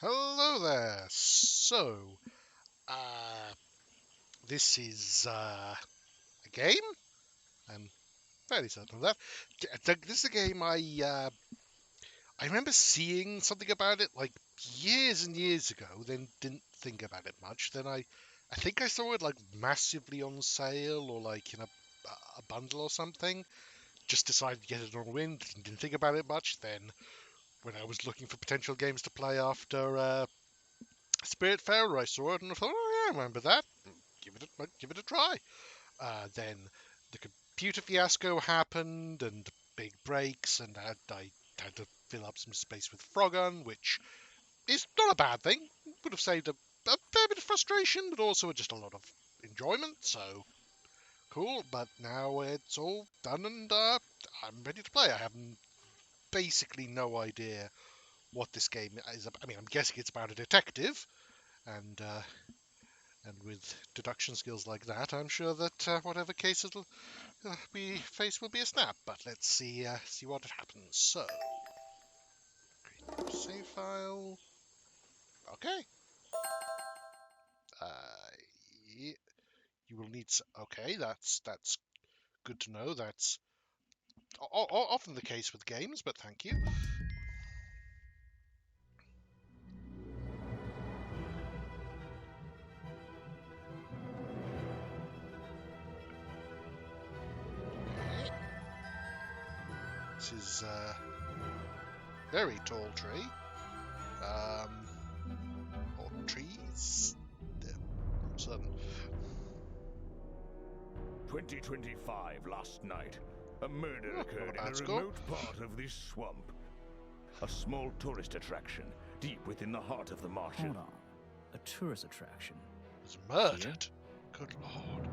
Hello there. So, uh, this is a game. I'm fairly certain of that. This is a game I remember seeing something about it like years and years ago. Then didn't think about it much. Then I think I saw it like massively on sale or like in a bundle or something. Just decided to get it on a whim. Didn't think about it much. Then when I was looking for potential games to play after Spiritfarer, I saw it and I thought, oh yeah, I remember that. Give it a try. Then the computer fiasco happened and big breaks, and I had to fill up some space with Frogun, which is not a bad thing. Would have saved a fair bit of frustration, but also just a lot of enjoyment. So cool. But now it's all done, and I'm ready to play. I have basically no idea what this game is. I mean, I'm guessing it's about a detective, and and with deduction skills like that, I'm sure that whatever case it'll be faced will be a snap. But let's see what happens. So, create save file. Okay. Uh, you will need. Okay, that's good to know. That's often the case with games, but thank you. Okay. This is a very tall tree. Or trees. I'm certain. 2025 last night. A murder occurred in a score. remote part of this swamp. A small tourist attraction deep within the heart of the marshal. Hold on. A tourist attraction. Was murdered. Good lord.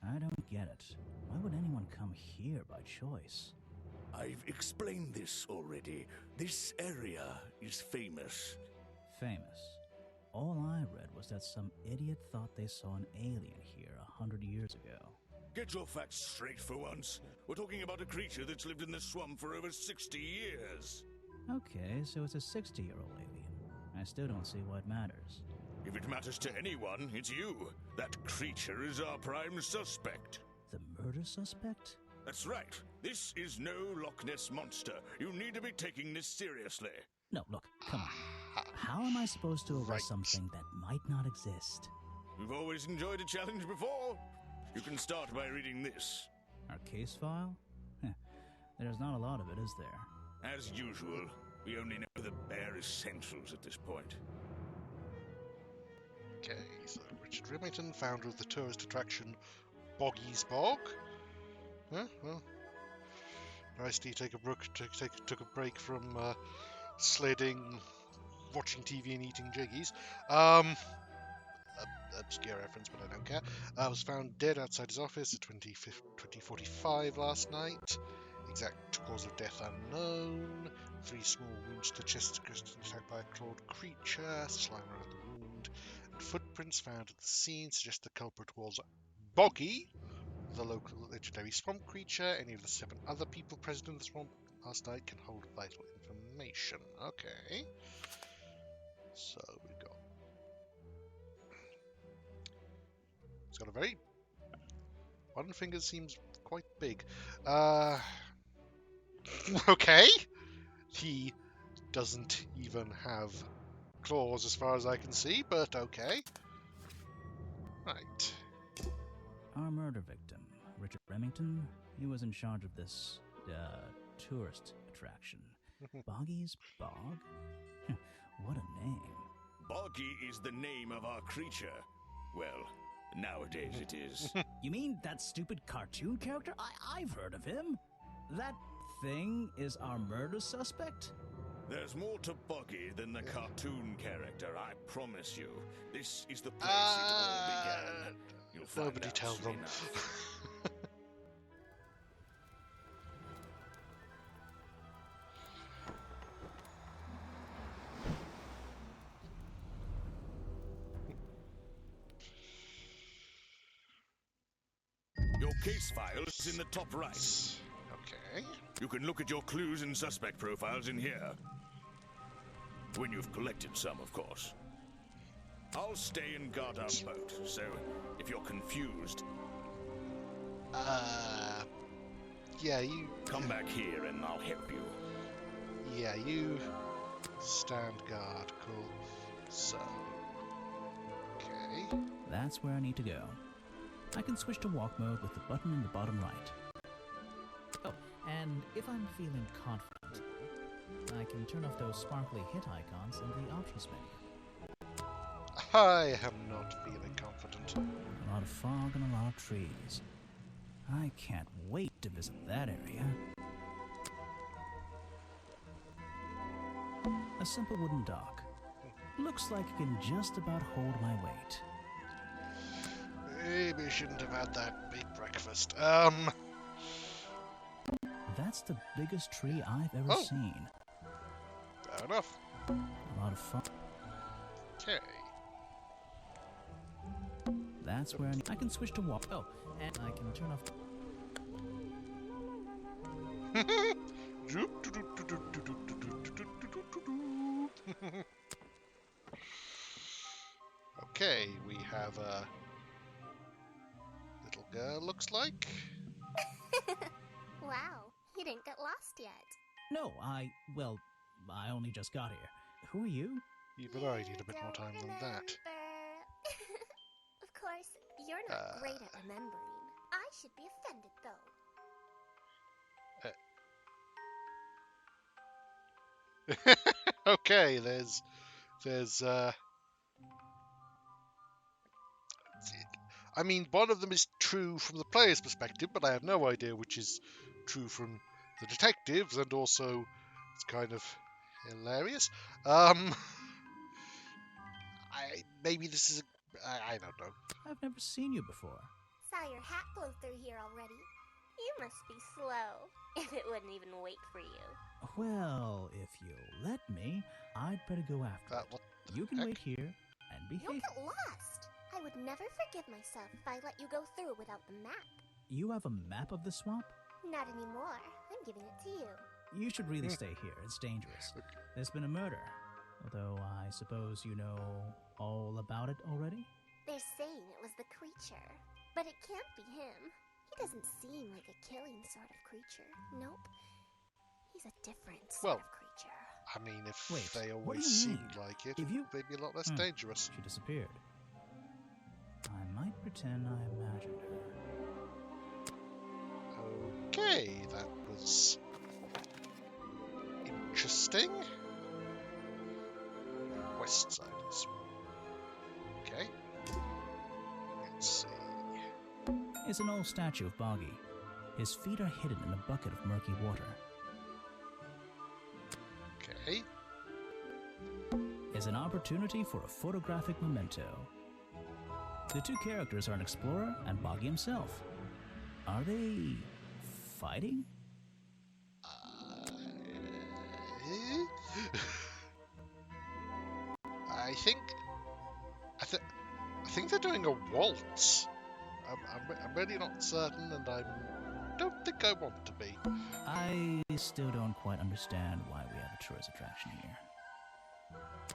I don't get it. Why would anyone come here by choice? I've explained this already. This area is famous. Famous. All I read was that some idiot thought they saw an alien here 100 years ago. Get your facts straight for once. We're talking about a creature that's lived in the swamp for over 60 years. Okay, so it's a 60-year-old alien. I still don't see why it matters. If it matters to anyone, it's you. That creature is our prime suspect. The murder suspect? That's right. This is no Loch Ness monster. You need to be taking this seriously. No, look, come on. How am I supposed to arrest Right. something that might not exist? We've always enjoyed a challenge before. You can start by reading this. Our case file? There's not a lot of it, is there? As usual, we only know the bare essentials at this point. Okay, so Richard Remington, founder of the tourist attraction Boggy's Bog. Huh? Well, nice to take took a break from sledding, watching TV, and eating jiggies. Obscure reference, but I don't care. Was found dead outside his office at 2045 last night. Exact cause of death unknown. 3 small wounds to the chest, attacked by a clawed creature. Slime around the wound. And footprints found at the scene suggest the culprit was Boggy, the local legendary swamp creature. Any of the 7 other people present in the swamp last night can hold vital information. Okay. So we got. It's got a very. One finger seems quite big. Okay. He doesn't even have claws as far as I can see, but okay. Right. Our murder victim, Richard Remington, he was in charge of this, tourist attraction. Boggy's Bog? What a name. Boggy is the name of our creature. Well, nowadays it is. You mean that stupid cartoon character? I've heard of him. That thing is our murder suspect? There's more to Boggy than the cartoon character, I promise you. This is the place it all began. You'll find Nobody out tell soon them. enough. Your case file is in the top right. Okay. You can look at your clues and suspect profiles in here. When you've collected some, of course. I'll stay and guard our boat, so if you're confused... Yeah, you... Come back here and I'll help you. Yeah, you stand guard. Cool. So... Okay. That's where I need to go. I can switch to walk mode with the button in the bottom right. Oh, and if I'm feeling confident, I can turn off those sparkly hit icons in the options menu. I am not feeling confident. A lot of fog and a lot of trees. I can't wait to visit that area. A simple wooden dock. Looks like it can just about hold my weight. Maybe I shouldn't have had that big breakfast. That's the biggest tree I've ever seen. Fair enough. A lot of fun. Okay. That's where I can switch to walk. Oh, and I can turn off. Okay, we have a little girl, looks like. Wow, you didn't get lost yet. No, I only just got here. Who are you? Even I need a bit more time than that. Of course, you're not great at remembering. I should be offended, though. Okay, I mean, one of them is true from the player's perspective, but I have no idea which is true from the detectives, and also it's kind of hilarious. Maybe this is I don't know. I've never seen you before. Saw your hat blow through here already. You must be slow, if it wouldn't even wait for you. Well, if you'll let me, I'd better go after it. What the You can heck? wait here and be You'll faithful. get lost. I would never forgive myself if I let you go through without the map. You have a map of the swamp? Not anymore. I'm giving it to you. You should really stay here. It's dangerous. There's been a murder. Although I suppose you know all about it already? They're saying it was the creature, but it can't be him. He doesn't seem like a killing sort of creature. Nope. He's a different sort of creature. I mean, if Wait, they what do always you seemed mean? like it, If you- they'd be a lot less dangerous. She disappeared. I might pretend I imagined her. Okay, that was interesting. West side is okay. Let's see. It's an old statue of Boggy. His feet are hidden in a bucket of murky water. Okay. Is an opportunity for a photographic memento. The two characters are an explorer and Boggy himself. Are they fighting? I think they're doing a waltz. I'm really not certain, and I don't think I want to be. I still don't quite understand why we have a tourist attraction here.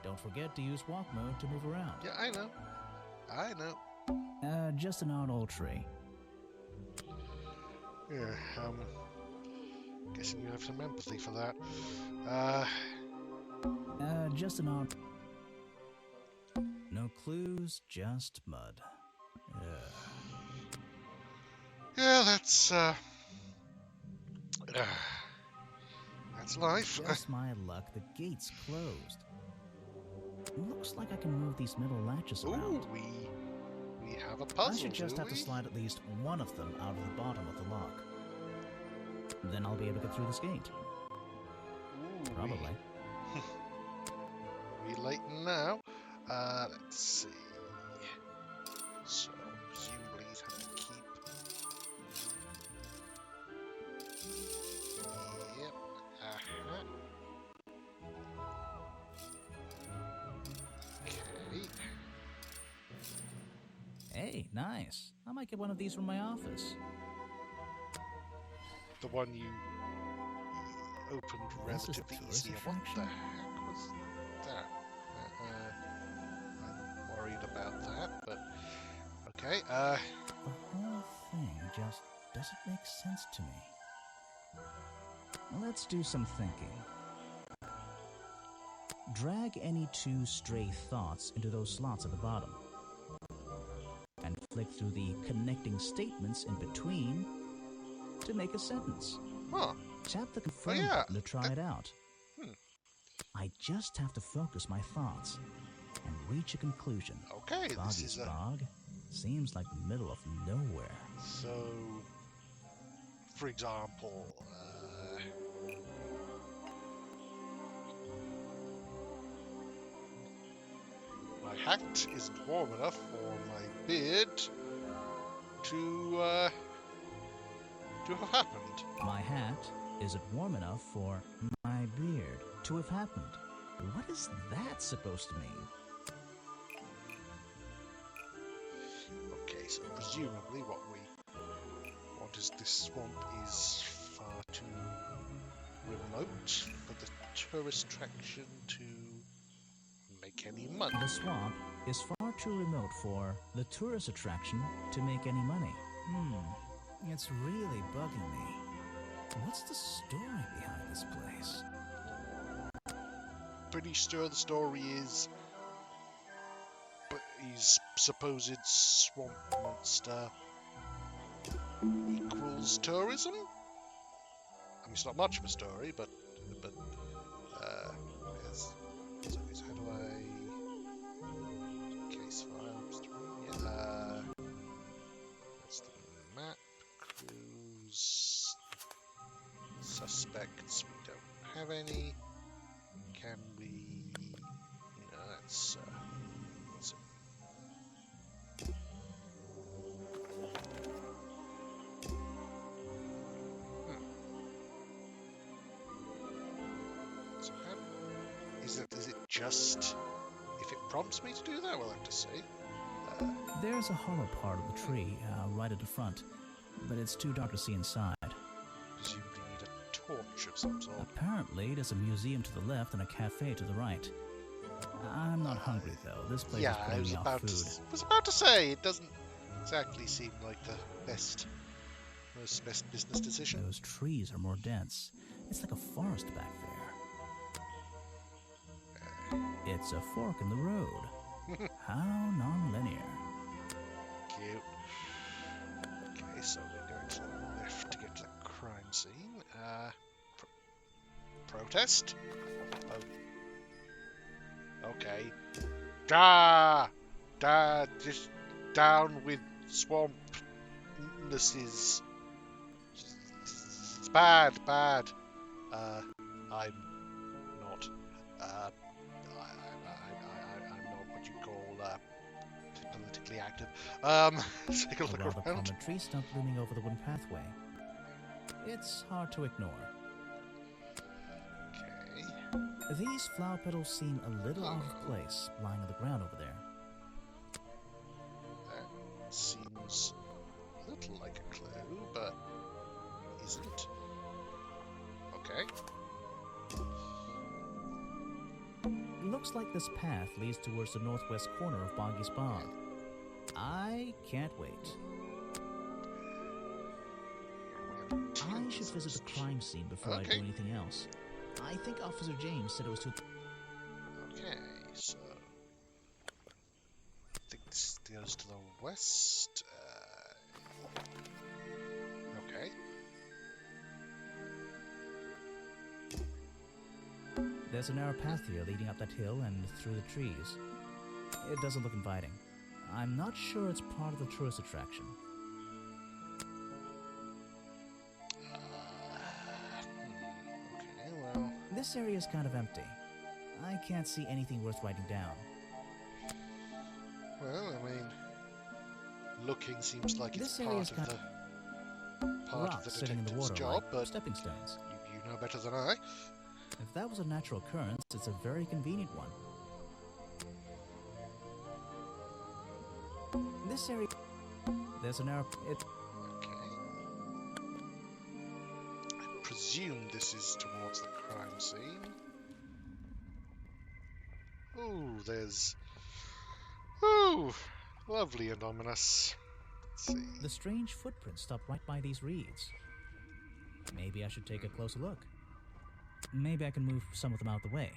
Don't forget to use walk mode to move around. Yeah, I know. I know. Just an odd old tree. Yeah, guessing you have some empathy for that. Just an odd... No clues, just mud. Yeah, that's life. Just my luck, the gate's closed. Looks like I can move these middle latches Ooh, around. we have a puzzle, I should just do have to we? slide at least one of them out of the bottom of the lock. Then I'll be able to get through this gate. Ooh, Probably. We late now. Let's see. So presumably you have to keep. Yep. Okay. Hey, nice. I might get one of these from my office. the one you opened This is a relatively tourist easily. What the attraction? heck was that? I'm worried about that, but okay. The whole thing just doesn't make sense to me. Let's do some thinking. Drag any two stray thoughts into those slots at the bottom. And flick through the connecting statements in between to make a sentence. Huh. Tap the confirm yeah, button to try it out. Hmm. I just have to focus my thoughts and reach a conclusion. Okay, this Boggy's is a... Bog seems like the middle of nowhere. So, for example, my hat isn't warm enough for my beard to have happened. My hat isn't warm enough for my beard to have happened. What is that supposed to mean? Okay, so presumably what we want is this swamp is far too remote for the tourist attraction to make any money. The swamp is far too remote for the tourist attraction to make any money. It's really bugging me. What's the story behind this place? Pretty sure the story is but his supposed swamp monster equals tourism. I mean, it's not much of a story, but yes. So how do I case files? Yeah, that's the map. Clues, suspects. We don't have any. Can we? No, that's it. So how is it just if it prompts me to do that? We'll have to see. There's a hollow part of the tree right at the front, but it's too dark to see inside. Presumably need a torch of some sort. Apparently, there's a museum to the left and a cafe to the right. I'm not hungry, though. This place Yeah, is I putting was me off about food. was about to say it doesn't exactly seem like the best business decision. Those trees are more dense. It's like a forest back there. It's a fork in the road. How non-linear. Cute. Okay, so we're going to the left to get to the crime scene. Protest? Oh. Okay. Just down with swamp. This is... It's bad. I'm not. I'm not what you call politically active. Let's take a A look rather around. prominent tree stump looming over the wooden pathway. It's hard to ignore. Okay. These flower petals seem a little out of place, lying on the ground over there. That seems a little like a clue, but isn't. Okay. Looks like this path leads towards the northwest corner of Boggy's Bog. I can't wait. I should visit the crime scene before I do anything else. I think Officer James said it was too... Okay, so I think this goes to the west. Okay. There's a narrow path here leading up that hill and through the trees. It doesn't look inviting. I'm not sure it's part of the tourist attraction. Okay, well. This area is kind of empty. I can't see anything worth writing down. Well, I mean, looking seems like it's This area is part of the rocks sitting in the detective's water job, like but stepping stones. you know better than I. If that was a natural occurrence, it's a very convenient one. This area... There's a narrow... Okay. presume this is towards the crime scene. Ooh, there's... Ooh, lovely and ominous. Let's see. The strange footprints stop right by these reeds. Maybe I should take a closer look. Maybe I can move some of them out of the way.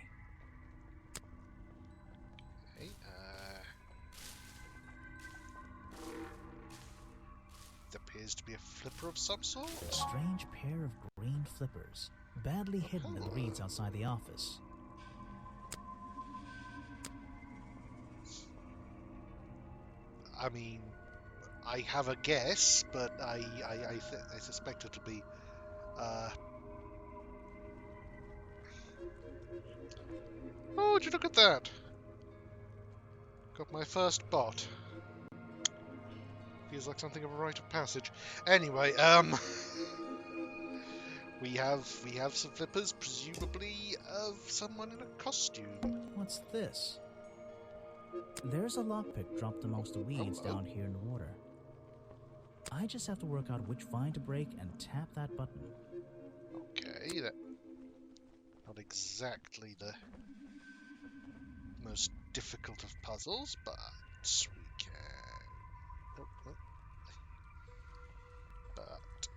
Okay, there appears to be a flipper of some sort. A strange pair of green flippers, badly hidden in the reeds outside the office. I mean, I have a guess, but I suspect it to be... Oh, would you look at that? Got my first bot. Feels like something of a rite of passage. Anyway, we have some flippers, presumably of someone in a costume. What's this? There's a lockpick dropped amongst the weeds down here in the water. I just have to work out which vine to break and tap that button. Okay, that not exactly the most difficult of puzzles, but we can. But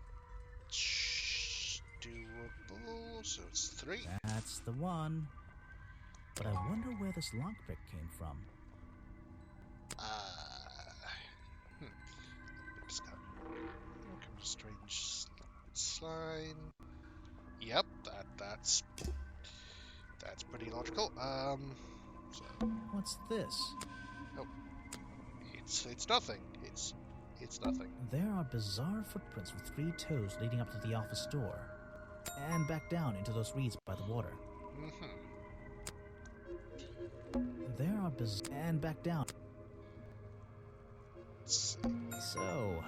doable. So it's 3. That's the one. But I wonder where this lockpick came from. Strange slime. Yep, that's pretty logical. So What's this? oh, it's nothing. It's nothing. There are bizarre footprints with 3 toes leading up to the office door, and back down into those reeds by the water. There are and back down. Let's see. So,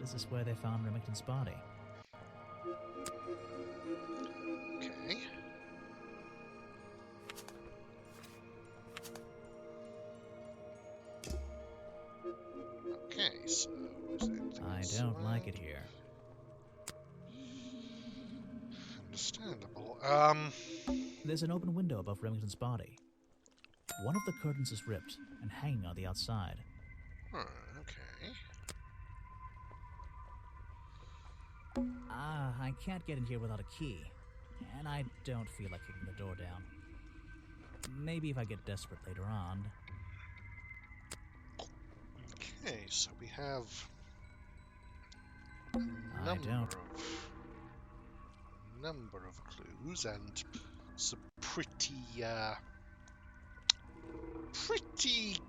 this is where they found Remington's body. Okay. Okay, so is there anything I else don't like around? it here. Understandable. There's an open window above Remington's body. One of the curtains is ripped and hanging on the outside. Okay. I can't get in here without a key, and I don't feel like kicking the door down. Maybe if I get desperate later on. Okay, so we have I don't. number of clues and some pretty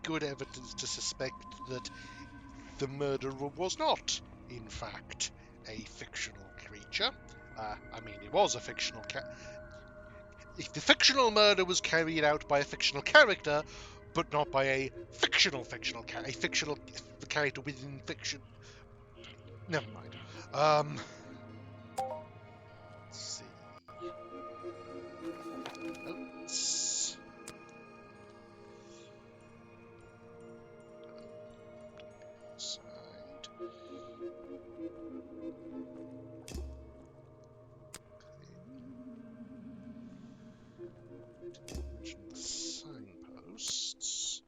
good evidence to suspect that the murderer was not, in fact, a fictional creature. I mean, it was a fictional if the fictional murder was carried out by a fictional character, but not by a fictional character within fiction. Never mind. Let's see. Notes. Side. Mention the signposts.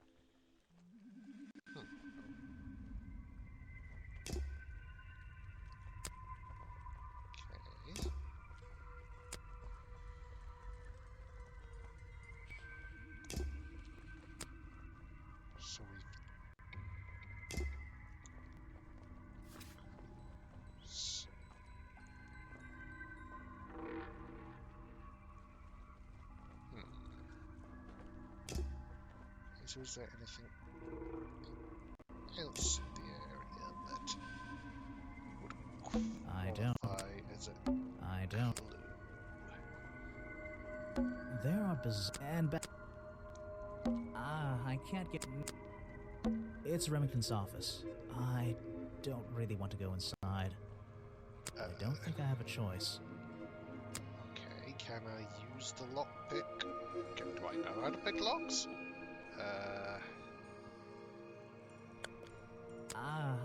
Okay. So so is there anything else in the area that would I don't. qualify as a I don't. clue? There are and back. I can't get. It's Remington's office. I don't really want to go inside. I don't think I have a choice. Okay, can I use the lockpick? Do I know how to pick locks?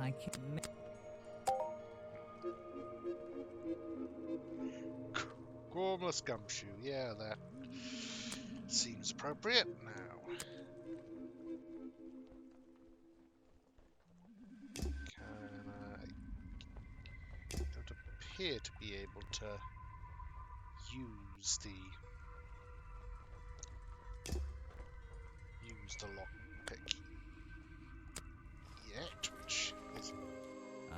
I can't. Formless gumshoe. Yeah, that seems appropriate now. Can I don't appear to be able to use the lockpick yet, which is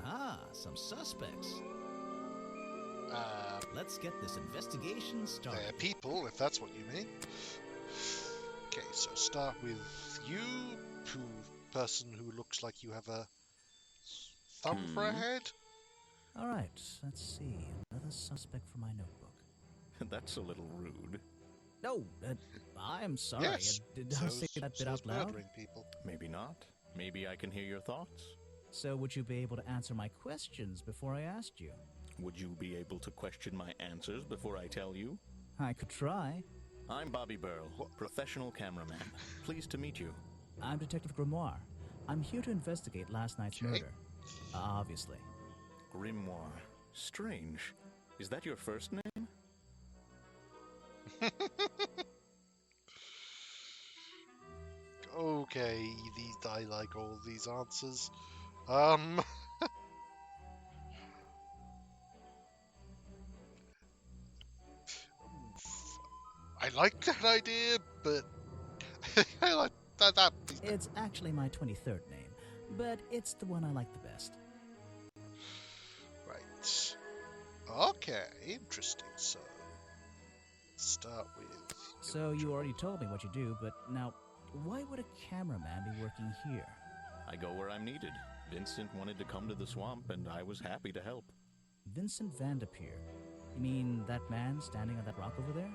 Aha, some suspects. Let's get this investigation started. they're people, if that's what you mean. Okay, so start with you, person who looks like you have a thumb for a head. All right, let's see. Another suspect for my notebook. That's a little rude. No, I'm sorry. Yes, Did I say that bit out loud? murdering people. Maybe not. Maybe I can hear your thoughts. So would you be able to answer my questions before I asked you? Would you be able to question my answers before I tell you? I could try. I'm Bobby Burl, professional cameraman. Pleased to meet you. I'm Detective Grimoire. I'm here to investigate last night's Okay. murder. Obviously. Grimoire. Strange. Is that your first name? Okay, I like all these answers. I like that idea, but I like that. It's actually my 23rd name, but it's the one I like the best. Right. Okay, interesting. So, start with. So you already told me what you do, but now, why would a cameraman be working here? I go where I'm needed. Vincent wanted to come to the swamp, and I was happy to help. Vincent Vanderpeer. You mean that man standing on that rock over there?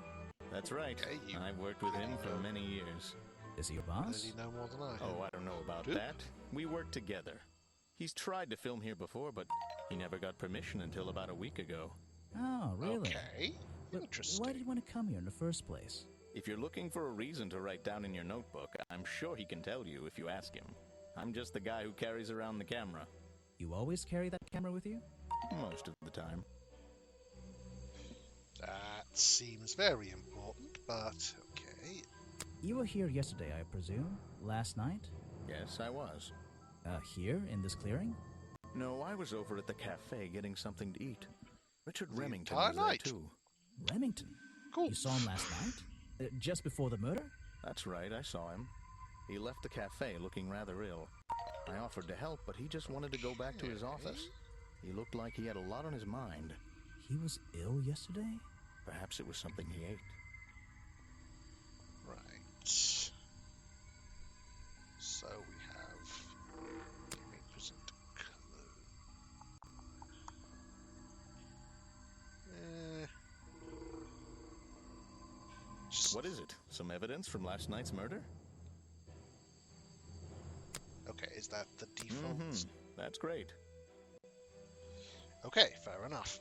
That's right. Okay, I've worked with him for many years. Is he your boss? You know more than I. Oh, I don't know about Who? that. We work together. He's tried to film here before, but he never got permission until about a week ago. Oh, really? Okay, But interesting. why did you want to come here in the first place? If you're looking for a reason to write down in your notebook, I'm sure he can tell you if you ask him. I'm just the guy who carries around the camera. You always carry that camera with you? Most of the time. That seems very important, but okay. You were here yesterday, I presume? Last night? Yes, I was. Here, in this clearing? No, I was over at the cafe getting something to eat. Richard The Remington entire was there night? too. Remington? Cool. You saw him last night? Just before the murder? That's right, I saw him. He left the cafe looking rather ill. I offered to help, but he just wanted to go back to his office. He looked like he had a lot on his mind. He was ill yesterday? Perhaps it was something he ate. Right. So we have. Give me present clue. What is it? Some evidence from last night's murder? Okay, is that the default? That's great. Okay, fair enough.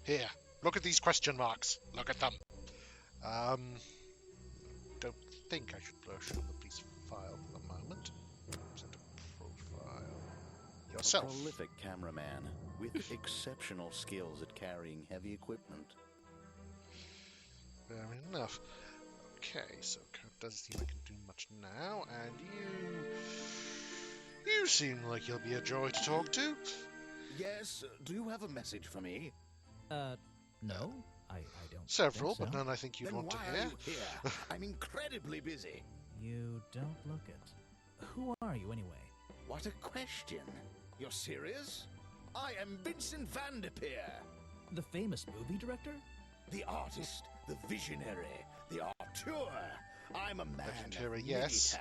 Here, look at these question marks. Look at them. Don't think I should show the police file for the moment. Present a profile. Yourself. A prolific cameraman with exceptional skills at carrying heavy equipment. Fair enough. Okay, so doesn't seem like I can do much now, and you seem like you'll be a joy to talk to. Yes, do you have a message for me? No, I don't Several, think but so. none I think you'd Then want to why hear. are you here? I'm incredibly busy. You don't look it. Who are you, anyway? What a question. You're serious? I am Vincent Vanderpeer, The famous movie director? the artist, the visionary, the auteur. I'm a man Legendary, of yes.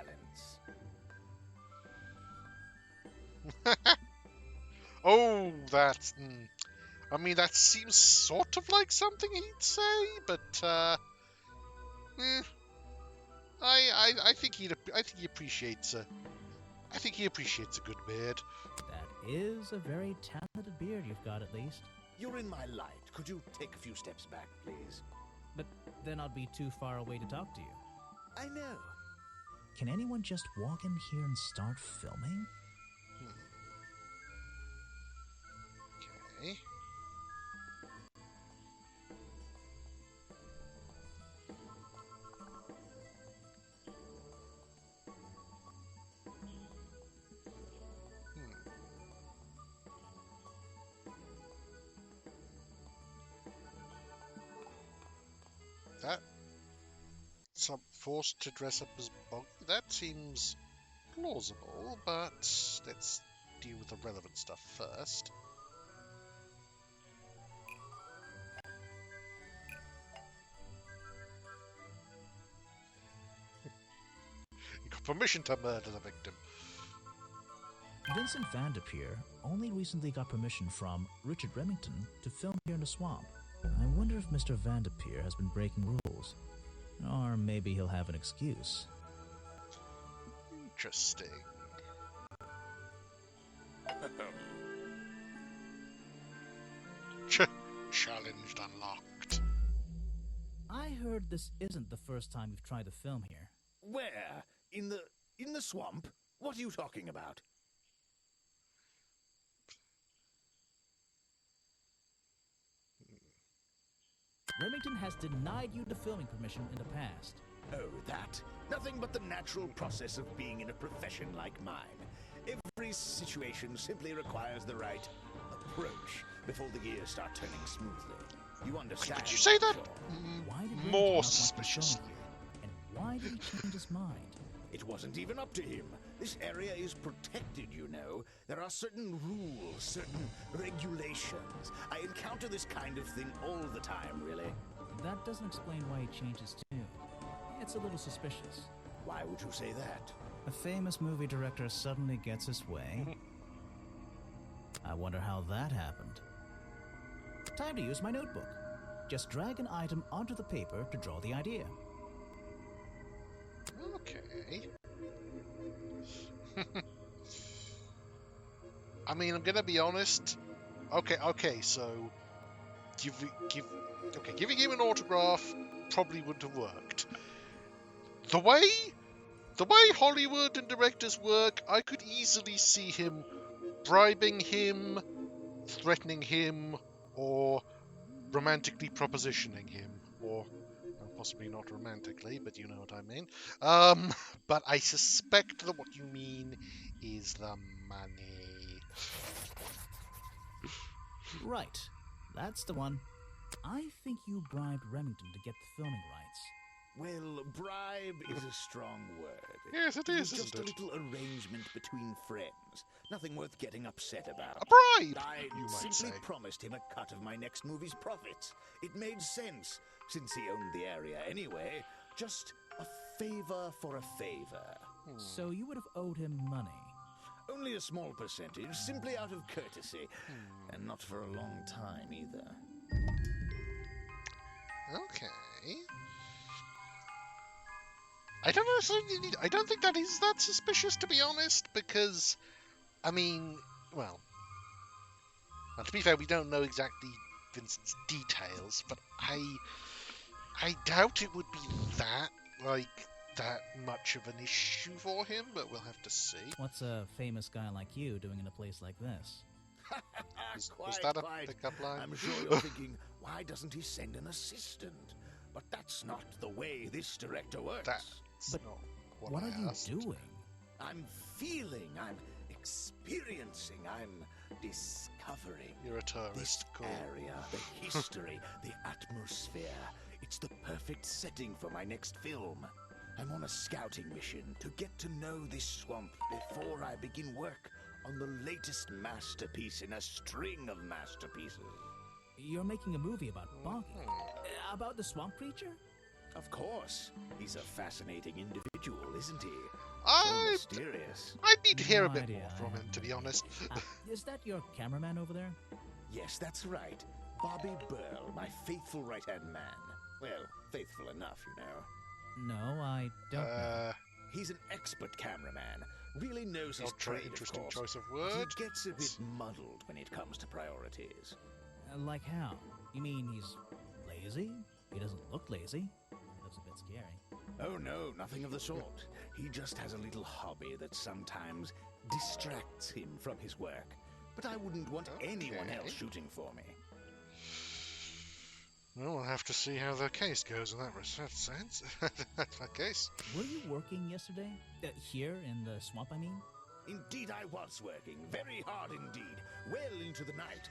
many talents. Oh, that's. I mean, that seems sort of like something he'd say, but I think he appreciates a good beard. That is a very talented beard you've got, at least. You're in my light. Could you take a few steps back, please? But then I'd be too far away to talk to you. I know. Can anyone just walk in here and start filming? forced to dress up as Boggy. That seems plausible, but let's deal with the relevant stuff first. You got permission to murder the victim. Vincent Van de Peer only recently got permission from Richard Remington to film here in the swamp. I wonder if Mr. Van de Peer has been breaking rules. Or maybe he'll have an excuse. Interesting. Challenged unlocked. I heard this isn't the first time you've tried to film here. Where? In the swamp? What are you talking about? Remington has denied you the filming permission in the past. Oh, that? Nothing but the natural process of being in a profession like mine. Every situation simply requires the right approach before the gears start turning smoothly. You understand? Could you say that Why did Remington more not want to film suspiciously? here? And why did he change his mind? It wasn't even up to him. This area is protected, you know. There are certain rules, certain regulations. I encounter this kind of thing all the time, really. That doesn't explain why he changed his tune. It's a little suspicious. Why would you say that? A famous movie director suddenly gets his way. I wonder how that happened. Time to use my notebook. Just drag an item onto the paper to draw the idea. Okay. I mean, I'm gonna be honest. Okay, so giving him an autograph probably wouldn't have worked. The way Hollywood and directors work, I could easily see him bribing him, threatening him, or romantically propositioning him, or possibly not romantically, but you know what I mean. But I suspect that what you mean is the money. Right. That's the one. I think you bribed Remington to get the filming rights. Well, bribe is a strong word. Yes, it was is, just isn't a it? little arrangement between friends. Nothing worth getting upset about. A bribe, I you might simply say. promised him a cut of my next movie's profits. It made sense, since he owned the area anyway. Just a favor for a favor. So you would have owed him money. Only a small percentage, simply out of courtesy. And not for a long time, either. Okay. I don't know. I don't think that is that suspicious, to be honest, because, I mean, well, to be fair, we don't know exactly Vincent's details, but I doubt it would be that much of an issue for him, but we'll have to see. What's a famous guy like you doing in a place like this? Was that a Quite. pickup line? I'm sure you're thinking, why doesn't he send an assistant? But that's not the way this director works. That's But not What I are you asked. doing? I'm feeling, I'm experiencing, I'm discovering. You're a tourist. This Cool. area, the history, the atmosphere. It's the perfect setting for my next film. I'm on a scouting mission to get to know this swamp before I begin work on the latest masterpiece in a string of masterpieces. You're making a movie about Boggy. About the swamp creature? Of course. He's a fascinating individual, isn't he? So I mysterious. need to hear a No bit idea. more from him, to be honest. Is that your cameraman over there? Yes, that's right. Bobby Burl, my faithful right-hand man. Well, faithful enough, you know. No, I don't know. He's an expert cameraman. Really knows his Not very trade, interesting of course. choice of words. He gets a bit muddled when it comes to priorities. Like how? You mean he's lazy? He doesn't look lazy. He looks a bit scary. Oh no, nothing of the sort. He just has a little hobby that sometimes distracts him from his work. But I wouldn't want anyone Okay. else shooting for me. Well, we'll have to see how the case goes in that sense. that case. Were you working yesterday? Here in the swamp, I mean? Indeed I was working, very hard indeed, well into the night.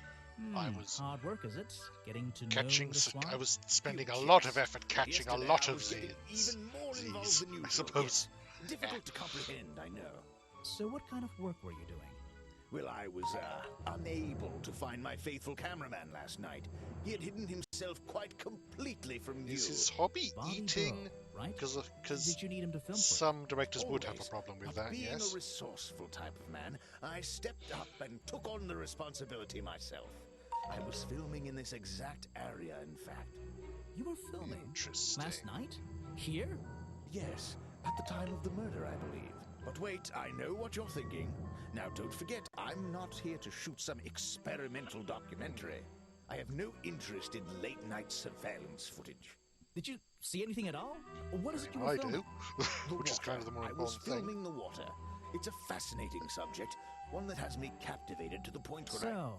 I was Hard work, is it? Getting to catching. know the swamp? I was spending You a lot of jest. effort catching a Yesterday lot I of was getting these. even more involved These, than usual. I suppose. Yes. Difficult to comprehend, I know. So what kind of work were you doing? Well, I was unable to find my faithful cameraman last night. He had hidden himself quite completely from view. Is his hobby Bobby eating? Burrow, right? Because Did you need him to film for you? some directors would have a Always, problem with but that. being Yes. a resourceful type of man, I stepped up and took on the responsibility myself. I was filming in this exact area, in fact. You were filming Interesting. last night? Here? Yes, at the time of the murder, I believe. But wait, I know what you're thinking. Now, don't forget, I'm not here to shoot some experimental documentary. I have no interest in late-night surveillance footage. Did you see anything at all? What is it you were I filming? do, The which is water. kind of the more I was important thing. filming the water. It's a fascinating subject, one that has me captivated to the point where So,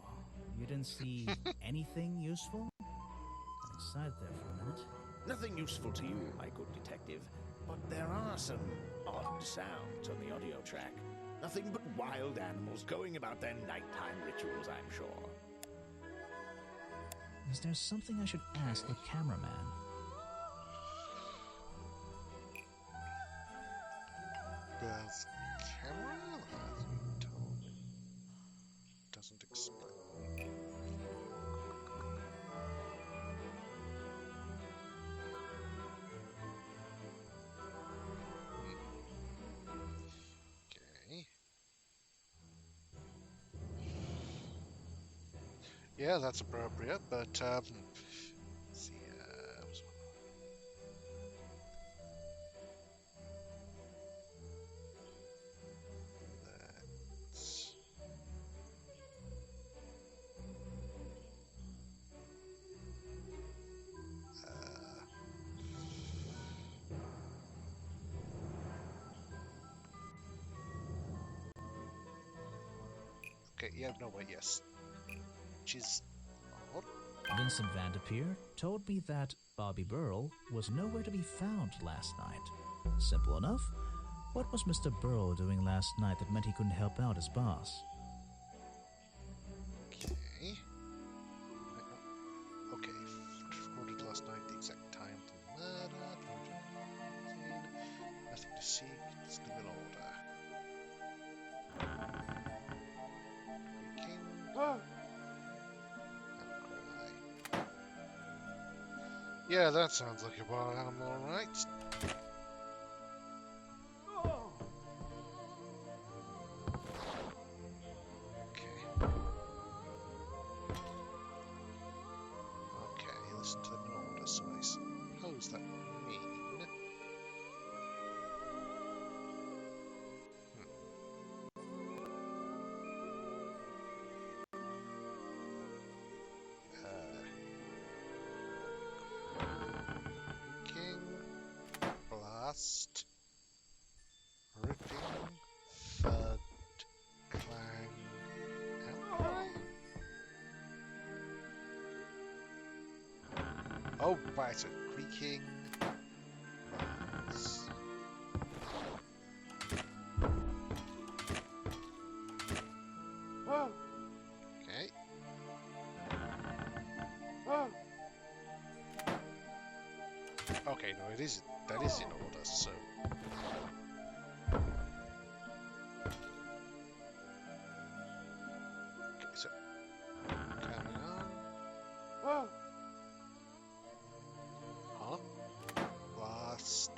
you didn't see anything useful? Got excited there for a minute. Nothing useful to you, my good detective, but there are some odd sounds on the audio track. Nothing but wild animals going about their nighttime rituals, I'm sure. Is there something I should ask the cameraman? There's camera? Hasn't told me. Doesn't explain. Okay. Yeah, that's appropriate, but let's see. Let's okay, yeah, no, wait, yes. Which is odd. Vincent Vanderpeer told me that Bobby Burrell was nowhere to be found last night. Simple enough. What was Mr. Burrell doing last night that meant he couldn't help out his boss? Okay. Okay, recorded last night, the exact time of the murder. Nothing to see, it's the middle order. King. Oh, cry. Yeah, that sounds like a wild animal, alright. Okay. Okay, listen to them in order, so I suppose that would mean... King, blast, ripping, thud, clang, outcry. Oh, right, so creaking, buzz. Okay. Okay, no, it is. That is in order. So. Okay, so coming on. Huh? Blast.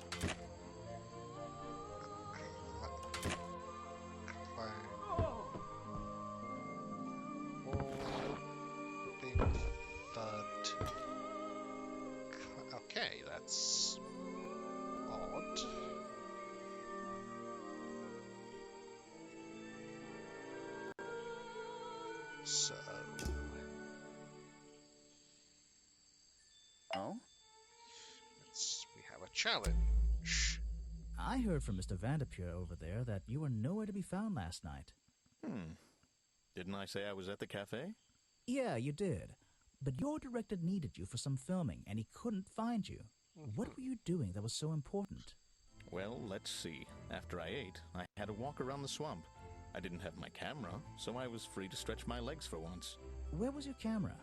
Clang. Big thud. Okay, that's odd. So, Oh? we have a challenge. I heard from Mr. Vanderpeer over there that you were nowhere to be found last night. Didn't I say I was at the cafe? Yeah, you did. But your director needed you for some filming, and he couldn't find you. What were you doing that was so important? Well, let's see. After I ate, I had a walk around the swamp. I didn't have my camera, so I was free to stretch my legs for once. Where was your camera?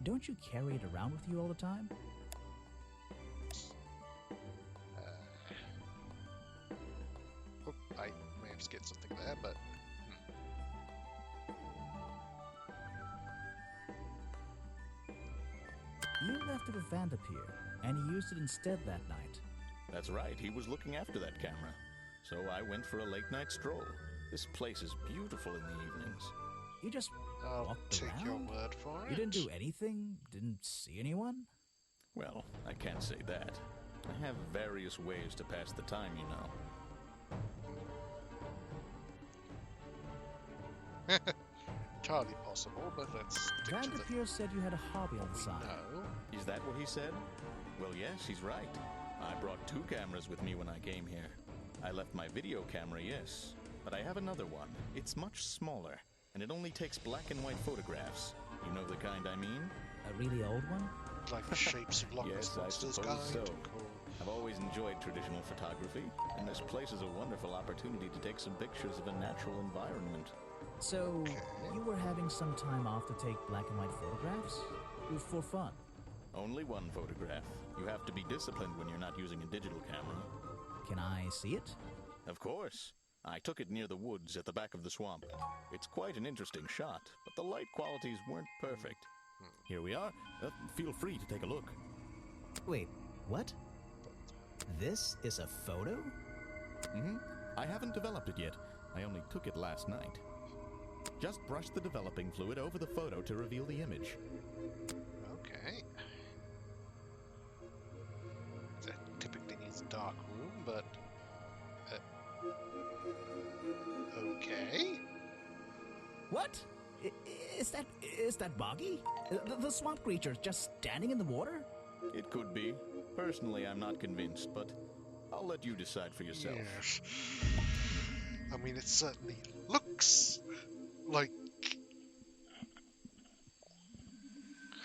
Don't you carry it around with you all the time? Oh, I may have skipped something there, but... You left it with Vanderpeer, and he used it instead that night. That's right, he was looking after that camera. So I went for a late-night stroll. This place is beautiful in the evenings. You just I'll walked take around? your word for it. You didn't do anything? Didn't see anyone? Well, I can't say that. I have various ways to pass the time, you know. Entirely possible, but let's stick to the Vanderpeer said you had a hobby on the side. no. Is that what he said? Well, yes, he's right. I brought 2 cameras with me when I came here. I left my video camera, yes, but I have another one. It's much smaller, and it only takes black and white photographs. You know the kind I mean? A really old one? Like the Shapes of Loch Ness Yes, I Monsters suppose Guide. so. Cool. I've always enjoyed traditional photography, and this place is a wonderful opportunity to take some pictures of a natural environment. So, Okay. you were having some time off to take black and white photographs? For fun? Only one photograph. You have to be disciplined when you're not using a digital camera. Can I see it? Of course. I took it near the woods at the back of the swamp. It's quite an interesting shot, but the light qualities weren't perfect. Here we are. Feel free to take a look. Wait, what? This is a photo? I haven't developed it yet. I only took it last night. Just brush the developing fluid over the photo to reveal the image. Okay. That typically needs a dark room, but... okay. What? Is that Boggy? The swamp creature just standing in the water? It could be. Personally, I'm not convinced, but I'll let you decide for yourself. Yes. I mean, it certainly looks like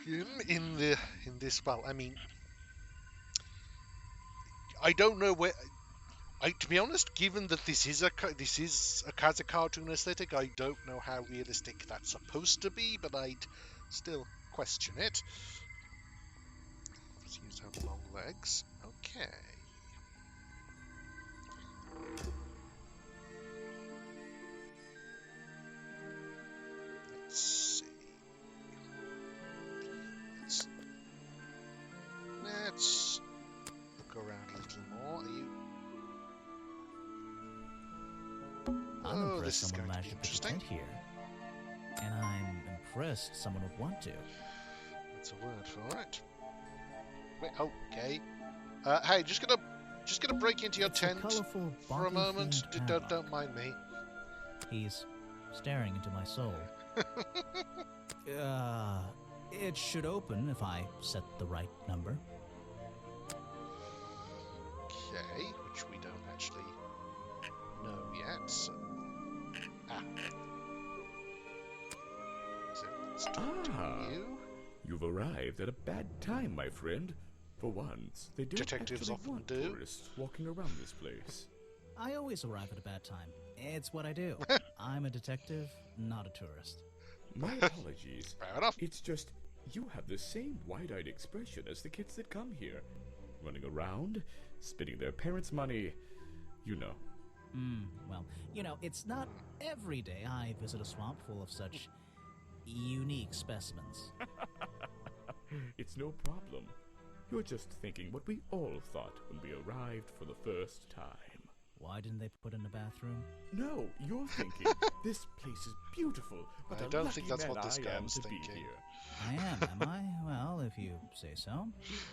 him in this spell. I mean, I don't know where. To be honest, given that this is a has a cartoon aesthetic, I don't know how realistic that's supposed to be, but I'd still question it. Seems to have long legs. Okay. Let's see. Let's look around a little more. Are you? I'm Oh, impressed this is someone going to be managed to put a interesting. tent here. And I'm impressed someone would want to. That's a word for it. Wait, okay. Hey, just gonna break into your It's a tent colorful, for a moment. Boggy-themed Don't padlock. mind me. He's staring into my soul. It should open if I set the right number. Okay, which we don't actually know yet. So. So let's talk to you. You've arrived at a bad time, my friend. For once, they don't Detectives actually often want do. tourists walking around this place. I always arrive at a bad time. It's what I do. I'm a detective, not a tourist. My apologies. Fair enough. It's just, you have the same wide-eyed expression as the kids that come here. Running around, spending their parents' money, you know. Well, it's not every day I visit a swamp full of such unique specimens. It's no problem. You're just thinking what we all thought when we arrived for the first time. Why didn't they put in a bathroom? No, you're thinking, this place is beautiful. What I a don't lucky think that's man what this I guy am was to be thinking. here. I am I? Well, if you say so.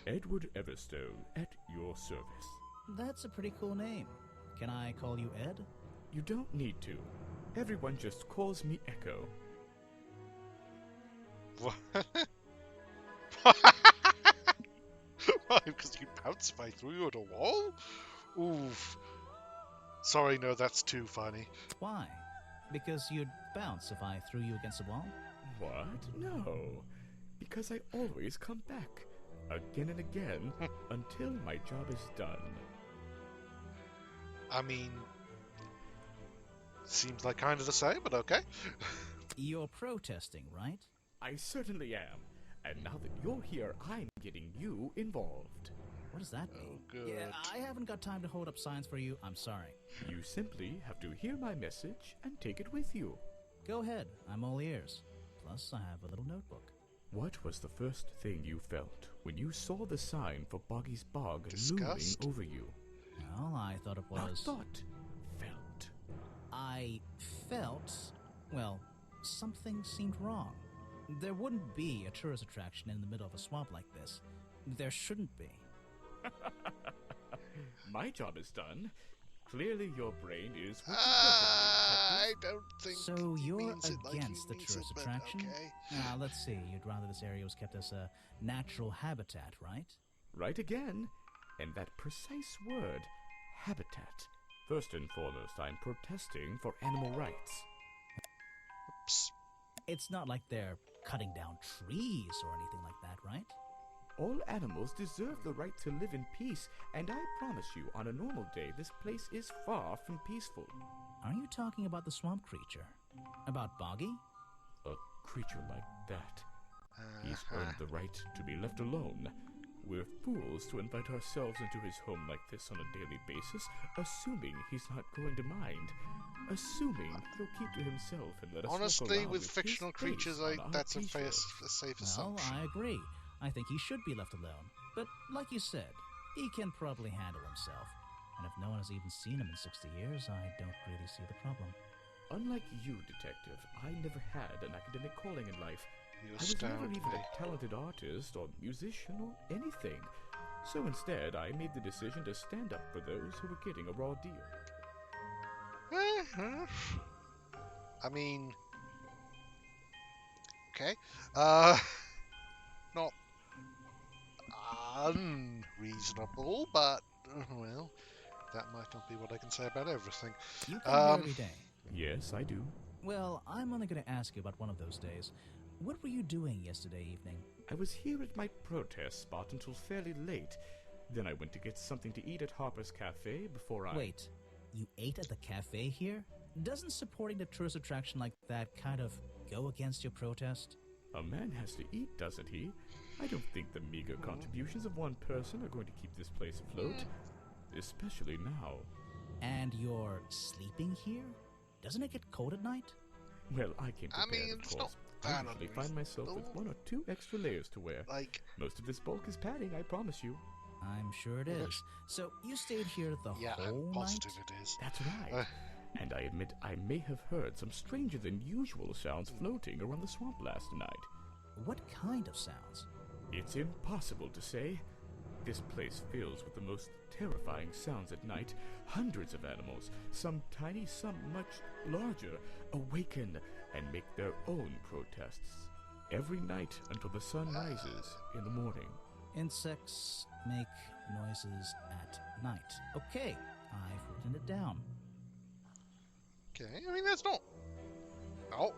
Edward Everstone, at your service. That's a pretty cool name. Can I call you Ed? You don't need to. Everyone just calls me Echo. Why? Because you bounced if I threw you at a wall? Oof. Sorry, no, that's too funny. Why? Because you'd bounce if I threw you against a wall? What? No. Because I always come back. Again and again, until my job is done. I mean, Seems like kind of the same, but okay. You're protesting, right? I certainly am. And now that you're here, I'm getting you involved. What does that Oh, mean? good. Yeah, I haven't got time to hold up signs for you. I'm sorry. You simply have to hear my message and take it with you. Go ahead. I'm all ears. Plus, I have a little notebook. What was the first thing you felt when you saw the sign for Boggy's Bog Disgust. looming over you? Well, I thought it Not was... thought, felt. I felt... Well, something seemed wrong. There wouldn't be a tourist attraction in the middle of a swamp like this. There shouldn't be. My job is done. Clearly your brain is working I don't think So he you're means it like he against the means it, tourist but attraction? okay. Let's see. You'd rather this area was kept as a natural habitat, right? Right again. And that precise word, habitat. First and foremost, I'm protesting for animal rights. Oops. It's not like they're cutting down trees or anything like that, right? All animals deserve the right to live in peace, and I promise you, on a normal day, this place is far from peaceful. Are you talking about the swamp creature? About Boggy? A creature like that. He's earned the right to be left alone. We're fools to invite ourselves into his home like this on a daily basis, assuming he's not going to mind. Assuming he'll keep to himself and let us walk Honestly, around with his fictional face creatures, on our that's a t-shirts. safe Well, assumption. I agree. I think he should be left alone. But like you said, he can probably handle himself. And if no one has even seen him in 60 years, I don't really see the problem. Unlike you, Detective, I never had an academic calling in life. You I was never astound even me. a talented artist or musician or anything. So instead, I made the decision to stand up for those who were getting a raw deal. I mean, okay. Not unreasonable, but well, that might not be what I can say about everything. You come here every day. Yes, I do. Well, I'm only going to ask you about one of those days. What were you doing yesterday evening? I was here at my protest spot until fairly late. Then I went to get something to eat at Harper's Cafe before I... Wait, you ate at the cafe here? Doesn't supporting a tourist attraction like that kind of go against your protest? A man has to eat, doesn't he? I don't think the meager contributions of one person are going to keep this place afloat. Especially now. And you're sleeping here? Doesn't it get cold at night? Well, I came prepared, mean, of it's course. not I that usually find myself with unreasonable. 1 or 2 extra layers to wear. Like, Most of this bulk is padding, I promise you. I'm sure it is. So you stayed here the yeah, whole I'm positive night? it is. That's right. And I admit I may have heard some stranger than usual sounds floating around the swamp last night. What kind of sounds? It's impossible to say. This place fills with the most terrifying sounds at night. Hundreds of animals, some tiny, some much larger, awaken and make their own protests. Every night until the sun rises in the morning. Insects make noises at night. Okay, I've written it down. Okay, I mean, that's not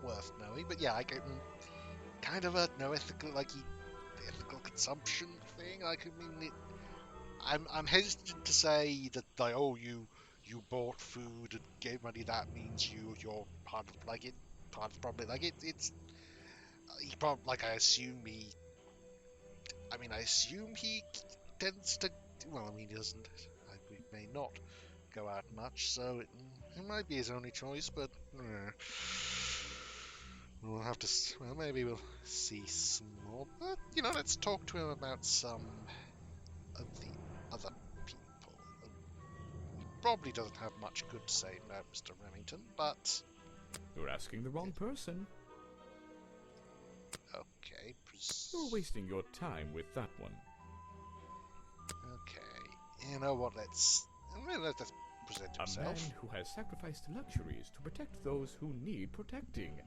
worth knowing, but yeah, I get kind of a no ethical, ethical consumption thing. Like, I mean, I'm hesitant to say that, like, oh, you bought food and gave money. That means you're part of part of the problem. Like it's he probably I assume he. I mean, I assume he tends to. Well, I mean, he doesn't. He may not go out much, so it might be his only choice. But we'll have to. Well, maybe we'll see some more. But let's talk to him about some of the other people. He probably doesn't have much good to say about Mr. Remington, but You're asking the wrong person. okay. You're wasting your time with that one. Okay. You know what? Let's present A man himself. who has sacrificed luxuries to protect those who need protecting.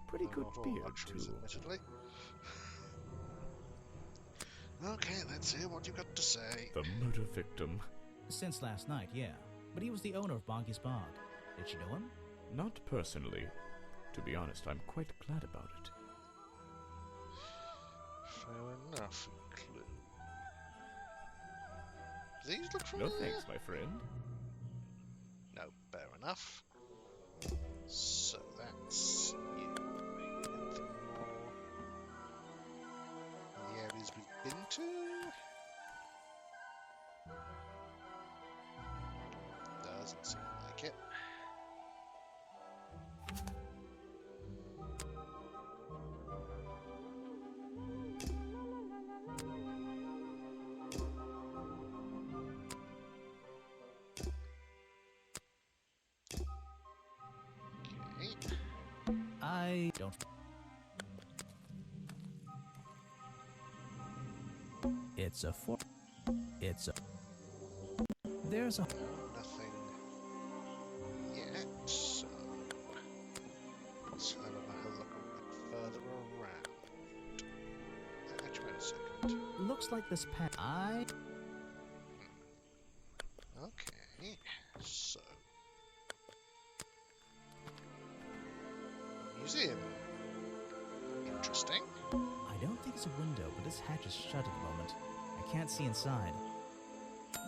Pretty good Not all beard, luxuries, too. admittedly. Okay, let's hear what you got to say. The murder victim. Since last night, yeah. But he was the owner of Boggy's Bog. Did you know him? Not personally. To be honest, I'm quite glad about it. Fair enough. Clue. These look No familiar? thanks, my friend. No, fair enough. So that's you. Anything more in the areas we've been to? Doesn't seem like it. Okay. I don't. It's a for. It's a. There's a. Nothing yet, so let's have a look a bit further around. Actually, wait a second. Looks like this path. Okay, so museum. Interesting. I don't think it's a window, but this hatch is shut at the moment. I can't see inside.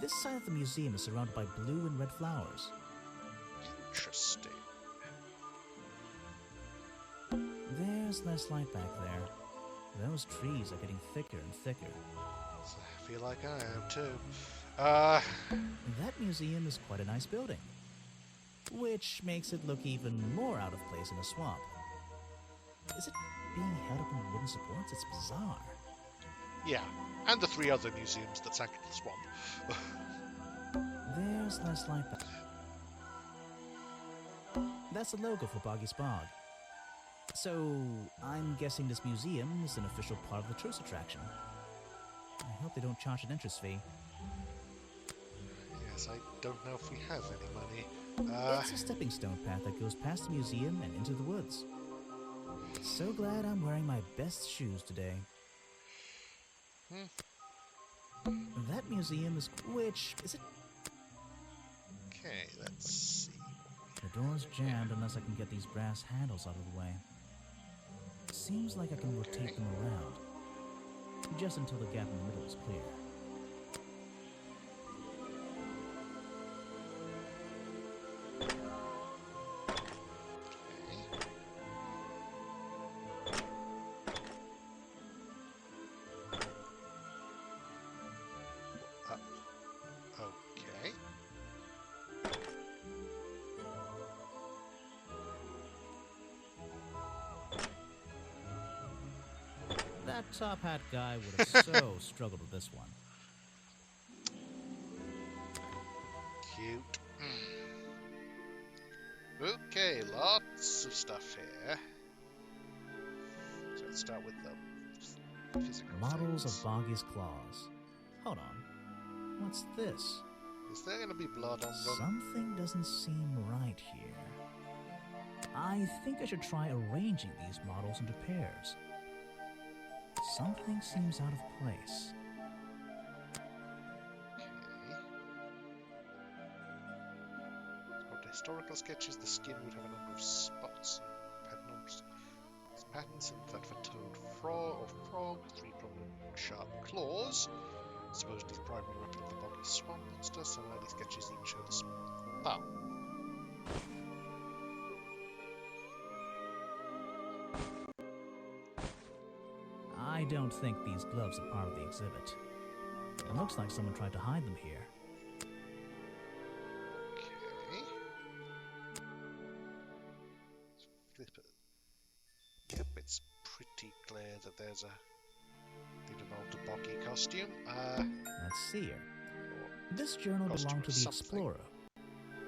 This side of the museum is surrounded by blue and red flowers. Interesting. There's less light back there. Those trees are getting thicker and thicker. So I feel like I am too. That museum is quite a nice building, which makes it look even more out of place in a swamp. Is it being held up on wooden supports? It's bizarre. Yeah, and the 3 other museums that sank into the swamp. There's less light back. That's the logo for Boggy's Bog. So, I'm guessing this museum is an official part of the tourist attraction. I hope they don't charge an entrance fee. Yes, I don't know if we have any money. It's a stepping stone path that goes past the museum and into the woods. So glad I'm wearing my best shoes today. That museum is... Which... Is it... Okay, let's see. The door's jammed unless I can get these brass handles out of the way. Seems like I can rotate them around. Just until the gap in the middle is clear. Okay. That top hat guy would have so struggled with this one. Cute. Okay, lots of stuff here. So let's start with the physical Models things. of Boggy's claws. Hold on. What's this? Is there going to be blood on them? Something doesn't seem right here. I think I should try arranging these models into pairs. Something seems out of place. Okay. For historical sketches, the skin would have a number of spots and patterns in that of a toad frog or frog, 3 prominent sharp claws. Supposedly the primary weapon of the boggy swan monster, some early sketches even show the small bow. I don't think these gloves are part of the exhibit. It looks like someone tried to hide them here. Okay. Flip it. Yep, it's pretty clear that there's a... It involved a boggy costume. Let's see here. Or This journal costume belonged to or the something. explorer,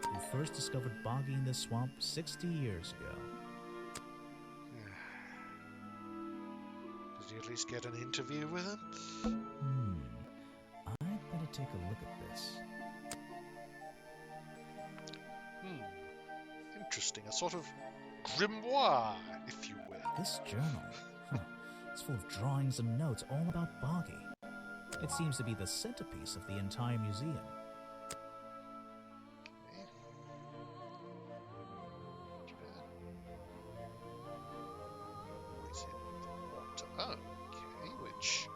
who first discovered Boggy in this swamp 60 years ago. Did you at least get an interview with him? I'd better take a look at this. Interesting. A sort of grimoire, if you will. This journal, it's full of drawings and notes all about Boggy. It seems to be the centerpiece of the entire museum. What is it? Water. Oh, okay, which...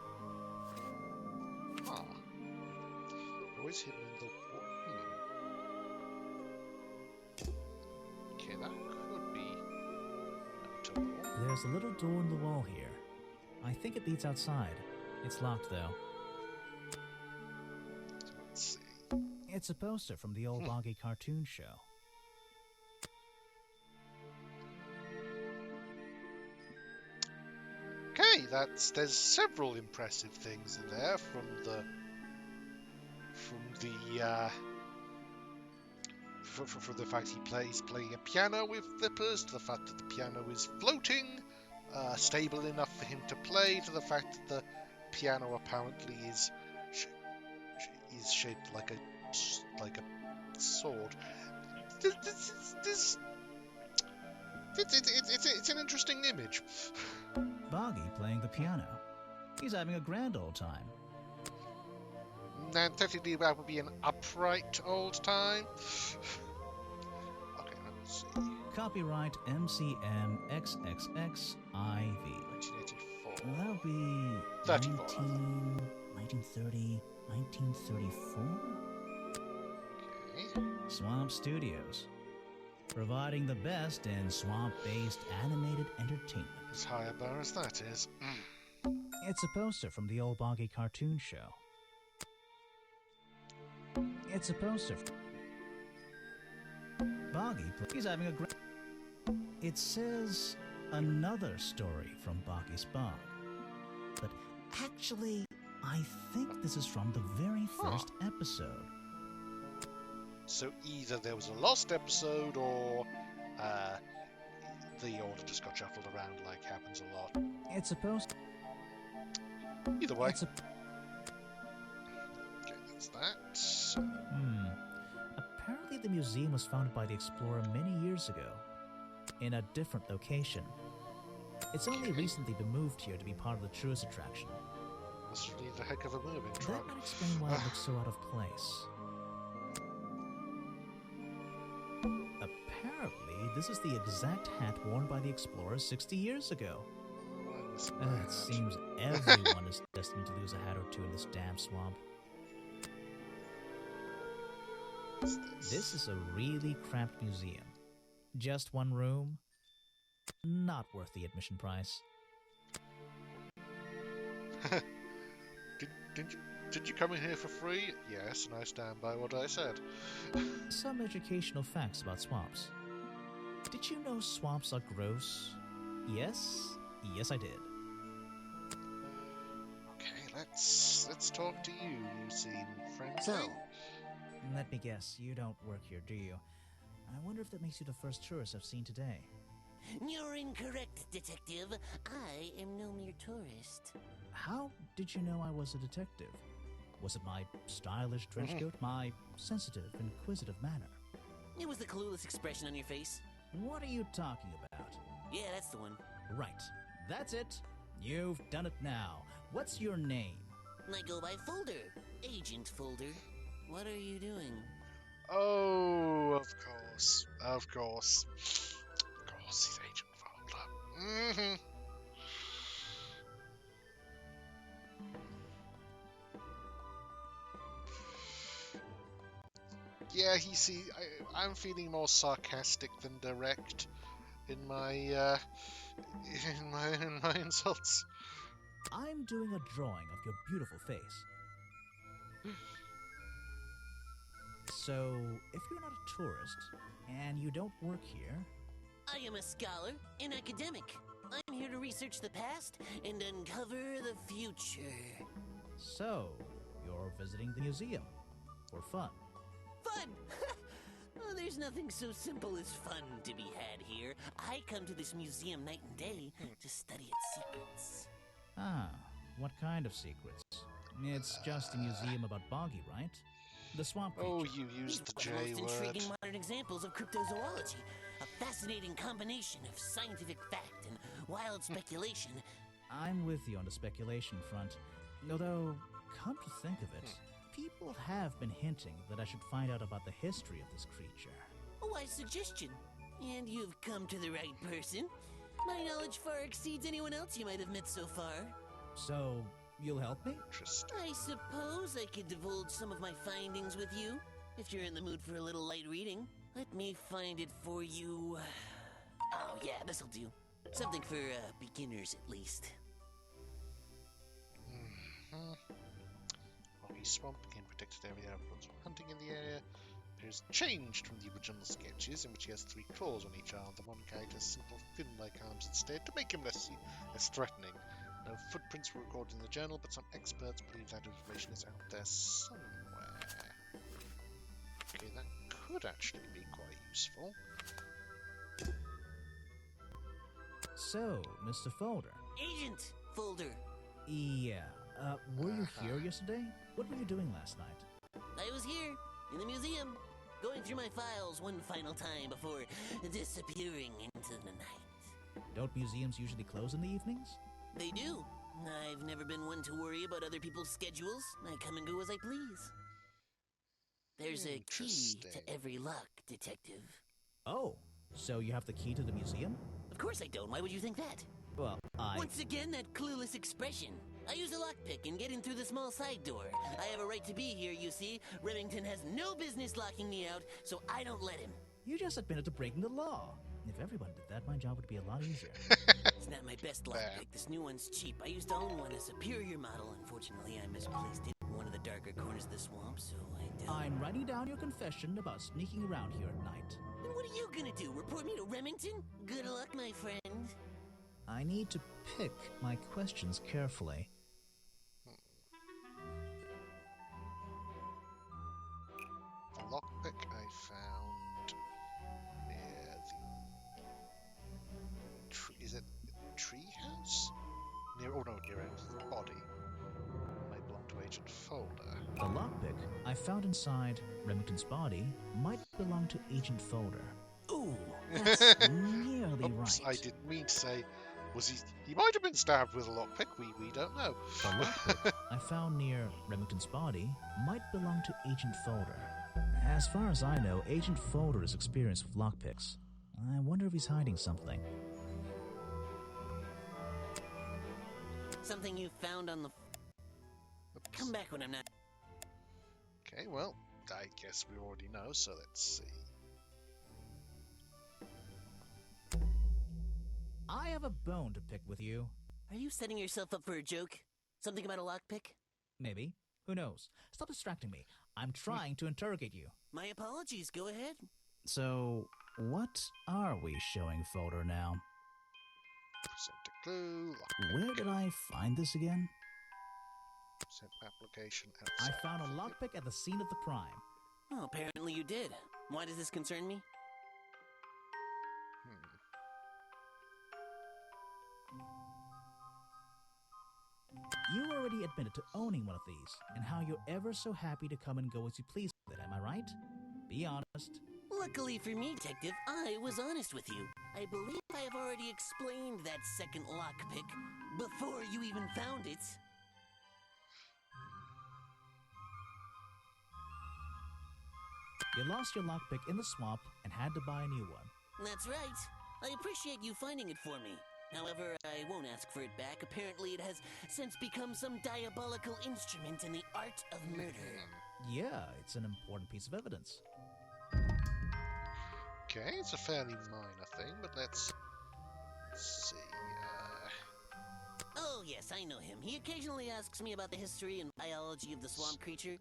Ah. Always hidden in the water. Okay, that could be There's a little door in the wall here. I think it leads outside. It's locked, though. Let's see. It's a poster from the old Boggy cartoon show. Okay, there's several impressive things in there from the from the fact he plays playing a piano with flippers, to the fact that the piano is floating, stable enough for him to play, to the fact that the piano apparently is shaped like a sword. It's an interesting image. Boggy playing the piano. He's having a grand old time. And technically that would be an upright old time. Okay, let's see. Copyright MCM XXXIV. 1984. That would be 34. 1930, 1934? Okay. Swamp Studios. Providing the best in swamp-based animated entertainment. As high a bar as that is. It's a poster from the old Boggy cartoon show. It's a poster. Boggy, he's having a great... It says another story from Boggy's Bog. But actually, I think this is from the very first episode. So either there was a lost episode, or the order just got shuffled around, like happens a lot. It's a poster. Either way. It's a... Okay, that's that. Apparently the museum was founded by the explorer many years ago, in a different location. It's only recently been moved here to be part of the tourist attraction. Must need a heck of a moving That truck. might explain why it looks so out of place. Apparently, this is the exact hat worn by the explorer 60 years ago. It seems everyone is destined to lose a hat or two in this damn swamp. This is a really cramped museum. Just one room. Not worth the admission price. Did you come in here for free? Yes, and I stand by what I said. Some educational facts about swamps. Did you know swamps are gross? Yes? Yes, I did. Okay, let's talk to you. You seem friendly. So, Let me guess, you don't work here, do you? I wonder if that makes you the first tourist I've seen today. You're incorrect, detective. I am no mere tourist. How did you know I was a detective? Was it my stylish trench coat, my sensitive, inquisitive manner? It was the clueless expression on your face. What are you talking about? Yeah, that's the one. Right, that's it. You've done it now. What's your name? I go by Folder. Agent Folder. What are you doing? Oh, of course. Of course. Of course, he's Agent Folder. Yeah, I'm feeling more sarcastic than direct in my insults. I'm doing a drawing of your beautiful face. So, if you're not a tourist, and you don't work here... I am a scholar, an academic. I'm here to research the past and uncover the future. So, you're visiting the museum. For fun. Fun! Oh, there's nothing so simple as fun to be had here. I come to this museum night and day to study its secrets. Ah, what kind of secrets? It's just a museum about Boggy, right? The swamp creature. Oh, you used the These are J the most word. intriguing modern examples of cryptozoology. A fascinating combination of scientific fact and wild speculation. I'm with you on the speculation front. Although, come to think of it, people have been hinting that I should find out about the history of this creature. A wise suggestion. And you've come to the right person. My knowledge far exceeds anyone else you might have met so far. So, you'll help me? Interesting. I suppose I could divulge some of my findings with you, if you're in the mood for a little light reading. Let me find it for you. Oh yeah, this'll do. Something for beginners, at least. Rocky Swamp became protected area. Everyone's hunting in the area. Appears changed from the original sketches, in which he has 3 claws on each arm. The one character has simple fin-like arms instead, to make him less threatening. No footprints were recorded in the journal, but some experts believe that information is out there somewhere. Okay, that could actually be quite useful. So, Mr. Folder. Agent Folder. Yeah, were you here yesterday? What were you doing last night? I was here, in the museum, going through my files one final time before disappearing into the night. Don't museums usually close in the evenings? They do. I've never been one to worry about other people's schedules. I come and go as I please. There's a key to every lock, Detective. Oh, so you have the key to the museum? Of course I don't. Why would you think that? Well, Once again, that clueless expression. I use a lockpick and get in through the small side door. I have a right to be here, you see. Remington has no business locking me out, so I don't let him. You just admitted to breaking the law. If everyone did that, my job would be a lot easier. It's not my best lockpick. This new one's cheap. I used to own one, a superior model. Unfortunately, I misplaced it in one of the darker corners of the swamp, so I don't... I'm writing down your confession about sneaking around here at night. Then what are you gonna do? Report me to Remington? Good luck, my friend. I need to pick my questions carefully. The lockpick I found near the tree. Is it a tree house? Near the body. Might belong to Agent Folder. The lockpick I found inside Remington's body might belong to Agent Folder. Ooh, that's nearly Oops, right. I didn't mean to say. Was he might have been stabbed with a lockpick. We don't know. The lockpick I found near Remington's body might belong to Agent Folder. As far as I know, Agent Folder is experienced with lockpicks. I wonder if he's hiding something. something you found on the... Oops. Come back when I'm not... Okay, well, I guess we already know, so let's see. I have a bone to pick with you. Are you setting yourself up for a joke? Something about a lockpick? Maybe. Who knows? Stop distracting me. I'm trying to interrogate you. My apologies, go ahead. So, what are we showing Folder now? Present a clue. Lockpick. Where did I find this again? Present application I outside. found a lockpick at the scene of the crime. Oh, apparently you did. Why does this concern me? You already admitted to owning one of these, and how you're ever so happy to come and go as you please with it, am I right? Be honest. Luckily for me, Detective, I was honest with you. I believe I have already explained that second lockpick before you even found it. You lost your lockpick in the swamp and had to buy a new one. That's right. I appreciate you finding it for me. However, I won't ask for it back. Apparently, it has since become some diabolical instrument in the art of murder. Yeah, it's an important piece of evidence. Okay, it's a fairly minor thing, but let's see. Oh, yes, I know him. He occasionally asks me about the history and biology of the swamp creature.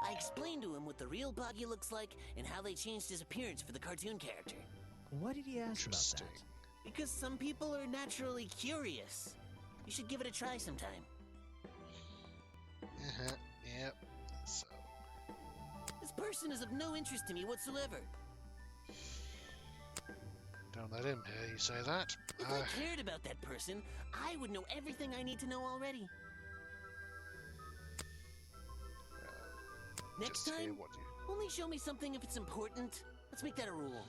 I explained to him what the real body looks like and how they changed his appearance for the cartoon character. Why did he ask about Interesting. that? Because some people are naturally curious. You should give it a try sometime. Yep. So, This person is of no interest to me whatsoever. don't let him hear you say that. If I cared about that person, I would know everything I need to know already. Next just hear time, what you. only show me something if it's important. Let's make that a rule.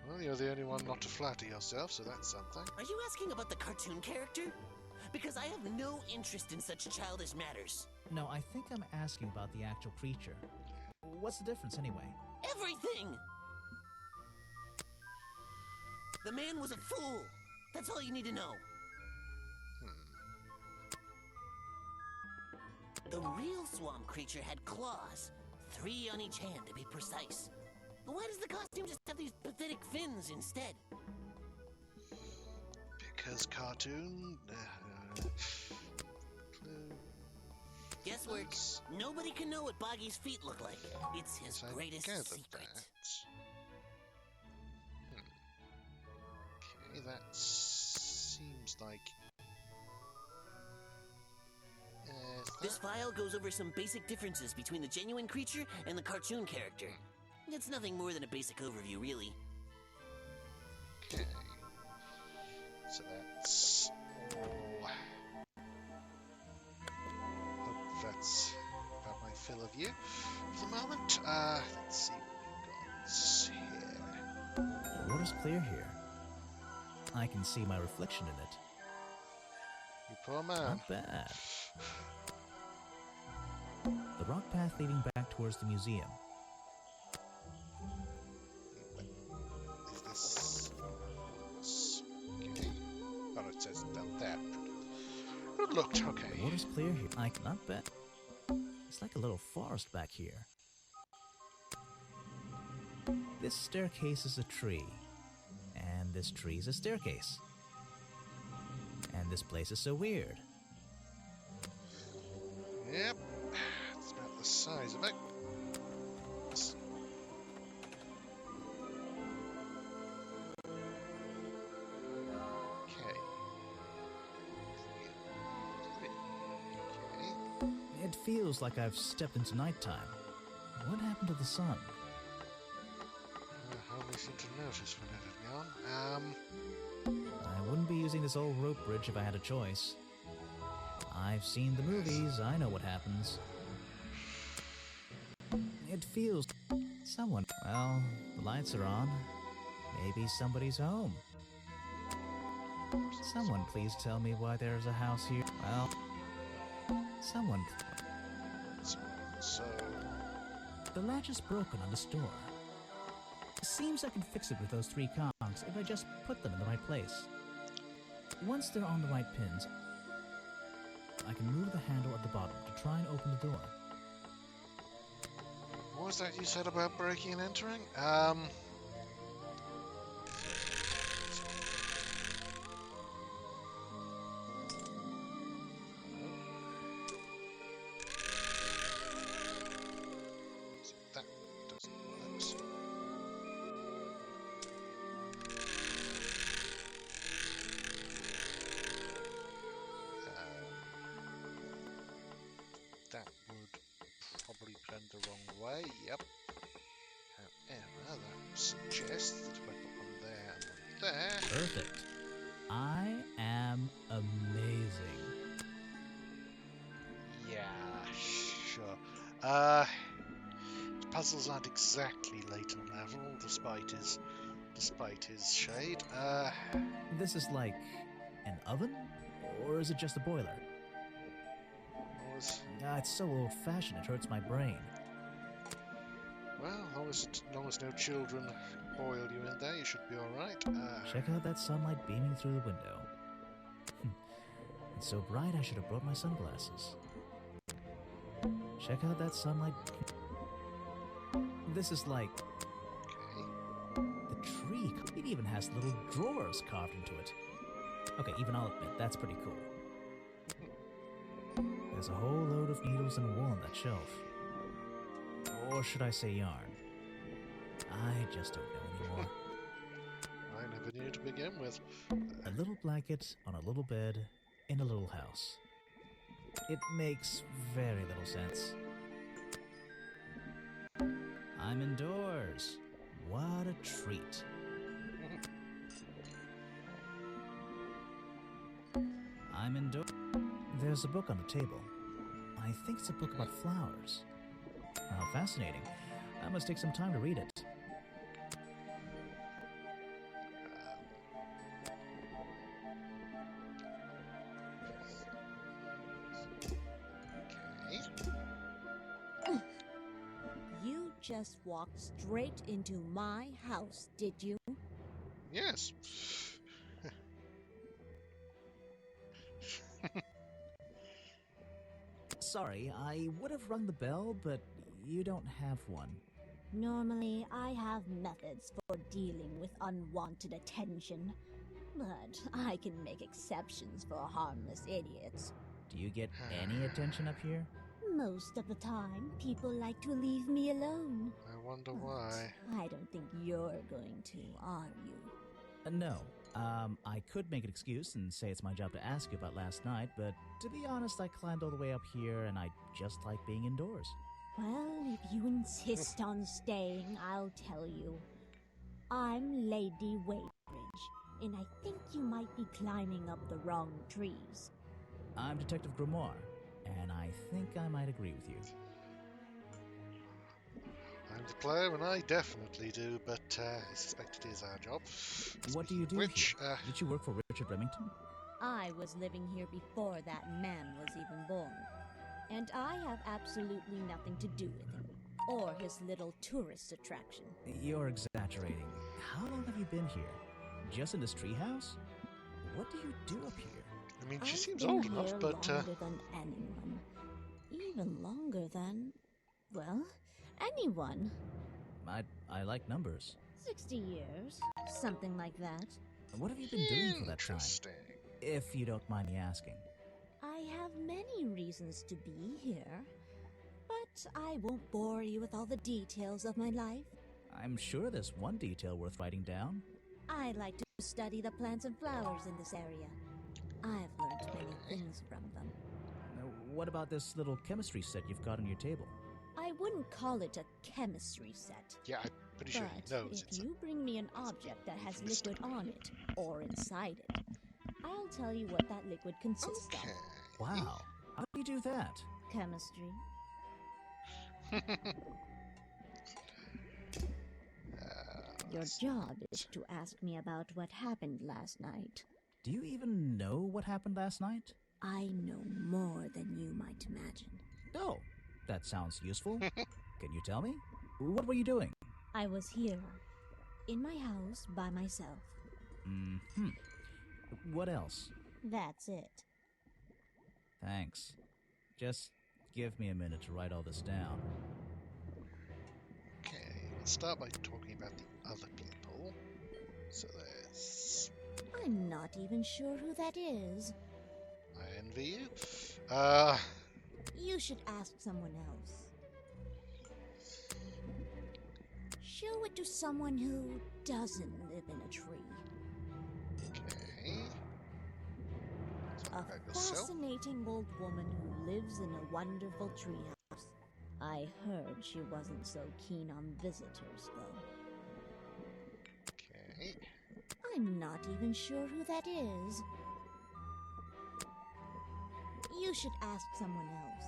Well, you're the only one not to flatter yourself, so that's something. Are you asking about the cartoon character? Because I have no interest in such childish matters. No, I think I'm asking about the actual creature. What's the difference anyway? Everything! The man was a fool. That's all you need to know. The real swamp creature had claws. 3 on each hand, to be precise. But why does the costume just have these pathetic fins instead? because cartoon. Guesswork. Yes. Nobody can know what Boggy's feet look like. It's his Yes, I greatest gathered secret. that. Okay, that seems like. This file goes over some basic differences between the genuine creature and the cartoon character. It's nothing more than a basic overview, really. Okay. So that's all. Hope that's about my fill of you for the moment. Let's see what we've got here. The water's clear here. I can see my reflection in it. You poor man. Not bad. The rock path leading back towards the museum. Is this okay? Oh, it says down there. Good looked. Okay. The water's clear here. Not bad. It's like a little forest back here. This staircase is a tree. And this tree is a staircase. And this place is so weird. Yep. It's about the size of it. Okay. Okay. It feels like I've stepped into nighttime. What happened to the sun? I hardly seem to notice when it had gone. I wouldn't be using this old rope bridge if I had a choice. I've seen the movies, I know what happens. It feels... Someone... Well, the lights are on. Maybe somebody's home. Someone please tell me why there's a house here. Well... Someone... So... The latch is broken on this door. Seems I can fix it with those 3 cogs if I just put them in the right place. Once they're on the right pins, I can move the handle at the bottom to try and open the door. What was that you said about breaking and entering? That doesn't work. So. That would probably trend the wrong way, yep. However, that suggests that if I put one there and one there... Perfect. I am amazing. Yeah, sure. Puzzles aren't exactly Layton level, despite his shade. This is like an oven? Or is it just a boiler? It's so old-fashioned it hurts my brain. Well, as long as no children boil you in there, you should be alright. Check out that sunlight beaming through the window. It's so bright I should have brought my sunglasses. Check out that sunlight. This is like... Okay. The tree, it even has little drawers carved into it. Okay, even I'll admit, that's pretty cool. There's a whole load of needles and wool on that shelf. Or should I say yarn? I just don't know anymore. I never knew to begin with. A little blanket on a little bed in a little house. It makes very little sense. I'm indoors. What a treat. I'm indoors. There's a book on the table. I think it's a book about flowers. How fascinating. I must take some time to read it. You just walked straight into my house, did you? Yes. Sorry, I would have rung the bell, but you don't have one. Normally, I have methods for dealing with unwanted attention. But I can make exceptions for harmless idiots. Do you get any attention up here? Most of the time, people like to leave me alone. I wonder But why. I don't think you're going to, are you? No. I could make an excuse and say it's my job to ask you about last night, but to be honest, I climbed all the way up here and I just like being indoors. Well, if you insist on staying, I'll tell you. I'm Lady Waybridge, and I think you might be climbing up the wrong trees. I'm Detective Grimoire, and I think I might agree with you. I'm the player, and I definitely do, but I suspect it is our job. What do you do Which, here? Did you work for Richard Remington? I was living here before that man was even born, and I have absolutely nothing to do with him, or his little tourist attraction. You're exaggerating. How long have you been here? Just in this treehouse? What do you do up here? I mean, she I've seems been old here enough, but longer than anyone. Even longer than, well, anyone. I like numbers. 60 years, something like that. What have you been doing for that time? interesting. If you don't mind me asking. I have many reasons to be here, but I won't bore you with all the details of my life. I'm sure there's one detail worth writing down. I like to study the plants and flowers in this area. I've learned many things from them. What about this little chemistry set you've got on your table? I wouldn't call it a chemistry set. Yeah, I'm pretty sure he But knows if it's you bring me an object that has mistake. liquid on it, or inside it, I'll tell you what that liquid consists Okay. Wow. How do you do that? of. Chemistry. Your job is to ask me about what happened last night. Do you even know what happened last night? I know more than you might imagine. Oh, that sounds useful. Can you tell me? What were you doing? I was here, in my house, by myself. Mm-hmm. What else? That's it. Thanks. Just give me a minute to write all this down. Okay, let's start by talking about the other people. So there's... I'm not even sure who that is. I envy you. You should ask someone else. Show it to someone who doesn't live in a tree. Okay. Talk A about yourself. fascinating old woman who lives in a wonderful treehouse. I heard she wasn't so keen on visitors, though. Okay. I'm not even sure who that is. You should ask someone else.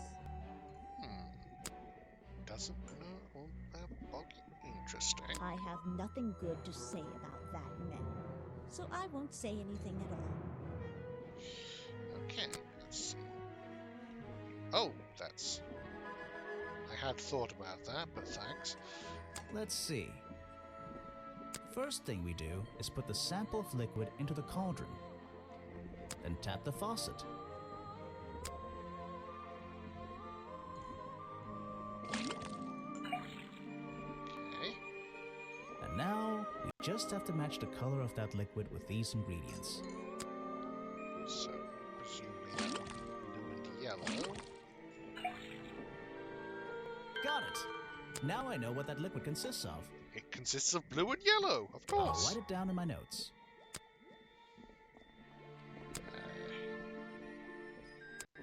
Doesn't know all about Boggy. Interesting. I have nothing good to say about that man, so I won't say anything at all. Okay, let's see. Oh, that's... I had thought about that, but thanks. Let's see. First thing we do is put the sample of liquid into the cauldron. Then tap the faucet. Okay. And now, we just have to match the color of that liquid with these ingredients. So, presumably that would be blue and yellow. Got it! Now I know what that liquid consists of. It consists of blue and yellow, of I'll course. write it down in my notes.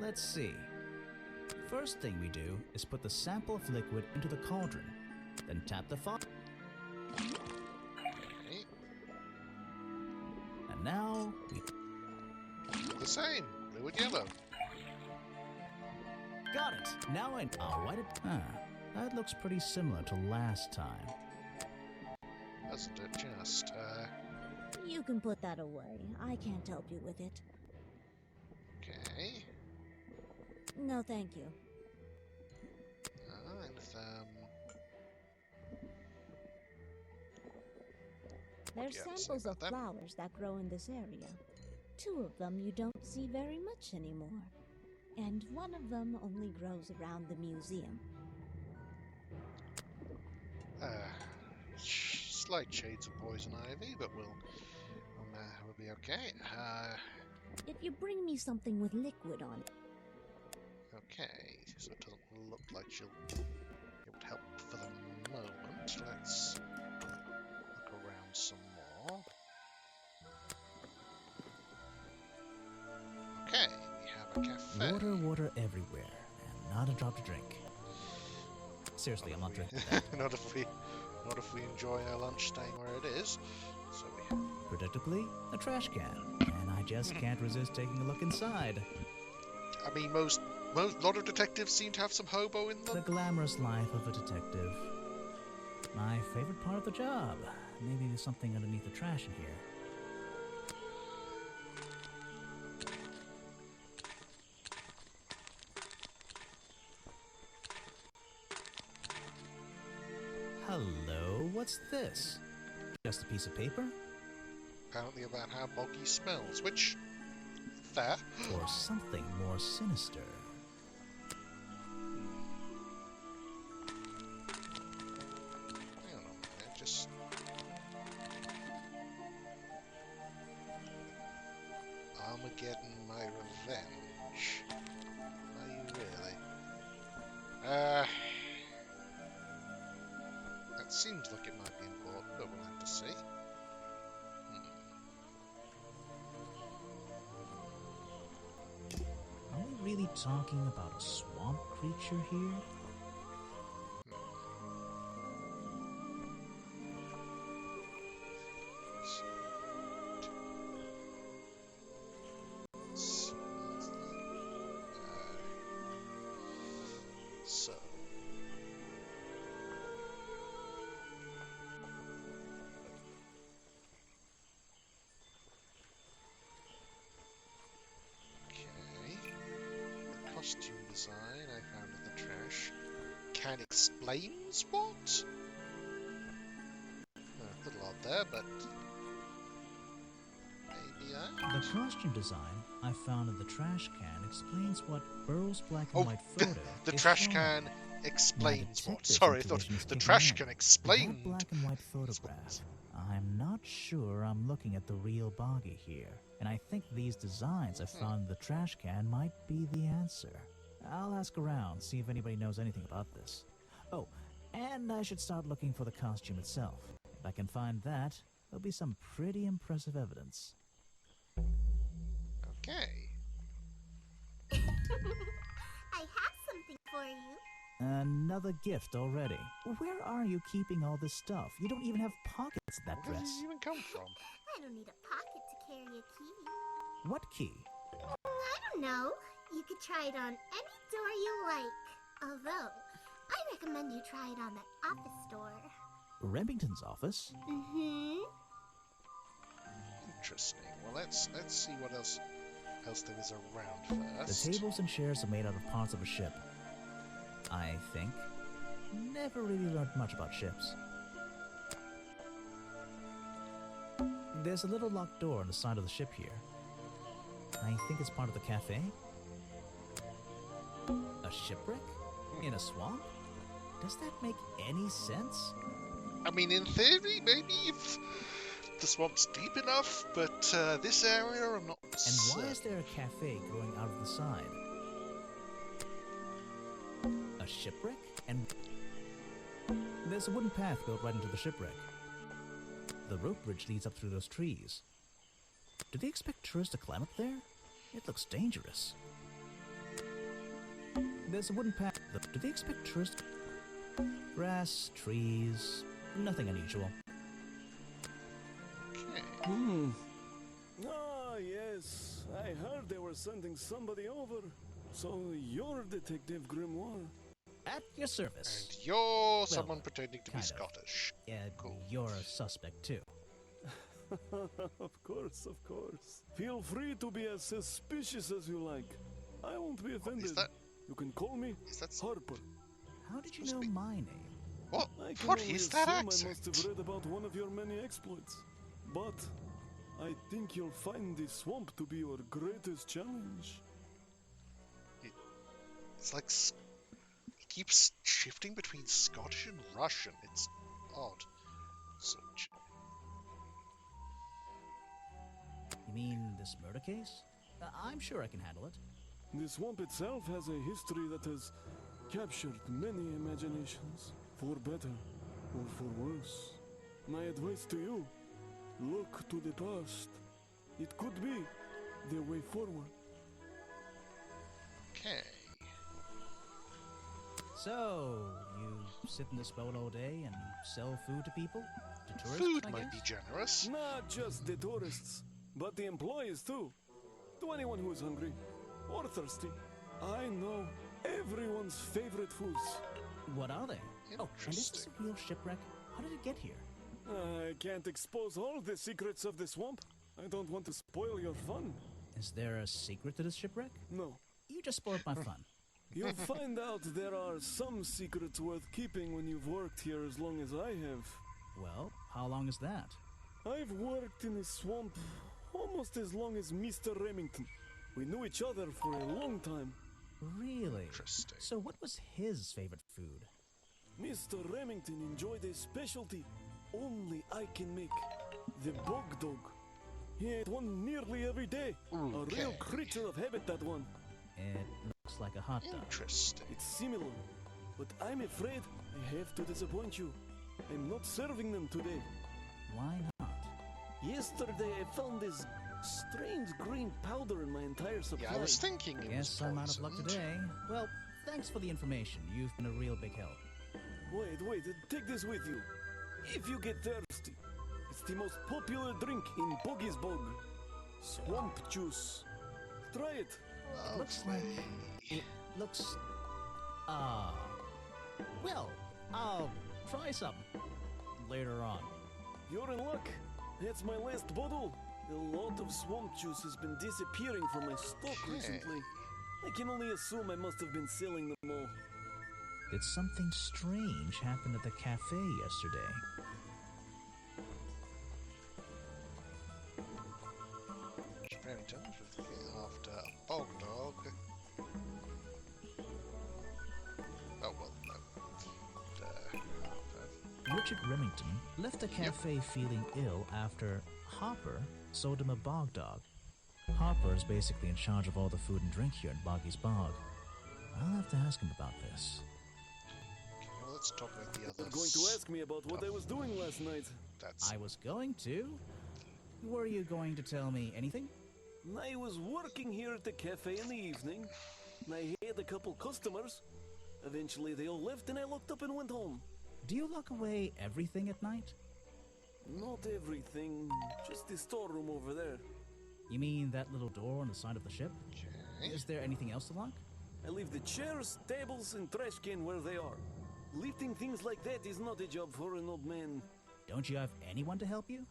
Let's see. First thing we do is put the sample of liquid into the cauldron. Then tap the faucet. Okay. And now, we... The same, blue and yellow. Got it! Now I'll write it... that looks pretty similar to last time. Doesn't it just, You can put that away. I can't help you with it. okay. No, thank you. And, There's Yeah, samples sorry of about that. flowers that grow in this area. 2 of them you don't see very much anymore. And one of them only grows around the museum. slight shades of poison ivy, but we'll be be okay. If you bring me something with liquid on it. Okay, so it doesn't look like it would help for the moment. Let's look around some more. Okay, we have a cafe. Water everywhere, and not a drop to drink. Seriously, I'm not drinking that. not if we enjoy our lunch staying where it is. So we have. Predictably, a trash can, and I just can't resist taking a look inside. I mean, lot of detectives seem to have some hobo in them. The glamorous life of a detective. My favorite part of the job. Maybe there's something underneath the trash in here. Hello, what's this? Just a piece of paper? Apparently about how boggy smells, which, fair. Or something more sinister? Hang on a minute, just... Armageddon, my revenge. Are you really? That seems like it might be important, but we'll have to see. Are we really talking about a swamp creature here? So... Okay. The costume design I found in the trash. Can explains what? A little odd there, but maybe that. The costume design I found in the trash can explains what Burrow's black and white photo The is trash showing. can explains My what? detective Sorry, I thought intuition is the kicking trash in. can That explained. black and white photograph. I'm not sure I'm looking at the real Boggy here, and I think these designs I found in the trash can might be the answer. I'll ask around, see if anybody knows anything about this. Oh, and I should start looking for the costume itself. If I can find that, there'll be some pretty impressive evidence. Okay. I have something for you. Another gift already. Where are you keeping all this stuff? You don't even have pockets in that Where did dress. it even come from? I don't need a pocket to carry a key. What key? I don't know. You could try it on any door you like. Although, I recommend you try it on that office door. Remington's office? Mm-hmm. Interesting. Well, let's see what else there is around The first. tables and chairs are made out of parts of a ship. I think. Never really learned much about ships. There's a little locked door on the side of the ship here. I think it's part of the cafe. A shipwreck? In a swamp? Does that make any sense? I mean, in theory, maybe if the swamp's deep enough, but this area, I'm not And certain. why is there a cafe growing out of the side? A shipwreck? And there's a wooden path built right into the shipwreck. The rope bridge leads up through those trees. Do they expect tourists to climb up there? It looks dangerous. There's a wooden path. Do they expect tourists? Grass, trees, nothing unusual. Okay. Ah, yes. I heard they were sending somebody over. So you're Detective Grimoire. At your service. And you're someone pretending to be kind of. Scottish. Cool. You're a suspect too. Of course, of course. Feel free to be as suspicious as you like. I won't be offended. Is that... You can call me Is that... Harper. How did you Supposed know to be- my name? What? I can What only is that assume I must accent? have read about one of your many exploits. But I think you'll find the swamp to be your greatest challenge. It's like... It keeps shifting between Scottish and Russian. It's odd. So... You mean this murder case? I'm sure I can handle it. The swamp itself has a history that has captured many imaginations, for better or for worse. My advice to you, look to the past. It could be the way forward. Okay. So, you sit in this boat all day and sell food to people? To tourists, Food I might be guess? generous. Not just the tourists, but the employees too. To anyone who is hungry or thirsty. I know everyone's favorite foods. What are they? Oh, and is this Interesting. a real shipwreck? How did it get here? I can't expose all the secrets of the swamp. I don't want to spoil your fun. Is there a secret to this shipwreck? No. You just spoiled my fun. You'll find out there are some secrets worth keeping when you've worked here as long as I have. Well, how long is that? I've worked in the swamp almost as long as Mr. Remington. We knew each other for a long time. Really? Interesting. So what was his favorite food? Mr. Remington enjoyed a specialty only I can make. The bog dog. He ate one nearly every day. A real Okay. creature of habit, that one. It looks like a hot dog. Interesting. It's similar, but I'm afraid I have to disappoint you. I'm not serving them today. Why not? Yesterday I found this strange green powder in my entire supply. Yeah, I was thinking it was Guess I'm out of luck poisoned. today. Well, thanks for the information. You've been a real big help. Wait, take this with you. If you get thirsty, it's the most popular drink in Boggy's Bog. Swamp juice. Try it. Looks like it looks well, I'll try some later on. You're in luck. That's my last bottle. A lot of swamp juice has been disappearing from my stock Okay. recently. I can only assume I must have been selling them all. Did something strange happen at the cafe yesterday? Remington was looking after a bog dog. Oh well, no. Richard Remington left the cafe feeling ill after Hopper sold him a bog dog. Hopper is basically in charge of all the food and drink here in Boggy's Bog. I'll have to ask him about this. Okay, well, let's talk about the You're others. going to ask me about what I was doing last night. That's I was going to. Were you going to tell me anything? I was working here at the cafe in the evening, and I had a couple customers. Eventually they all left and I locked up and went home. Do you lock away everything at night? Not everything, just the storeroom over there. You mean that little door on the side of the ship? okay. Is there anything else to lock? I leave the chairs, tables, and trash can where they are. Lifting things like that is not a job for an old man. Don't you have anyone to help you?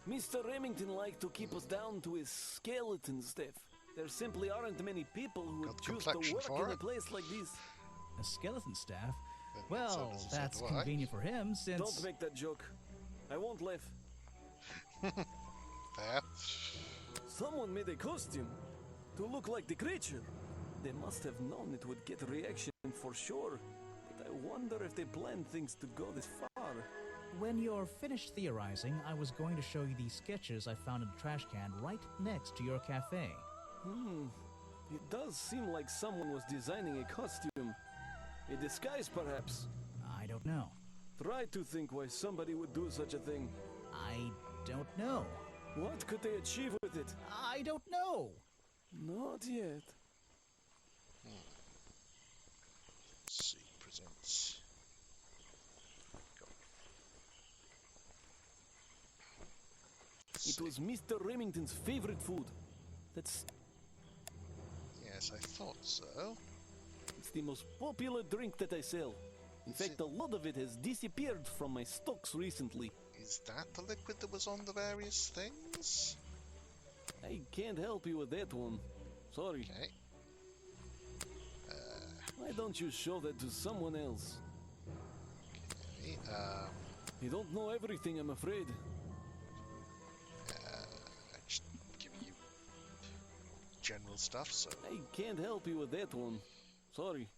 Mr. Remington liked to keep us down to his skeleton staff. There simply aren't many people who would Got the choose to complexion work for in a it. place like this. A skeleton staff? So Well, does- so that's do I. convenient for him since... Don't make that joke. I won't laugh. There. Someone made a costume to look like the creature. They must have known it would get a reaction for sure. But I wonder if they planned things to go this far. When you're finished theorizing, I was going to show you these sketches I found in the trash can right next to your cafe. It does seem like someone was designing a costume. A disguise, perhaps. I don't know. Try to think why somebody would do such a thing. I don't know. What could they achieve with it? I don't know! Not yet. Let's see, presents. Go. It was Mr. Remington's favorite food. That's Yes, I thought so. It's the most popular drink that I sell. In fact, a lot of it has disappeared from my stocks recently. Is that the liquid that was on the various things? I can't help you with that one. Sorry. Okay. Why don't you show that to someone else? Okay. You don't know everything, I'm afraid. Just giving you general stuff, so. I can't help you with that one. Sorry.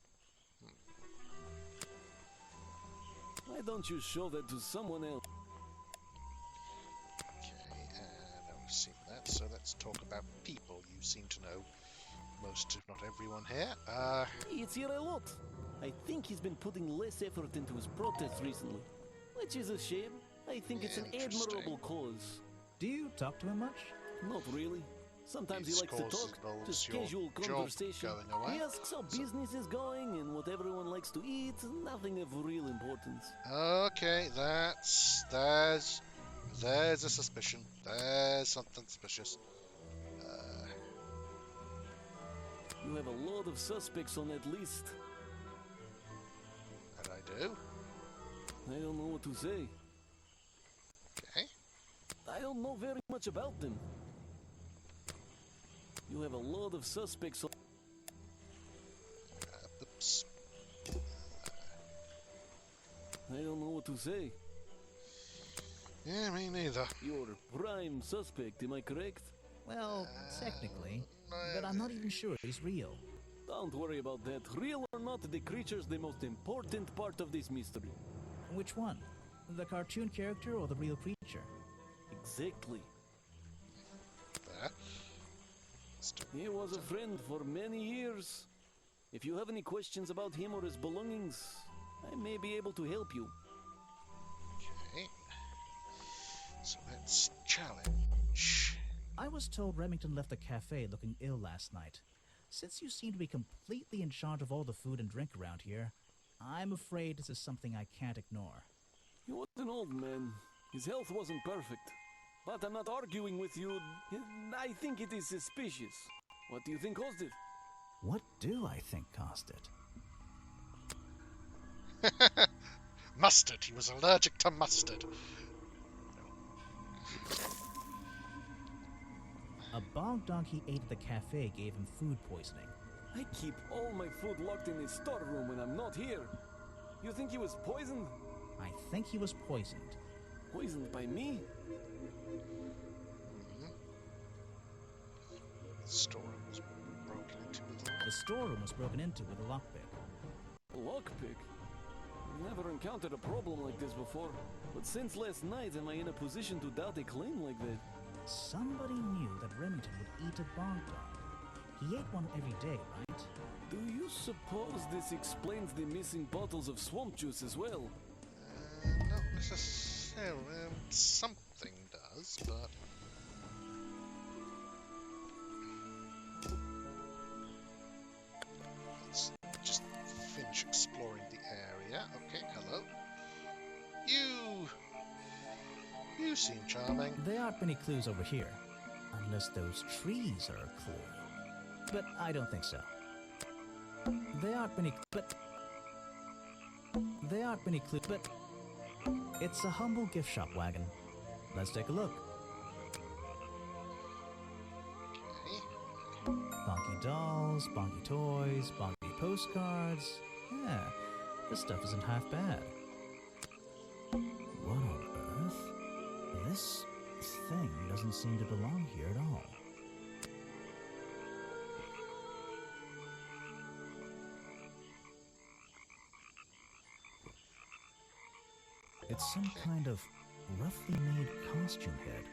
Why don't you show that to someone else? Okay, and we've seen that, so let's let's talk about people. You seem to know most, if not everyone here. It's here a lot. I think he's been putting less effort into his protests recently, which is a shame. I think it's an Interesting. admirable cause. Do you talk to him much? Not really. Sometimes These he likes to causes talk, involves just your casual job conversation. going away. He asks how business is going and what everyone likes to eat, nothing of real importance. Okay, there's a suspicion. There's something suspicious. You have a lot of suspects on that list. And I do. I don't know what to say. Okay. I don't know very much about them. You have a lot of suspects on... Oops. I don't know what to say. Yeah, me neither. You're prime suspect, am I correct? Well, technically. But I'm not even sure he's real. Don't worry about that. Real or not, the creature's the most important part of this mystery. Which one? The cartoon character or the real creature? Exactly. There. He was a friend for many years. If you have any questions about him or his belongings, I may be able to help you. Okay. So let's challenge. I was told Remington left the cafe looking ill last night. Since you seem to be completely in charge of all the food and drink around here, I'm afraid this is something I can't ignore. He was an old man. His health wasn't perfect. But I'm not arguing with you. I think it is suspicious. What do you think caused it? What do I think caused it? Mustard. He was allergic to mustard. A bog dog he ate at the cafe gave him food poisoning. I keep all my food locked in the storeroom when I'm not here. You think he was poisoned? I think he was poisoned. Poisoned by me? The storeroom was broken into with a The storeroom was broken into with a lockpick. A lockpick? I've never encountered a problem like this before. But since last night, am I in a position to doubt a claim like that? Somebody knew that Remington would eat a bog dog. He ate one every day, right? Do you suppose this explains the missing bottles of swamp juice as well? not necessarily. Something does, but... Let's just finish exploring the area. Okay, hello. You seem charming. There aren't many clues over here. Unless those trees are a clue. But I don't think so. There aren't many clues, but it's a humble gift shop wagon. Let's take a look. Okay. Bonky dolls, bonky toys, bonky postcards. Yeah, this stuff isn't half bad. What on earth? This thing doesn't seem to belong here at all. It's some kind of roughly made costume head.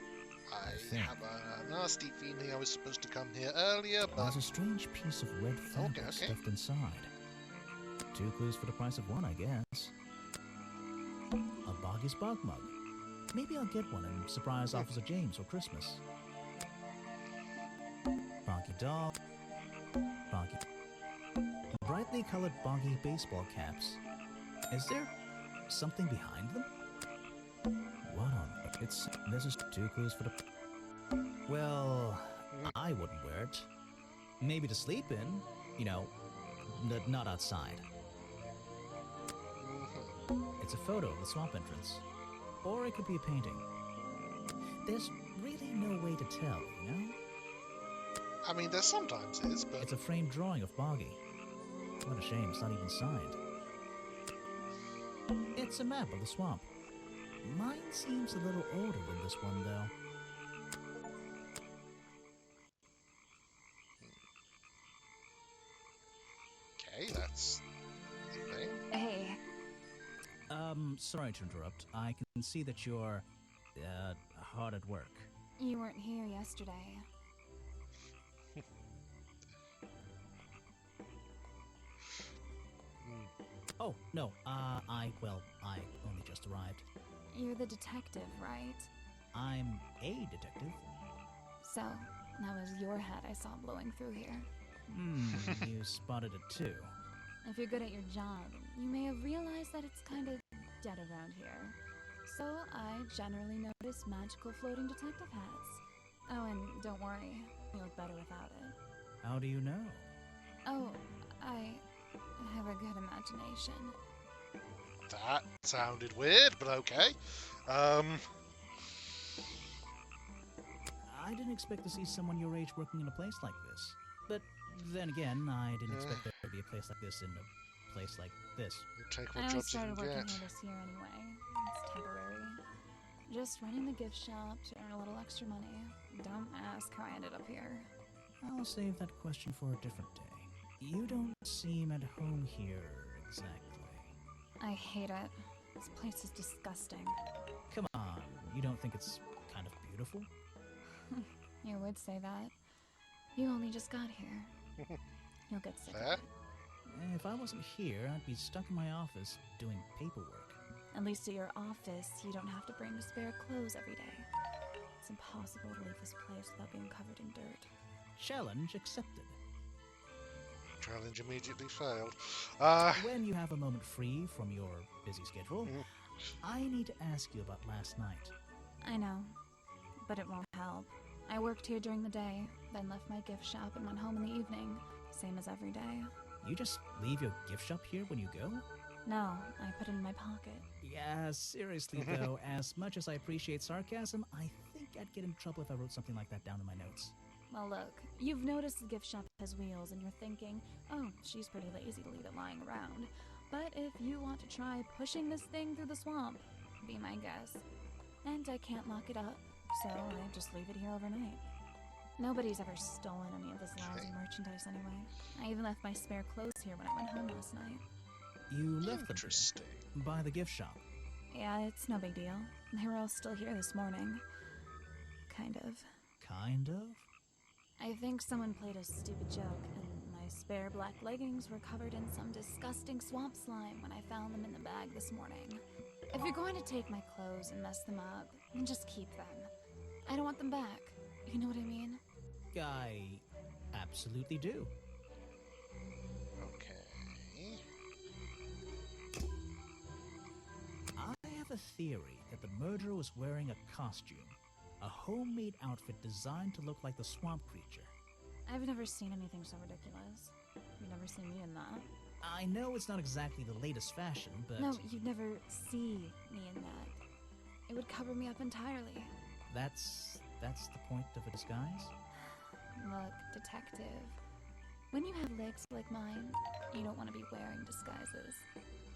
I think. have a nasty feeling I was supposed to come here earlier, but... There's a strange piece of red fabric Okay. stuffed inside. 2 clues for the price of 1, I guess. A Boggy's Bog mug. Maybe I'll get one and surprise Officer James for Christmas. Boggy doll. Boggy. Brightly colored boggy baseball caps. Is there something behind them? What on earth? There's just 2 clues for the... Well, I wouldn't wear it. Maybe to sleep in. You know, not outside. It's a photo of the swamp entrance. Or it could be a painting. There's really no way to tell, you know? I mean, there sometimes is, but... It's a framed drawing of Boggy. What a shame it's not even signed. It's a map of the swamp. Mine seems a little older than this one, though. Okay, that's the thing. Hey, Sorry to interrupt. I can see that you're, hard at work. you weren't here yesterday. No, I only just arrived. You're the detective, right? I'm a detective. So, that was your head I saw blowing through here. You spotted it too. If you're good at your job, you may have realized that it's kind of dead around here. So, I generally notice magical floating detective hats. Oh, and don't worry, you look better without it. How do you know? Oh, I have a good imagination. That sounded weird, but okay. I didn't expect to see someone your age working in a place like this. But then again, I didn't expect there to be a place like this in a place like this. You take I what only jobs you started can working get. here this year anyway. It's temporary. Just running the gift shop to earn a little extra money. Don't ask how I ended up here. I'll save that question for a different day. You don't seem at home here exactly. I hate it. This place is disgusting. Come on, you don't think it's kind of beautiful? You would say that. You only just got here. You'll get sick Fair. of it. If I wasn't here, I'd be stuck in my office doing paperwork. At least at your office, you don't have to bring the spare clothes every day. It's impossible to leave this place without being covered in dirt. Challenge accepted. Challenge immediately failed. When you have a moment free from your busy schedule, I need to ask you about last night. I know, but it won't help. I worked here during the day, then left my gift shop and went home in the evening. Same as every day. You just leave your gift shop here when you go? No, I put it in my pocket. Yeah, seriously though, as much as I appreciate sarcasm, I think I'd get in trouble if I wrote something like that down in my notes. Well, look, you've noticed the gift shop has wheels and you're thinking, oh, she's pretty lazy to leave it lying around. But if you want to try pushing this thing through the swamp, be my guest. And I can't lock it up, so I just leave it here overnight. Nobody's ever stolen any of this lousy merchandise anyway. I even left my spare clothes here when I went home last night. You left them Interesting. here, by the gift shop. Yeah, it's no big deal. They were all still here this morning. Kind of. Kind of? I think someone played a stupid joke, and my spare black leggings were covered in some disgusting swamp slime when I found them in the bag this morning. If you're going to take my clothes and mess them up, then just keep them. I don't want them back. You know what I mean? I absolutely do. Okay. I have a theory that the murderer was wearing a costume. A homemade outfit designed to look like the swamp creature. I've never seen anything so ridiculous. You've never seen me in that. I know it's not exactly the latest fashion, but... No, you'd never see me in that. It would cover me up entirely. That's the point of a disguise? Look, detective. When you have legs like mine, you don't want to be wearing disguises.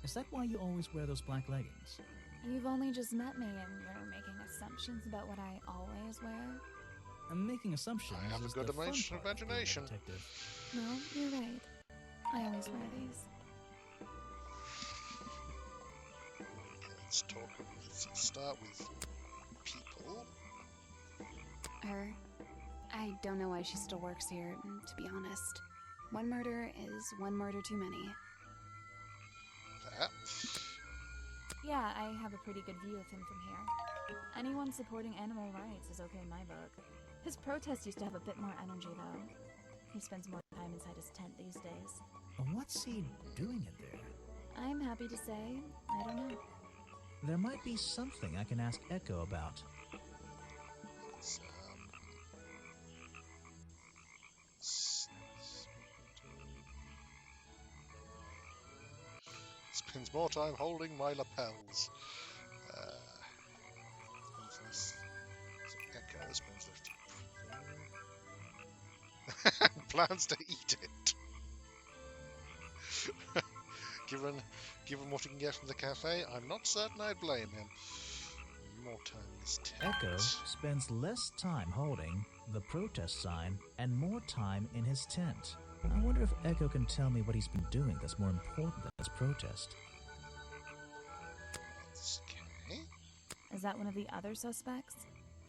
Is that why you always wear those black leggings? You've only just met me and you're making assumptions about what I always wear. I'm making assumptions. I have a is good the fun part of being a imagination. detective. No, you're right. I always wear these. Let's talk. Let's start with people. Her. I don't know why she still works here, to be honest. One murder is one murder too many. That. Yeah, I have a pretty good view of him from here. Anyone supporting animal rights is okay in my book. His protest used to have a bit more energy, though. He spends more time inside his tent these days. What's he doing in there? I'm happy to say, I don't know. There might be something I can ask Echo about. It's, spends more time holding my lapels. Echo spends plans to eat it. Given what he can get from the cafe, I'm not certain I'd blame him. More time in his tent. Echo spends less time holding the protest sign and more time in his tent. I wonder if Echo can tell me what he's been doing that's more important than his protest. Okay. Is that one of the other suspects?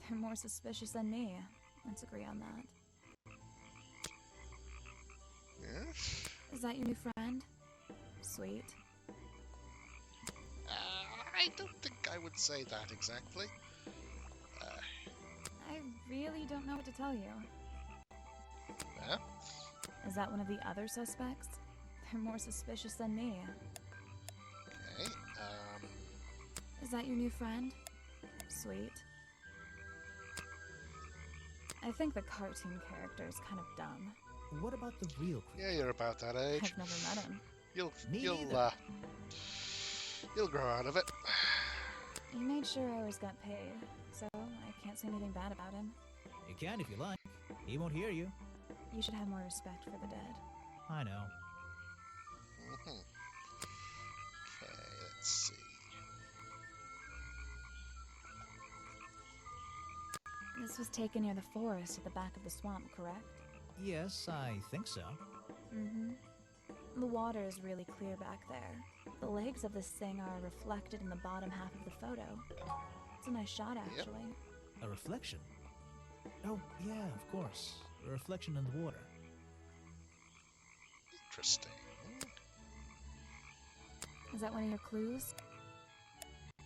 They're more suspicious than me. Let's agree on that. Yes. Is that your new friend? Sweet. I don't think I would say that exactly. I really don't know what to tell you. Yeah? Is that one of the other suspects? They're more suspicious than me. Okay, Is that your new friend? Sweet. I think the cartoon character is kind of dumb. What about the real creature? yeah, you're about that age. I've never met him. Me You'll neither. grow out of it. He made sure I always got paid, so I can't say anything bad about him. You can if you like. He won't hear you. You should have more respect for the dead. I know. Mhm. Okay, let's see. This was taken near the forest at the back of the swamp, correct? Yes, I think so. Mm-hmm. The water is really clear back there. The legs of this thing are reflected in the bottom half of the photo. It's a nice shot, actually. A reflection? Oh, yeah, of course. A reflection in the water. Interesting. Is that one of your clues?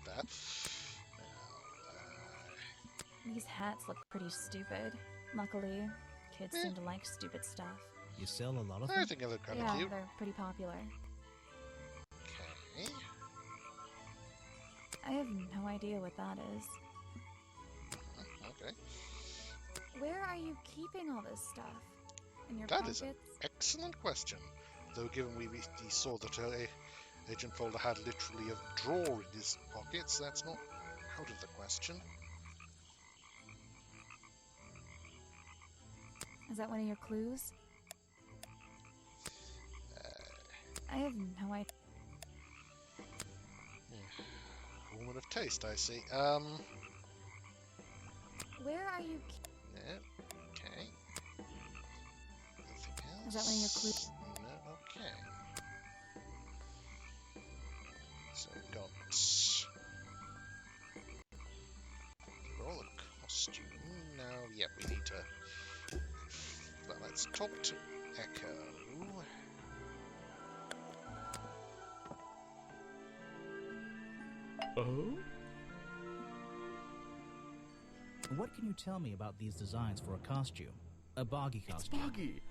That. These hats look pretty stupid. Luckily, kids seem to like stupid stuff. You sell a lot of I them? think they look kind of Yeah, cute. they're pretty popular. Okay. I have no idea what that is. Okay. Where are you keeping all this stuff? In your That pockets? is an excellent question. Though, given we saw that Agent Folder had literally a drawer in his pockets, that's not out of the question. Is that one of your clues? I have no idea. Woman of taste, I see. Where are you? Yeah, okay. Nothing else? Is that one of your clues? No, okay. So we've got roll a costume. Now, yeah, we need to. Well, let's talk to Echo. Oh? What can you tell me about these designs for a costume? A boggy It's costume. Boggy!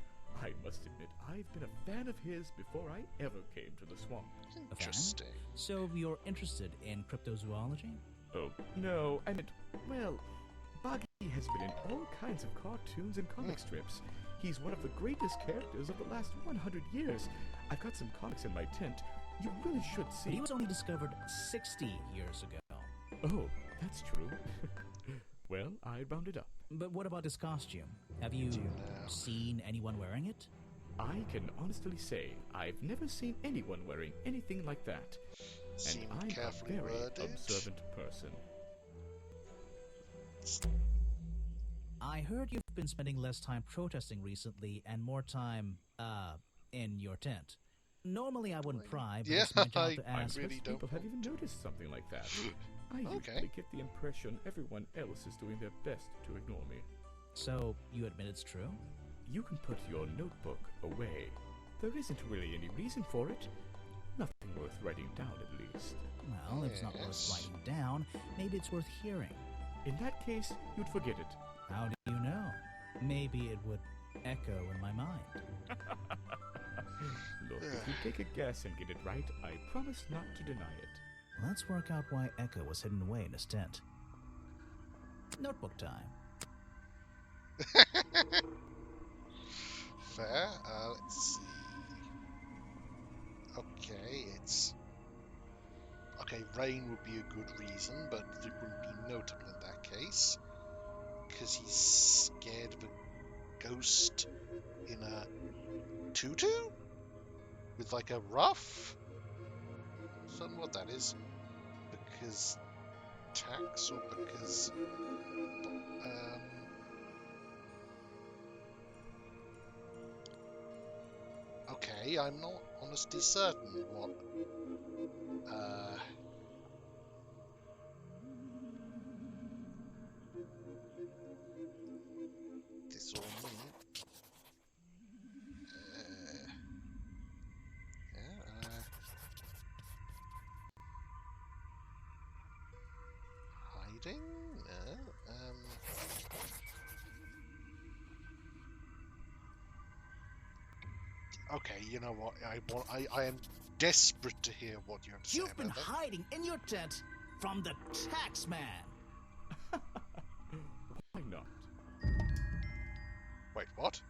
I must admit, I've been a fan of his before I ever came to the swamp. A fan? Interesting. So you're interested in cryptozoology? Oh, no, I meant, well, Boggy has been in all kinds of cartoons and comic strips. He's one of the greatest characters of the last 100 years. I've got some comics in my tent. You really should see. He was only discovered 60 years ago. Oh, that's true. Well, I round it up. But what about his costume? Have you seen anyone wearing it? I can honestly say I've never seen anyone wearing anything like that. Seem And I'm a carefully very worded. observant person. I heard you've been spending less time protesting recently and more time, in your tent. Normally I wouldn't pry, but Yeah, it's my job to I ask. really really people don't have even noticed something like that. I Okay. usually get the impression everyone else is doing their best to ignore me. So, you admit it's true? You can put your notebook away. There isn't really any reason for it. Nothing worth writing down, at least. Well, if it's not worth Yes. writing down, maybe it's worth hearing. In that case, you'd forget it. How do you know? Maybe it would echo in my mind. Look, if you take a guess and get it right, I promise not to deny it. Let's work out why Echo was hidden away in his tent. Notebook time. Fair. Let's see. Okay, it's... Okay, rain would be a good reason, but it wouldn't be notable in that case. Because he's scared of a ghost in a tutu? With like a ruff? I don't know what that is. Because tax or because... Okay, I'm not honestly certain what this all means. Yeah, Okay, you know what? I am desperate to hear what you have to say You've been about that. hiding in your tent from the tax man. Why not? Wait, what?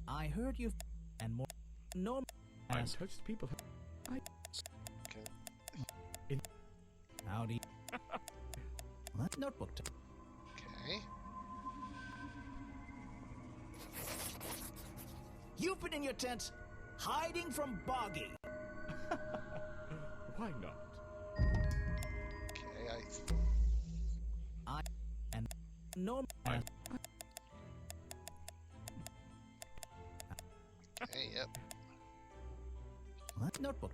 I heard you've and more no Untouched people. Okay. Howdy. What notebook? Okay. You've been in your tent, hiding from Boggy. Why not? Okay, I and no Okay, yep. What notebook?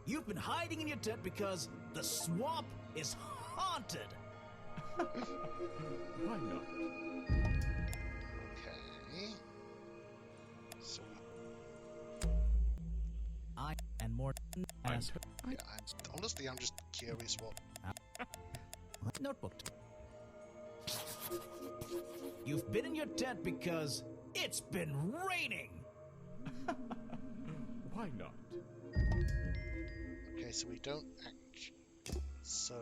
You've been hiding in your tent because the swamp is haunted. Why not? Okay. So, I and more ask. yeah, honestly, I'm just curious What notebook? You've been in your tent because it's been raining. Why not? Okay, so we don't so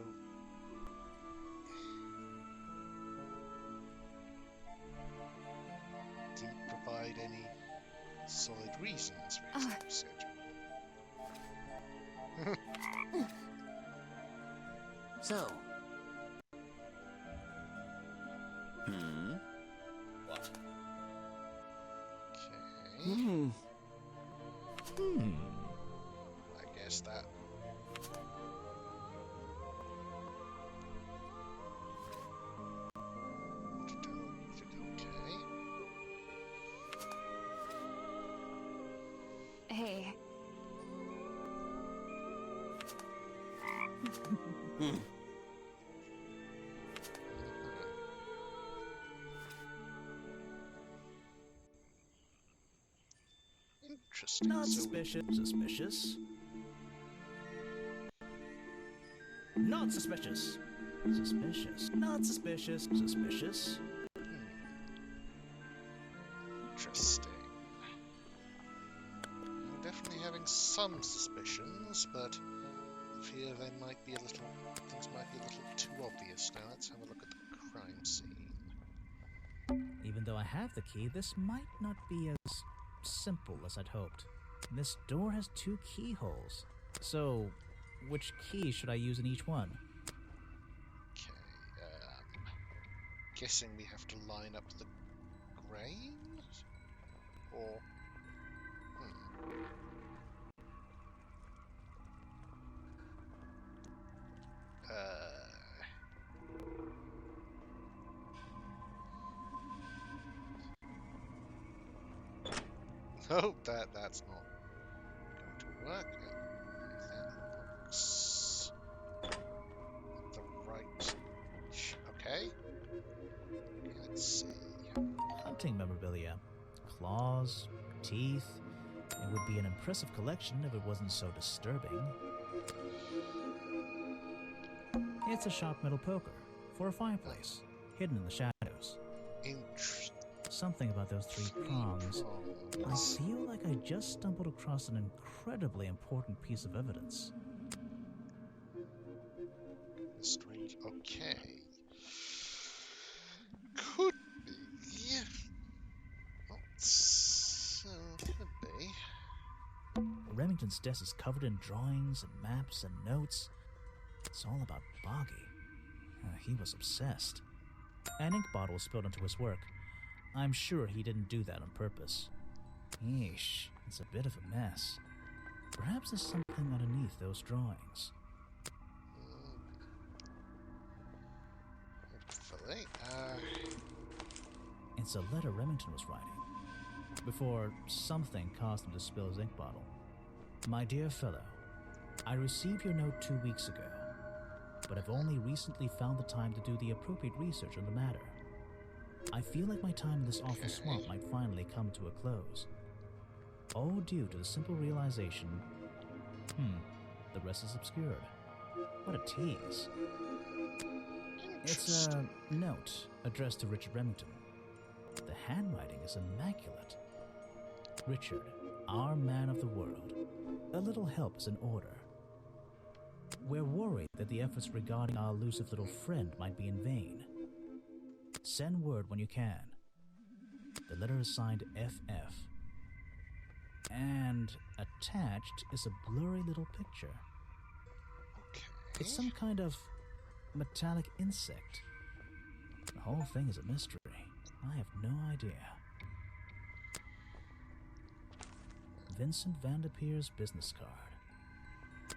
didn't provide any solid reasons for his reschedule. So. What? Okay. Hmm. I guess that. Okay. Hey. Interesting. Not So, suspicious. Suspicious. Not suspicious. Suspicious. Not suspicious. Suspicious. interesting. I'm definitely having some suspicions, but I fear they might be a little. Things might be a little too obvious. Now let's have a look at the crime scene. Even though I have the key, this might not be as simple as I'd hoped. This door has 2 keyholes. So, which key should I use in each one? Okay, guessing we have to line up the grains? Or... No, that's not going to work. That looks the right. Okay. Let's see. Hunting memorabilia. Claws, teeth. It would be an impressive collection if it wasn't so disturbing. It's a sharp metal poker for a fireplace, hidden in the shadows. Interesting. Something about those 3 prongs. I feel like I just stumbled across an incredibly important piece of evidence. Strange. Okay. Could be. Could be. Remington's desk is covered in drawings and maps and notes. It's all about Boggy. He was obsessed. An ink bottle was spilled into his work. I'm sure he didn't do that on purpose. Yeesh, it's a bit of a mess. Perhaps there's something underneath those drawings. Hopefully. It's a letter Remington was writing, before something caused him to spill his ink bottle. My dear fellow, I received your note 2 weeks ago, but I've only recently found the time to do the appropriate research on the matter. I feel like my time in this awful swamp might finally come to a close. All due to the simple realization, the rest is obscured. What a tease. It's Interesting. a note addressed to Richard Remington. The handwriting is immaculate. Richard, our man of the world, a little help is in order. We're worried that the efforts regarding our elusive little friend might be in vain. Send word when you can. The letter is signed FF. And attached is a blurry little picture. Okay. It's some kind of metallic insect. The whole thing is a mystery. I have no idea. Vincent Vanderpeer's business card.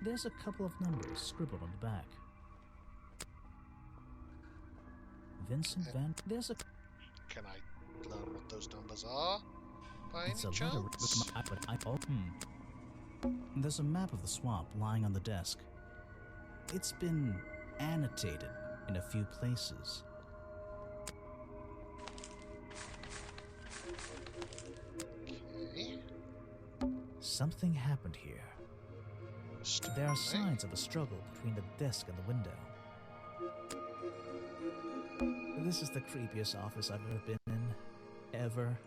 There's a couple of numbers scribbled on the back. There's a... Can I learn what those numbers are? By It's a any letter chance? There's a map of the swamp lying on the desk. It's been annotated in a few places. Okay. Something happened here. There are signs of a struggle between the desk and the window. This is the creepiest office I've ever been in. Ever.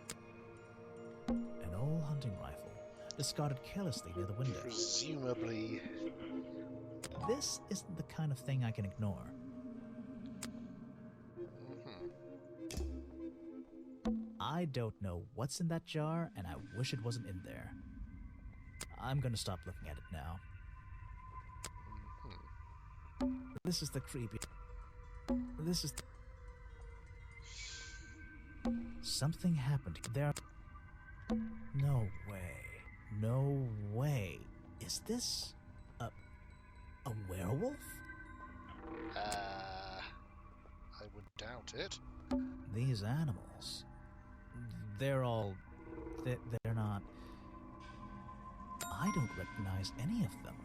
An old hunting rifle, discarded carelessly near the window. Presumably. This isn't the kind of thing I can ignore. I don't know what's in that jar, and I wish it wasn't in there. I'm gonna stop looking at it now. This is the creepy... This is... Something happened. There... No way. No way. Is this... a werewolf? I would doubt it. These animals... They're all... They're not... I don't recognize any of them.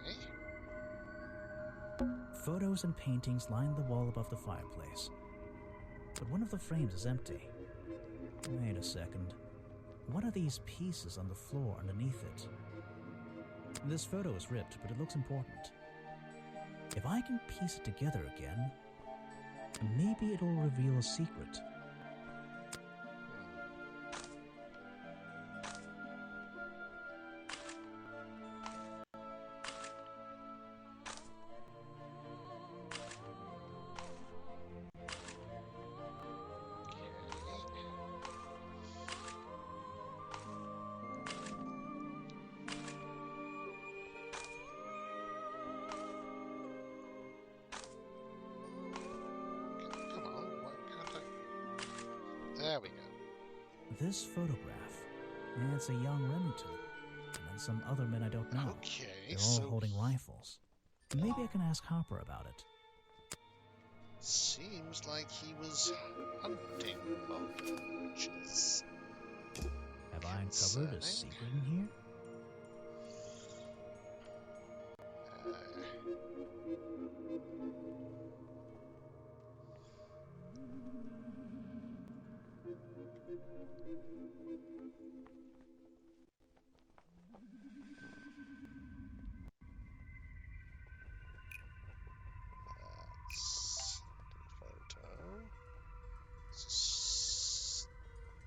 Okay. Photos and paintings line the wall above the fireplace. But one of the frames is empty. Wait a second. What are these pieces on the floor underneath it? This photo is ripped, but it looks important. If I can piece it together again, maybe it'll reveal a secret. There we go. This photograph, it's a young Remington, and then some other men I don't know. Okay, They're all so holding rifles. Maybe I can ask Harper about it. seems like he was hunting vultures. Have I uncovered a secret in here?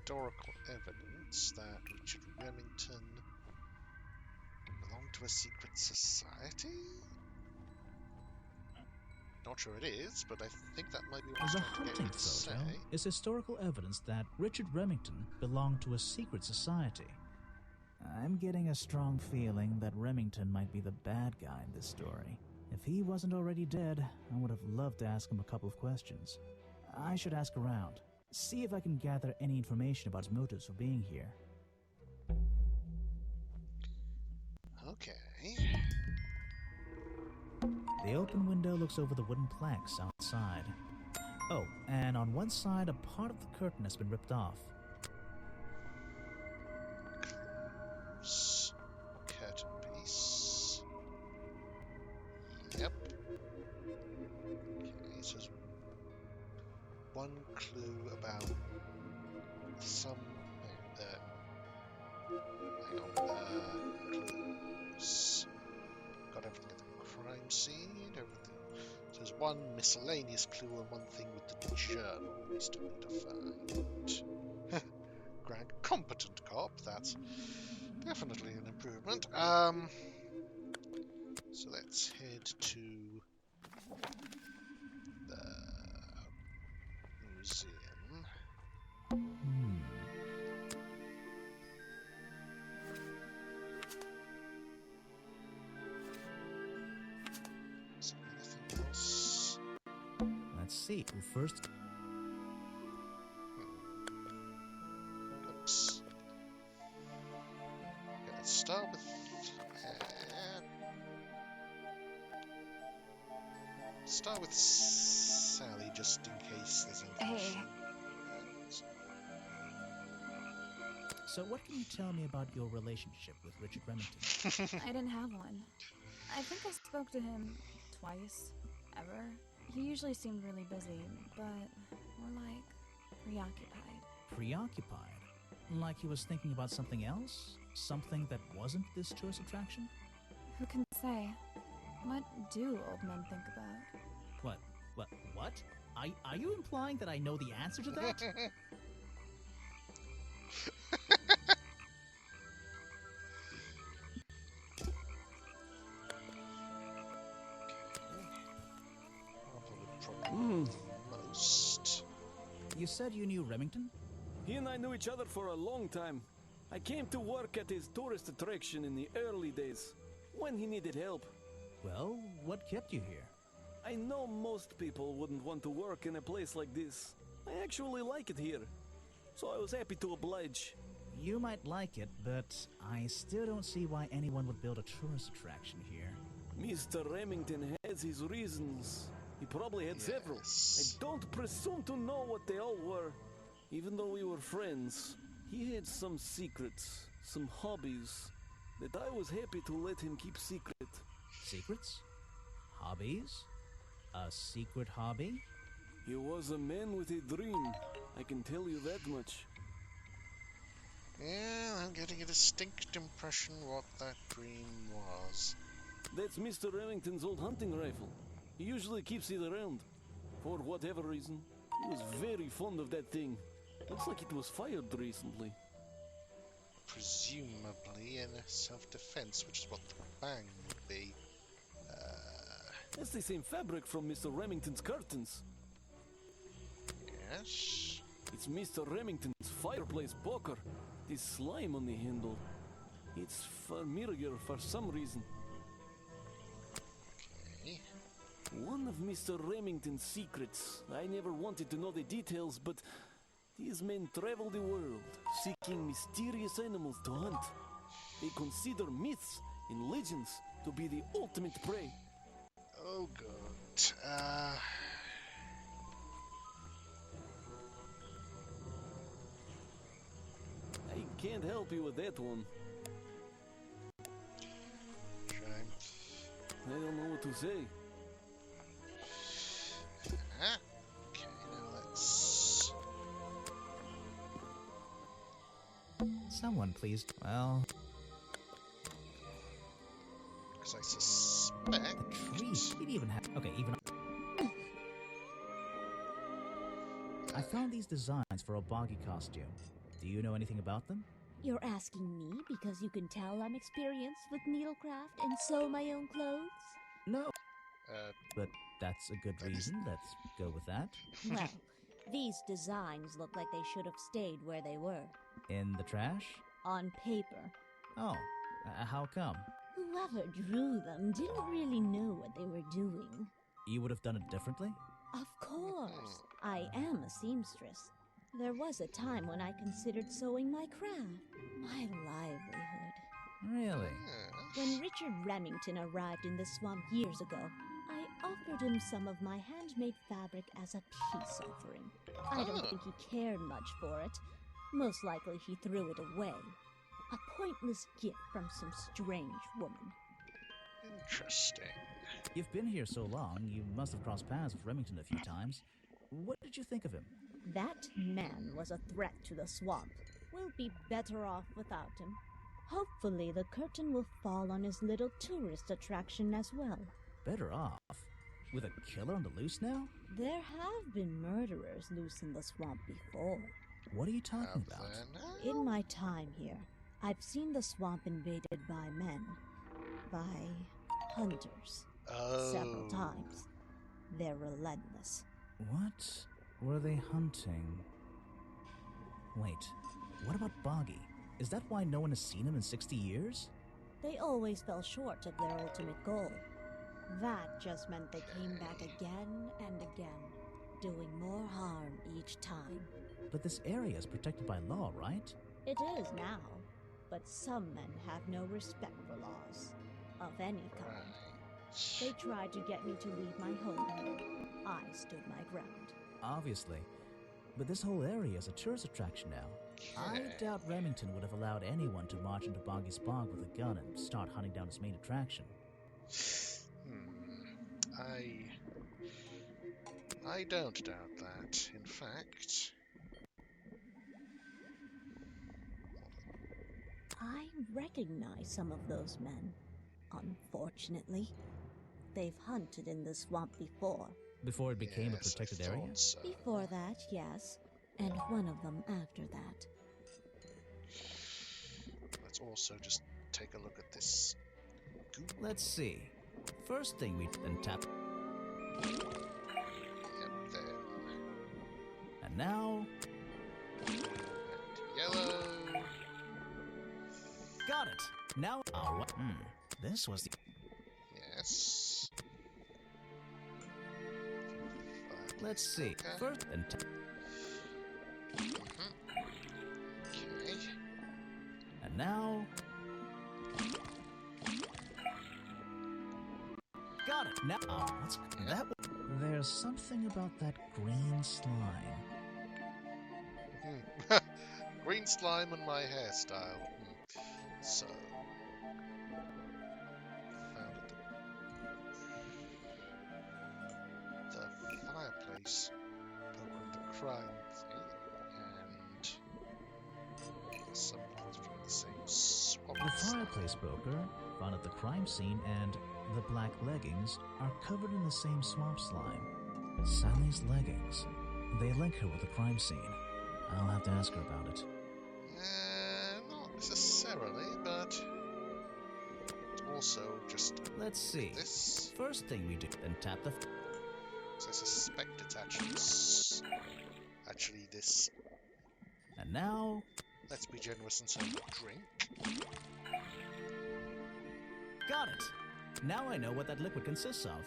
Historical evidence that Richard Remington belonged to a secret society? Not sure it is, but I think that might be what The I'm trying to hunting get to say. photo is historical evidence that Richard Remington belonged to a secret society. I'm getting a strong feeling that Remington might be the bad guy in this story. If he wasn't already dead, I would have loved to ask him a couple of questions. I should ask around, see if I can gather any information about his motives for being here. Okay. The open window looks over the wooden planks outside. Oh, and on one side, a part of the curtain has been ripped off. Curtain piece. Yep. Okay, so there's one clue about some... hang on. Clues. Got everything in the proceed. Everything. So there's one miscellaneous clue and one thing with the journal we still need to find. Grand competent cop. That's definitely an improvement. So let's head to the museum. Is there anything else? Let's see. Who first? Oops. Okay, let's start with. Start with Sally, just in case there's anything. Hey. So, what can you tell me about your relationship with Richard Remington? I didn't have one. I think I spoke to him twice, ever. He usually seemed really busy, but more like preoccupied. Preoccupied? Like he was thinking about something else? Something that wasn't this tourist attraction? Who can say? What do old men think about? What? Are you implying that I know the answer to that? Most. You said you knew Remington? He and I knew each other for a long time. I came to work at his tourist attraction in the early days, when he needed help. Well, what kept you here? I know most people wouldn't want to work in a place like this. I actually like it here, so I was happy to oblige. You might like it, but I still don't see why anyone would build a tourist attraction here. Mr. Remington has his reasons. He probably had several. I don't presume to know what they all were. Even though we were friends, he had some secrets, some hobbies, that I was happy to let him keep secret. Secrets? Hobbies? A secret hobby? He was a man with a dream. I can tell you that much. Yeah, I'm getting a distinct impression what that dream was. That's Mr. Remington's old hunting rifle. He usually keeps it around. For whatever reason. He was very fond of that thing. Looks like it was fired recently. Presumably in a self-defense, which is what the bang would be. That's the same fabric from Mr. Remington's curtains. Yes? It's Mr. Remington's fireplace poker. This slime on the handle. It's familiar for some reason. Okay. One of Mr. Remington's secrets. I never wanted to know the details, but these men travel the world, seeking mysterious animals to hunt. They consider myths and legends to be the ultimate prey. Oh, good. I can't help you with that one. Shame. I don't know what to say. Okay, now let's... Someone please. Well, Because I suspect... the trees. He'd even have. Okay, even. I found these designs for a boggy costume. Do you know anything about them? You're asking me because you can tell I'm experienced with needlecraft and sew my own clothes? No. But that's a good reason. Let's go with that. Well, these designs look like they should have stayed where they were. In the trash? On paper. Oh, how come? Whoever drew them didn't really know what they were doing. You would have done it differently? Of course. I am a seamstress. There was a time when I considered sewing my craft, my livelihood. Really? When Richard Remington arrived in the swamp years ago, I offered him some of my handmade fabric as a peace offering. I don't think he cared much for it. Most likely he threw it away. A pointless gift from some strange woman. Interesting. You've been here so long, you must have crossed paths with Remington a few times. What did you think of him? That man was a threat to the swamp. We'll be better off without him. Hopefully the curtain will fall on his little tourist attraction as well. Better off. With a killer on the loose now? There have been murderers loose in the swamp before. What are you talking about? In my time here, I've seen the swamp invaded by men. By hunters. Several times. They're relentless. What were they hunting? Wait, what about Boggy? Is that why no one has seen him in 60 years? They always fell short of their ultimate goal. That just meant they came back again and again, doing more harm each time. But this area is protected by law, right? It is now, but some men have no respect for laws, of any kind. They tried to get me to leave my home here. I stood my ground. Obviously. But this whole area is a tourist attraction now. I doubt Remington would have allowed anyone to march into Boggy's bog with a gun and start hunting down his main attraction. I don't doubt that. In fact... I recognize some of those men. Unfortunately. They've hunted in the swamp before. Before it became a protected area? So. Before that, yes. And one of them after that. Let's also just take a look at this goop. Let's see. First thing we then tap. Yep, then. And now... And yellow. Got it! Now... Oh, this was the... Yes. Let's see. First and Okay. And now... Got it! Now... Oh, what's that? There's something about that green slime. Green slime and my hairstyle. So... Found the fireplace over in the crime thing, and something's from the same swamp. The fireplace broker found at the crime scene and the black leggings are covered in the same swamp slime. Sally's leggings. They link her with the crime scene. I'll have to ask her about it. Not necessarily, but also just... Let's see. This. First thing we do, then tap the... So I suspect it's actually this. And now... Let's be generous and say drink. Got it! Now I know what that liquid consists of.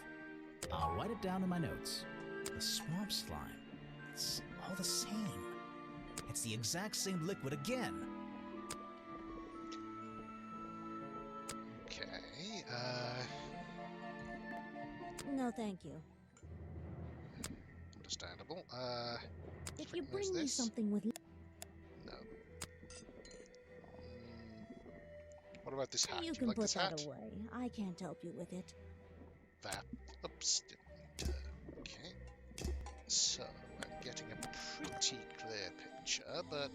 I'll write it down in my notes. The swamp slime. It's all the same. It's the exact same liquid again. Okay, No, thank you. Understandable. If you bring me something with... No. What about this hat? You Do can like put this that hat? away. I can't help you with it. That. Oops. Okay. So, I'm getting a pretty clear picture, but...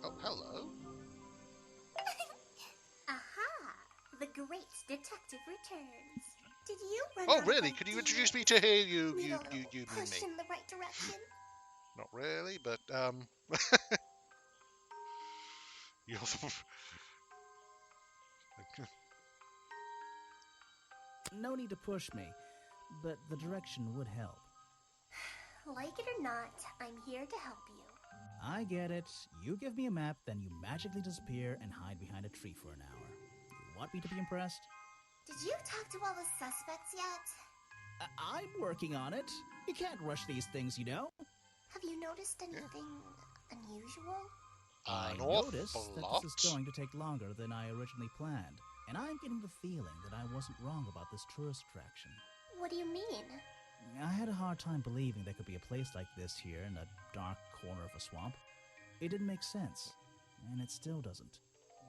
Oh, hello. Aha! The great detective returns. Did you run Oh, out of really? Could you introduce me to here? You Need a mean me? push in the right direction? Not really, but, You're... No need to push me, but the direction would help. Like it or not, I'm here to help you. I get it. You give me a map, then you magically disappear and hide behind a tree for an hour. You want me to be impressed? Did you talk to all the suspects yet? I'm working on it. You can't rush these things, you know. Have you noticed anything unusual? I noticed that this is going to take longer than I originally planned, and I'm getting the feeling that I wasn't wrong about this tourist attraction. What do you mean? I had a hard time believing there could be a place like this here in a dark corner of a swamp. It didn't make sense, and it still doesn't.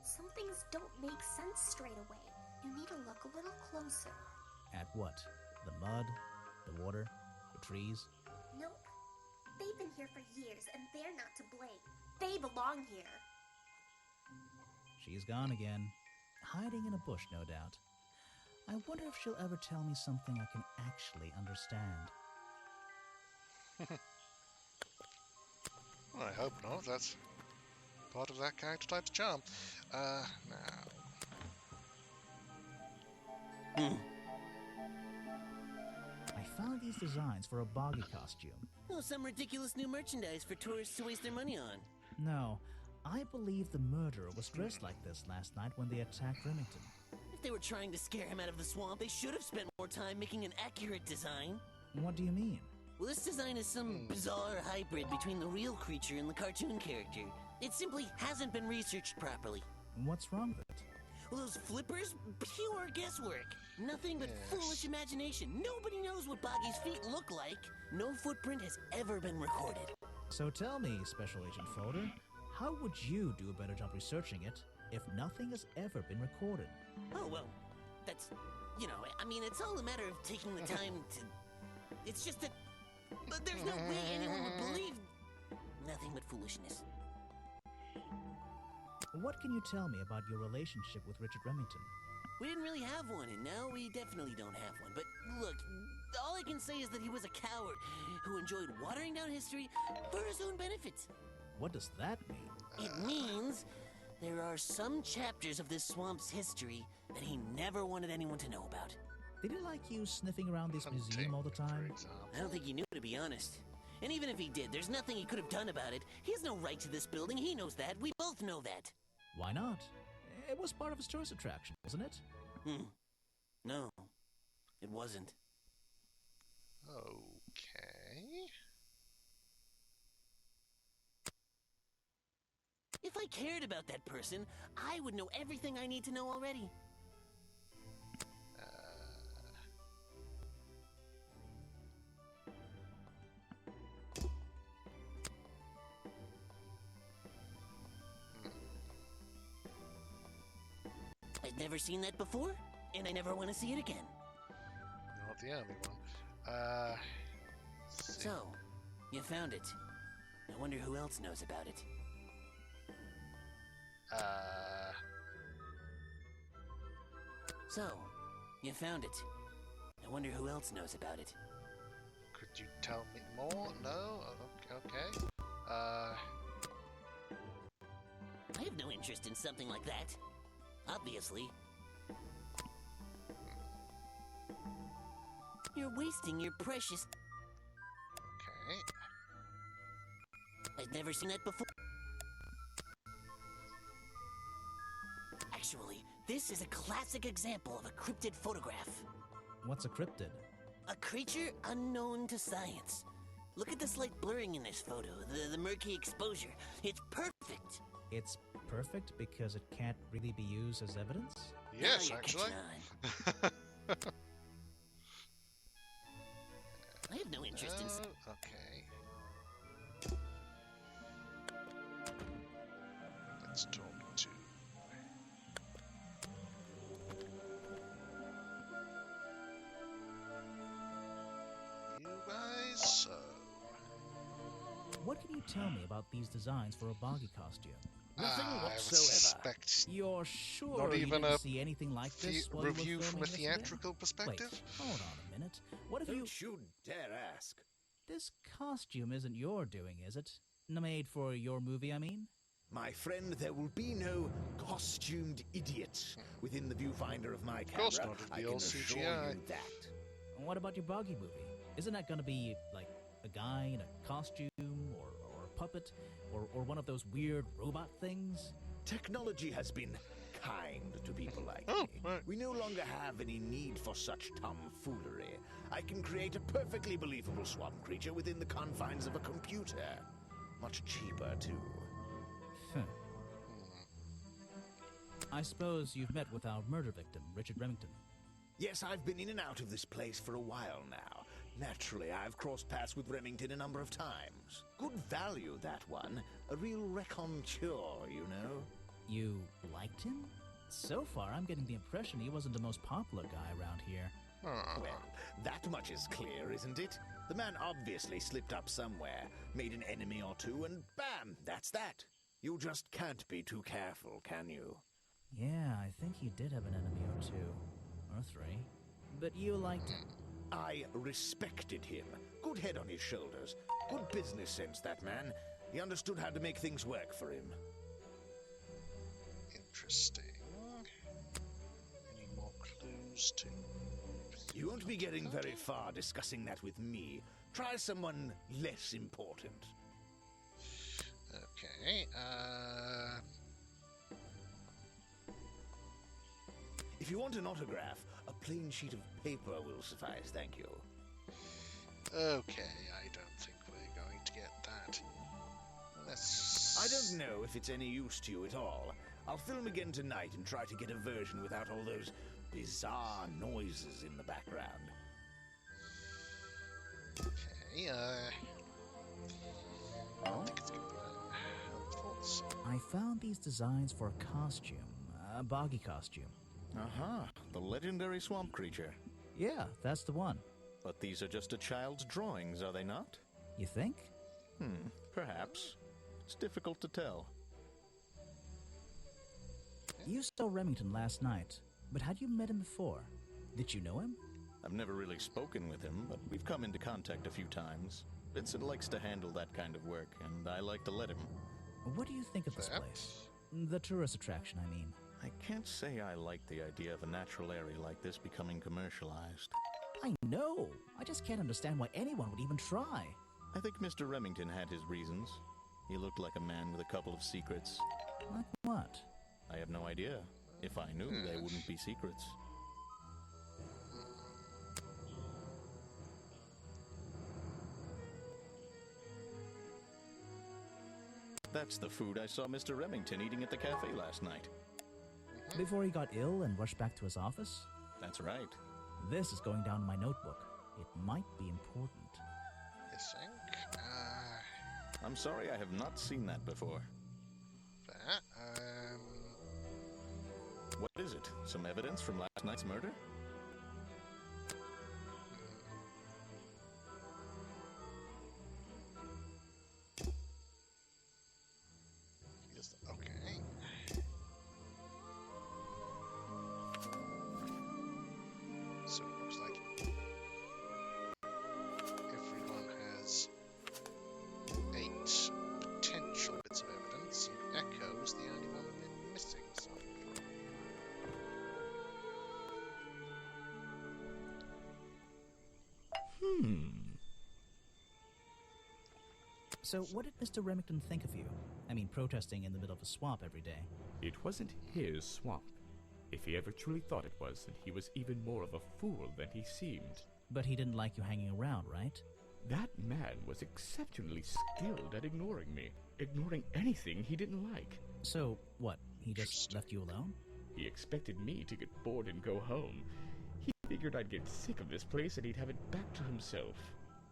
Some things don't make sense straight away. You need to look a little closer. At what? The mud? The water? The trees? Nope. They've been here for years, and they're not to blame. They belong here. She's gone again. hiding in a bush, no doubt. I wonder if she'll ever tell me something I can actually understand. Well, I hope not. That's part of that character type's charm. Now. I found these designs for a boggy costume. Oh, some ridiculous new merchandise for tourists to waste their money on. No, I believe the murderer was dressed like this last night when they attacked Remington. If they were trying to scare him out of the swamp, they should have spent more time making an accurate design. What do you mean? Well, this design is some bizarre hybrid between the real creature and the cartoon character. It simply hasn't been researched properly. What's wrong with it? Well, those flippers? Pure guesswork. Nothing but foolish imagination. Nobody knows what Boggy's feet look like. No footprint has ever been recorded. So tell me, Special Agent Folder, how would you do a better job researching it if nothing has ever been recorded? Oh, well, that's, I mean, it's all a matter of taking the time to... It's just that... But there's no way anyone would believe... Nothing but foolishness. What can you tell me about your relationship with Richard Remington? We didn't really have one, and now we definitely don't have one. But look, all I can say is that he was a coward who enjoyed watering down history for his own benefit. What does that mean? It means there are some chapters of this swamp's history that he never wanted anyone to know about. Did he like you sniffing around this museum all the time? I don't think he knew, to be honest. And even if he did, there's nothing he could have done about it. He has no right to this building. He knows that. We both know that. Why not? It was part of his tourist attraction, wasn't it? No, it wasn't. Okay. If I cared about that person, I would know everything I need to know already. I've never seen that before, and I never want to see it again. Not the only one. So, you found it. I wonder who else knows about it. So, you found it. I wonder who else knows about it. Could you tell me more? No? Okay. I have no interest in something like that. Obviously. You're wasting your precious... Okay. I've never seen that before. Actually, this is a classic example of a cryptid photograph. What's a cryptid? A creature unknown to science. Look at the slight blurring in this photo, the murky exposure. It's perfect. It's perfect because it can't really be used as evidence? Yes, actually. I have no interest in... Okay. Let's talk to... you guys, so... What can you tell me about these designs for a boggy costume? Nothing whatsoever. You're sure not even you didn't a see anything like this while review you were from a filming yesterday? theatrical perspective? Wait, hold on a minute. What if Don't you dare ask. This costume isn't your doing, is it? Made for your movie, I mean? My friend, there will be no costumed idiots within the viewfinder of my camera. Of course not, it'd I be can all assure CGI. you that. What about your boggy movie? Isn't that going to be, like, a guy in a costume, or a puppet, or one of those weird robot things? Technology has been kind to people like me. Right. We no longer have any need for such tomfoolery. I can create a perfectly believable swamp creature within the confines of a computer. Much cheaper, too. I suppose you've met with our murder victim, Richard Remington. Yes, I've been in and out of this place for a while now. Naturally, I've crossed paths with Remington a number of times. Good value, that one. A real raconteur, you know. You liked him? So far, I'm getting the impression he wasn't the most popular guy around here. Well, that much is clear, isn't it? The man obviously slipped up somewhere, made an enemy or two, and bam, that's that. You just can't be too careful, can you? Yeah, I think he did have an enemy or two. Or three. But you liked him. I respected him. Good head on his shoulders. Good business sense, that man. He understood how to make things work for him. Interesting. Any more clues to... You won't be getting very far discussing that with me. Try someone less important. Okay, If you want an autograph, a plain sheet of paper will suffice, thank you. okay, I don't think we're going to get that. Unless... I don't know if it's any use to you at all. I'll film again tonight and try to get a version without all those bizarre noises in the background. Okay, I don't think it's going to be helpful. So... I found these designs for a costume. A boggy costume. Aha, the legendary swamp creature. Yeah, that's the one. But these are just a child's drawings, are they not? You think? Perhaps. It's difficult to tell. You saw Remington last night, but had you met him before? Did you know him? I've never really spoken with him, but we've come into contact a few times. Vincent likes to handle that kind of work, and I like to let him. What do you think of this place? The tourist attraction, I mean. I can't say I like the idea of a natural area like this becoming commercialized. I know! I just can't understand why anyone would even try. I think Mr. Remington had his reasons. He looked like a man with a couple of secrets. Like what? I have no idea. If I knew, they wouldn't be secrets. That's the food I saw Mr. Remington eating at the cafe last night. Before he got ill and rushed back to his office? That's right. This is going down in my notebook. It might be important. You think? I'm sorry, I have not seen that before. Fair. What is it? Some evidence from last night's murder? Okay. So it looks like everyone has 8 potential bits of evidence, and Echo's the only one we're missing some from. So what did Mr. Remington think of you? I mean, protesting in the middle of a swamp every day. It wasn't his swamp. If he ever truly thought it was, then he was even more of a fool than he seemed. But he didn't like you hanging around, right? That man was exceptionally skilled at ignoring me, ignoring anything he didn't like. So, what, he just left you alone? He expected me to get bored and go home. He figured I'd get sick of this place and he'd have it back to himself.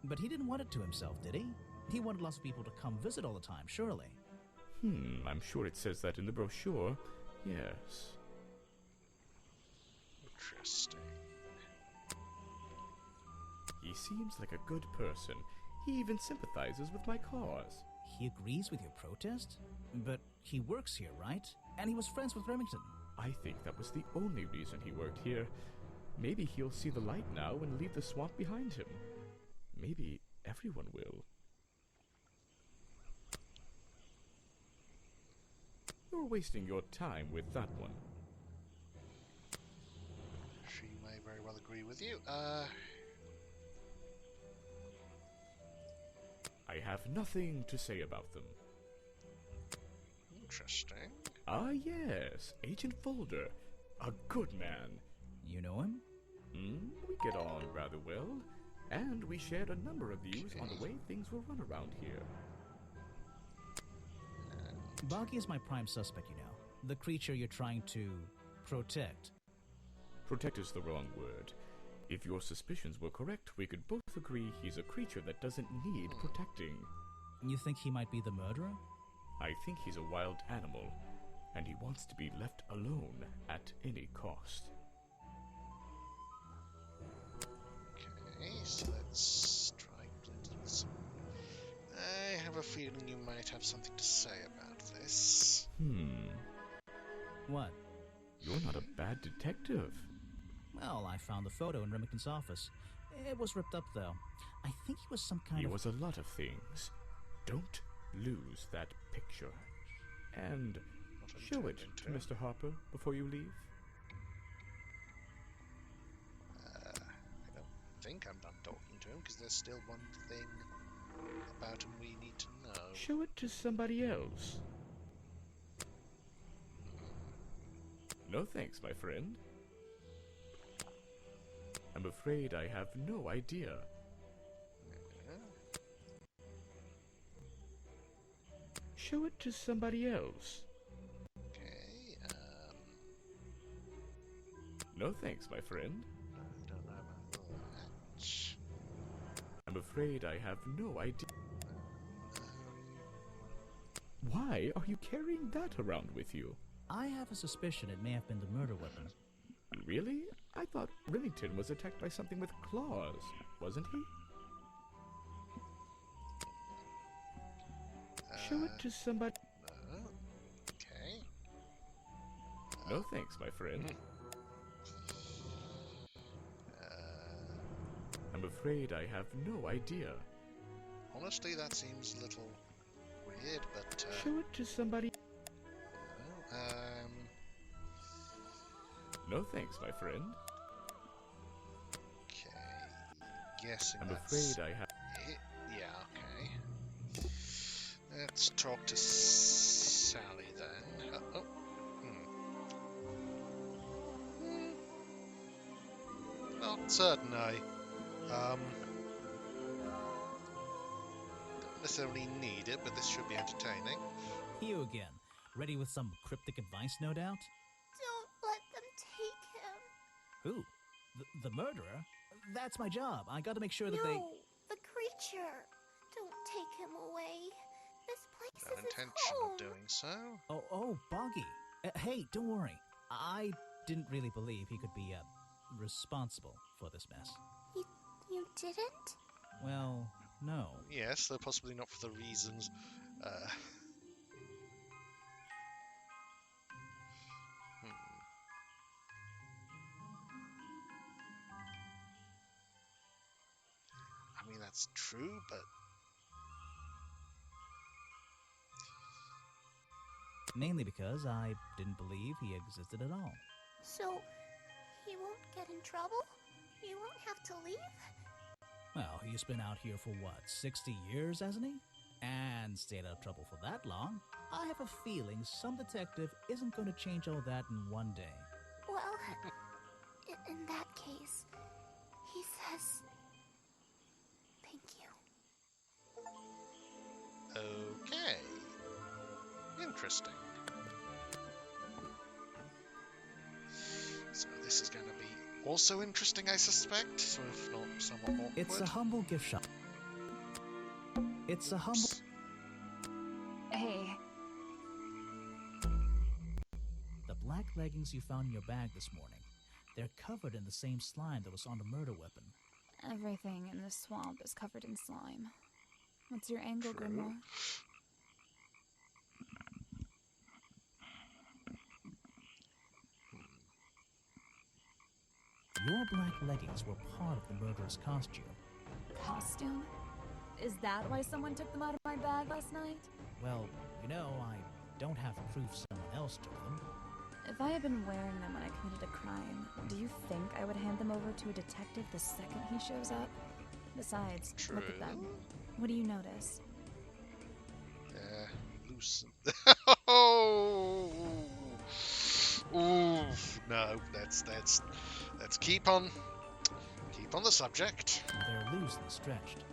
But he didn't want it to himself, did he? He wanted lots of people to come visit all the time, surely. I'm sure it says that in the brochure. Yes. Interesting. He seems like a good person. He even sympathizes with my cause. He agrees with your protest? But he works here, right? And he was friends with Remington. I think that was the only reason he worked here. Maybe he'll see the light now and leave the swamp behind him. Maybe everyone will. You're wasting your time with that one. She may very well agree with you. I have nothing to say about them. Interesting. Ah, yes, Agent Folder. A good man. You know him? We get on rather well, and we shared a number of views on the way things were run around here. Boggy is my prime suspect, you know. The creature you're trying to protect. Protect is the wrong word. If your suspicions were correct, we could both agree he's a creature that doesn't need protecting. You think he might be the murderer? I think he's a wild animal, and he wants to be left alone at any cost. Okay, so let's try Blitz. I have a feeling you might have something to say about this. What? You're not a bad detective. Well, I found the photo in Remington's office. It was ripped up, though. I think he was some kind He of... was a lot of things. Don't lose that picture. And show it to Mr. Harper before you leave. I don't think I'm done talking to him, because there's still one thing about him we need to know. Show it to somebody else. No thanks, my friend. I'm afraid I have no idea. Show it to somebody else. Okay, No thanks, my friend. I don't know about that. I'm afraid I have no idea. Why are you carrying that around with you? I have a suspicion it may have been the murder weapon. Really? I thought Remington was attacked by something with claws, wasn't he? Show it to somebody. No. Okay. No thanks, my friend. I'm afraid I have no idea. Honestly, that seems a little weird, but Show it to somebody. No thanks, my friend. Okay, guessing I'm that's afraid I have. it. Yeah, okay. Let's talk to Sally then. Not certain, don't necessarily need it, but this should be entertaining. You again. Ready with some cryptic advice, no doubt? Don't let them take him. Who? The murderer? That's my job. I gotta make sure that no, they... the creature. Don't take him away. This place No is his intention home. of doing so. Oh, Boggy. Hey, don't worry. I didn't really believe he could be, responsible for this mess. You didn't? Well, no. Yes, though possibly not for the reasons. I mean, that's true, but... Mainly because I didn't believe he existed at all. So, he won't get in trouble? You won't have to leave? Well, he's been out here for what, 60 years, hasn't he? And stayed out of trouble for that long. I have a feeling some detective isn't going to change all that in one day. Well, in that case, he says... Thank you. Okay. Interesting. So this is going to be also interesting, I suspect, so if not somewhat awkward. It's a humble gift shop. It's a humble... Hey. The black leggings you found in your bag this morning, they're covered in the same slime that was on the murder weapon. Everything in this swamp is covered in slime. What's your angle, True. Grimoire? Your black leggings were part of the murderer's costume. Costume? Is that why someone took them out of my bag last night? Well, you know, I don't have proof someone else took them. If I had been wearing them when I committed a crime, do you think I would hand them over to a detective the second he shows up? Besides, look at them. What do you notice? Loose. Oh! Oof! No, let's keep on the subject. They're loose and stretched.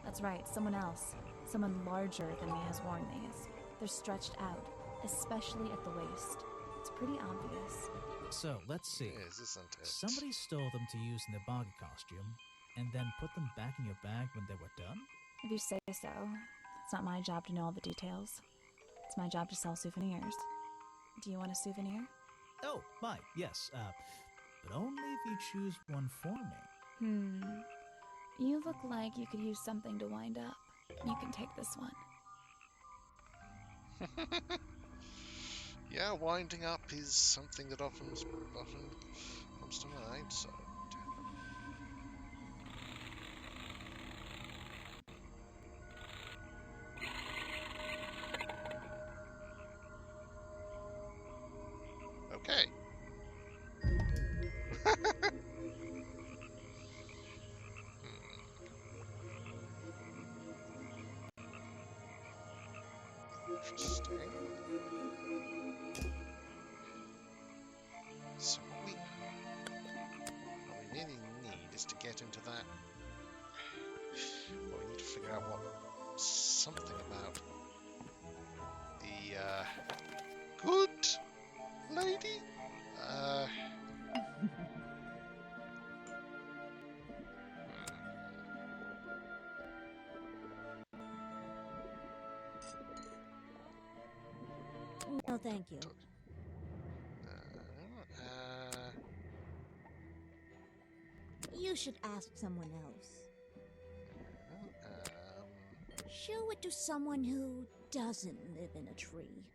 That's right, someone else. Someone larger than me has worn these. They're stretched out, especially at the waist. It's pretty obvious. So, let's see. It is, isn't it? Somebody stole them to use in their boggy costume, and then put them back in your bag when they were done? If you say so. It's not my job to know all the details. It's my job to sell souvenirs. Do you want a souvenir? Oh, my, yes, but only if you choose one for me. You look like you could use something to wind up. You can take this one. Yeah, winding up is something that often comes to mind, so... Okay. Interesting. So what we really need is to get into that. Well, we need to figure out something about the good lady. No, thank you. You should ask someone else. Show it to someone who doesn't live in a tree.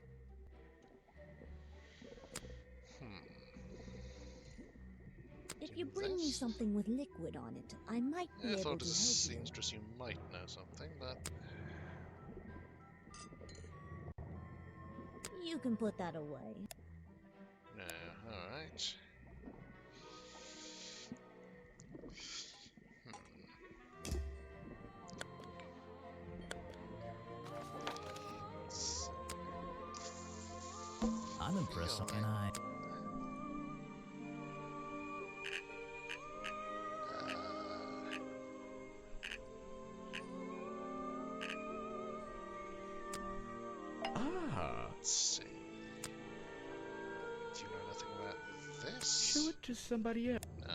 If you bring me something with liquid on it, I might be able to help you. Seamstress, you might know something, but... You can put that away. No, alright. I'm impressed, and I... Let's see. Do you know nothing about this? Show it to somebody else. No.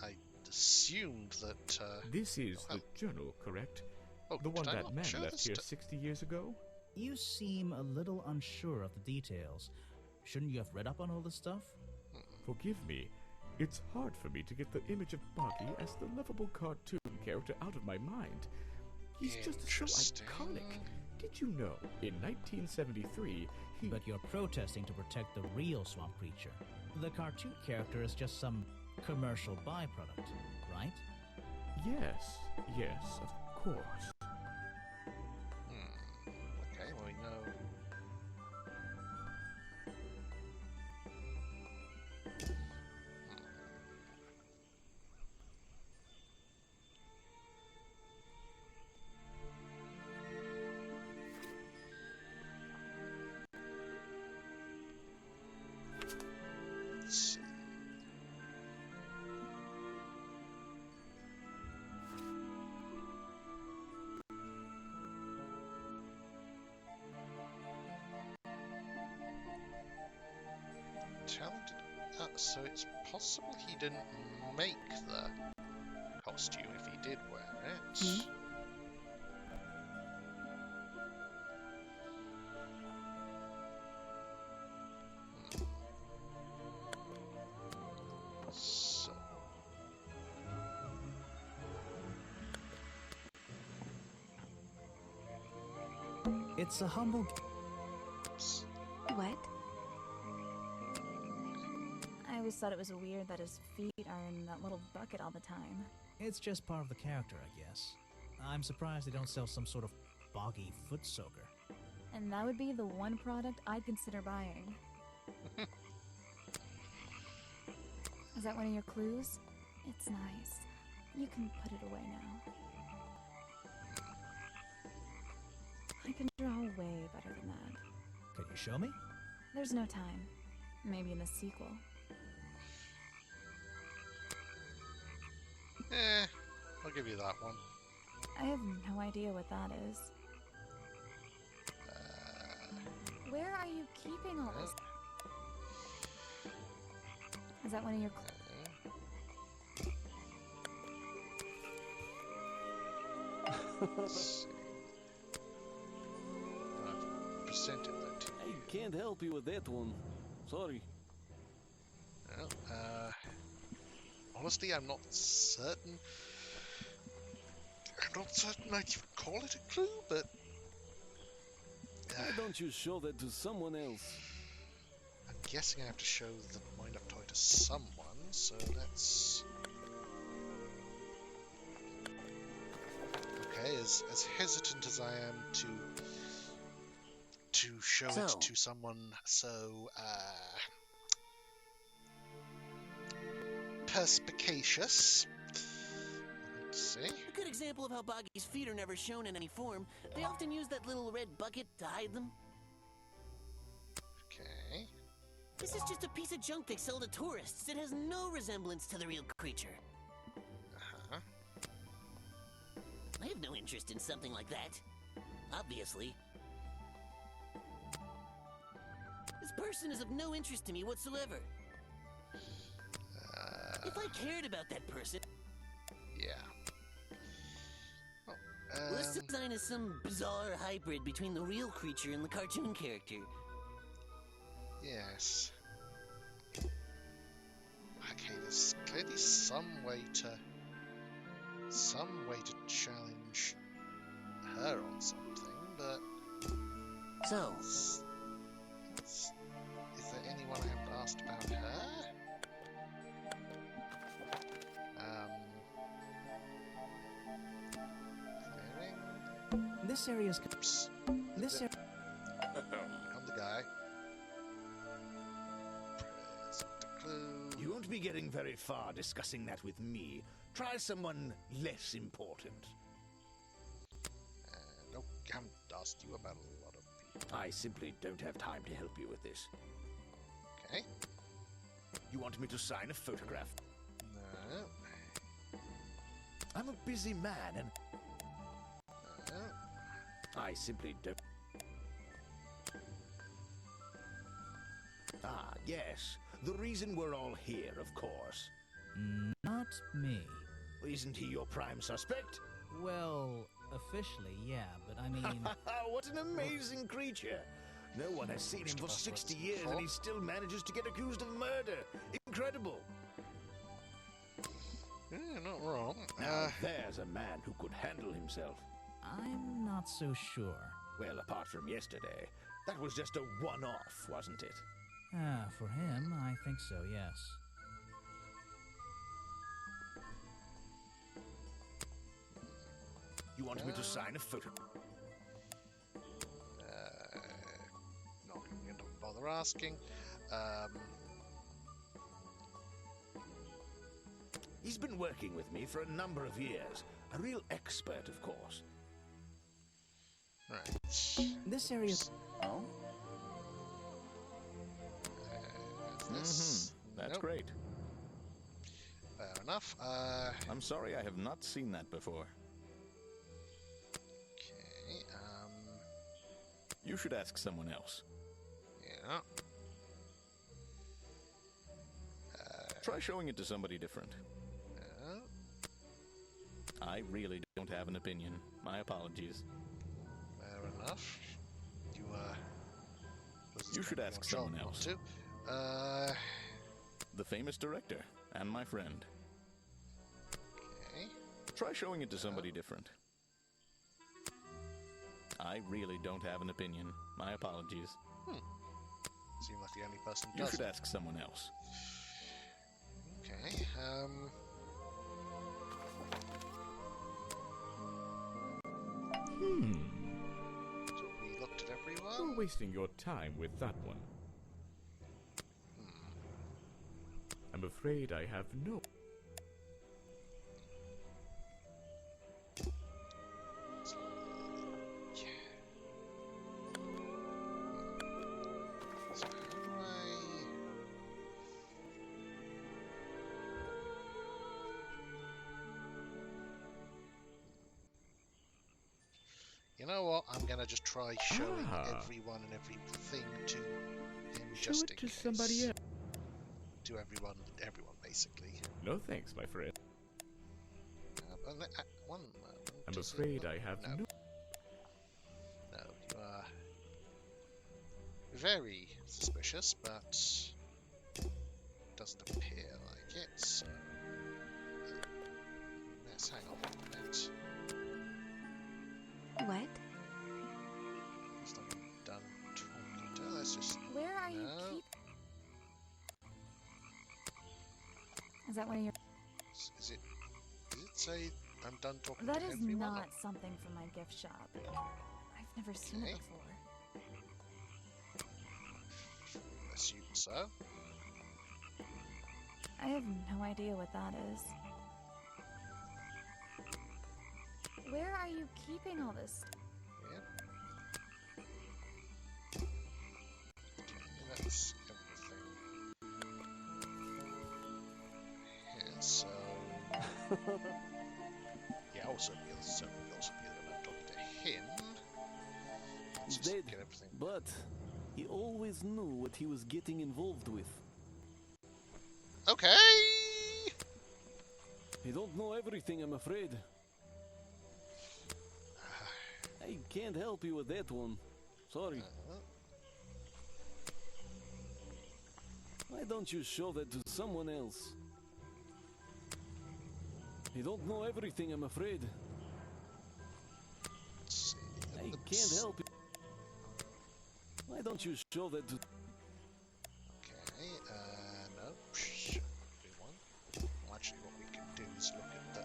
I assumed that, This is the journal, correct? Oh, the one that man show left this here 60 years ago? You seem a little unsure of the details. Shouldn't you have read up on all this stuff? Forgive me. It's hard for me to get the image of Boggy as the lovable cartoon character out of my mind. He's just so iconic. Did you know, in 1973, he... But you're protesting to protect the real swamp creature. The cartoon character is just some commercial byproduct, right? Yes, of course. Okay, well, we know... Let's see. Talented. So it's possible he didn't make the costume if he did wear it. So. It's a humble... What? I always thought it was weird that his feet are in that little bucket all the time. It's just part of the character, I guess. I'm surprised they don't sell some sort of boggy foot soaker. And that would be the one product I'd consider buying. Is that one of your clues? It's nice. You can put it away now. I can draw way better than that. Can you show me? There's no time. Maybe in the sequel. I'll give you that one. I have no idea what that is. Where are you keeping all this? Is that one of your... Let's see. I've presented that to you. I can't help you with that one. Sorry. Well, honestly, I'm not certain. I'm not certain I'd even call it a clue, but Why don't you show that to someone else? I'm guessing I have to show the wind-up toy to someone, so let's... Okay, as hesitant as I am to show it to someone so perspicacious. Let's see. A good example of how Boggy's feet are never shown in any form. They often use that little red bucket to hide them. Okay. This is just a piece of junk they sell to tourists. It has no resemblance to the real creature. Uh-huh. I have no interest in something like that. Obviously. This person is of no interest to me whatsoever. If I cared about that person... Yeah. Well, this design is some bizarre hybrid between the real creature and the cartoon character. Yes. Okay, there's clearly some way to challenge her on something, but so is there anyone I haven't asked about her? Clearing. This area's... Oops. This area... I'm the guy. Present a clue. You won't be getting very far discussing that with me. Try someone less important. No, I haven't asked you about a lot of people. I simply don't have time to help you with this. Okay. You want me to sign a photograph? No. I'm a busy man and... No. I simply don't... Ah, yes. The reason we're all here, of course. Not me. Isn't he your prime suspect? Well, officially, yeah, but I mean... What an amazing creature! No one has seen him for 60 years and he still manages to get accused of murder. Incredible! Yeah, not wrong. Now there's a man who could handle himself. I'm not so sure. Well, apart from yesterday, that was just a one-off, wasn't it? Ah, for him, I think so, yes. You want me to sign a photo? Not going to bother asking. He's been working with me for a number of years. A real expert, of course. Right. This area's... Oh? This. That's Nope. great. Fair enough. I'm sorry I have not seen that before. Okay. You should ask someone else. Yeah. Try showing it to somebody different. No. I really don't have an opinion. My apologies. Fair enough. You should ask someone else. Too. The famous director and my friend. Okay. Try showing it to somebody different. I really don't have an opinion. My apologies. Seem like the only person who You does. should ask someone else. Okay. So we looked at everyone. You're wasting your time with that one. I'm afraid I have no... So you know what? I'm gonna just try showing everyone and everything to him just in to case. somebody else. To everyone basically. No thanks, my friend. One moment. I'm is it afraid one- I have no... No, you are very suspicious, but doesn't appear like it, so... Let's hang on a minute. What? It's not done Is that one of your... Is it say I'm done talking That to is everyone? not something from my gift shop. I've never seen it before. Assume so. I have no idea what that is. Where are you keeping all this? Yep. Okay, that's everything. Yeah, so... yeah, also be able to talk to him. Let's He's just dead, get everything. but he always knew what he was getting involved with. Okay! I don't know everything, I'm afraid. I can't help you with that one. Sorry. Why don't you show that to someone else? I don't know everything, I'm afraid. I can't help you. Why don't you show that to... Okay, no. Shh. Do one. Well, actually, what we can do is look at the...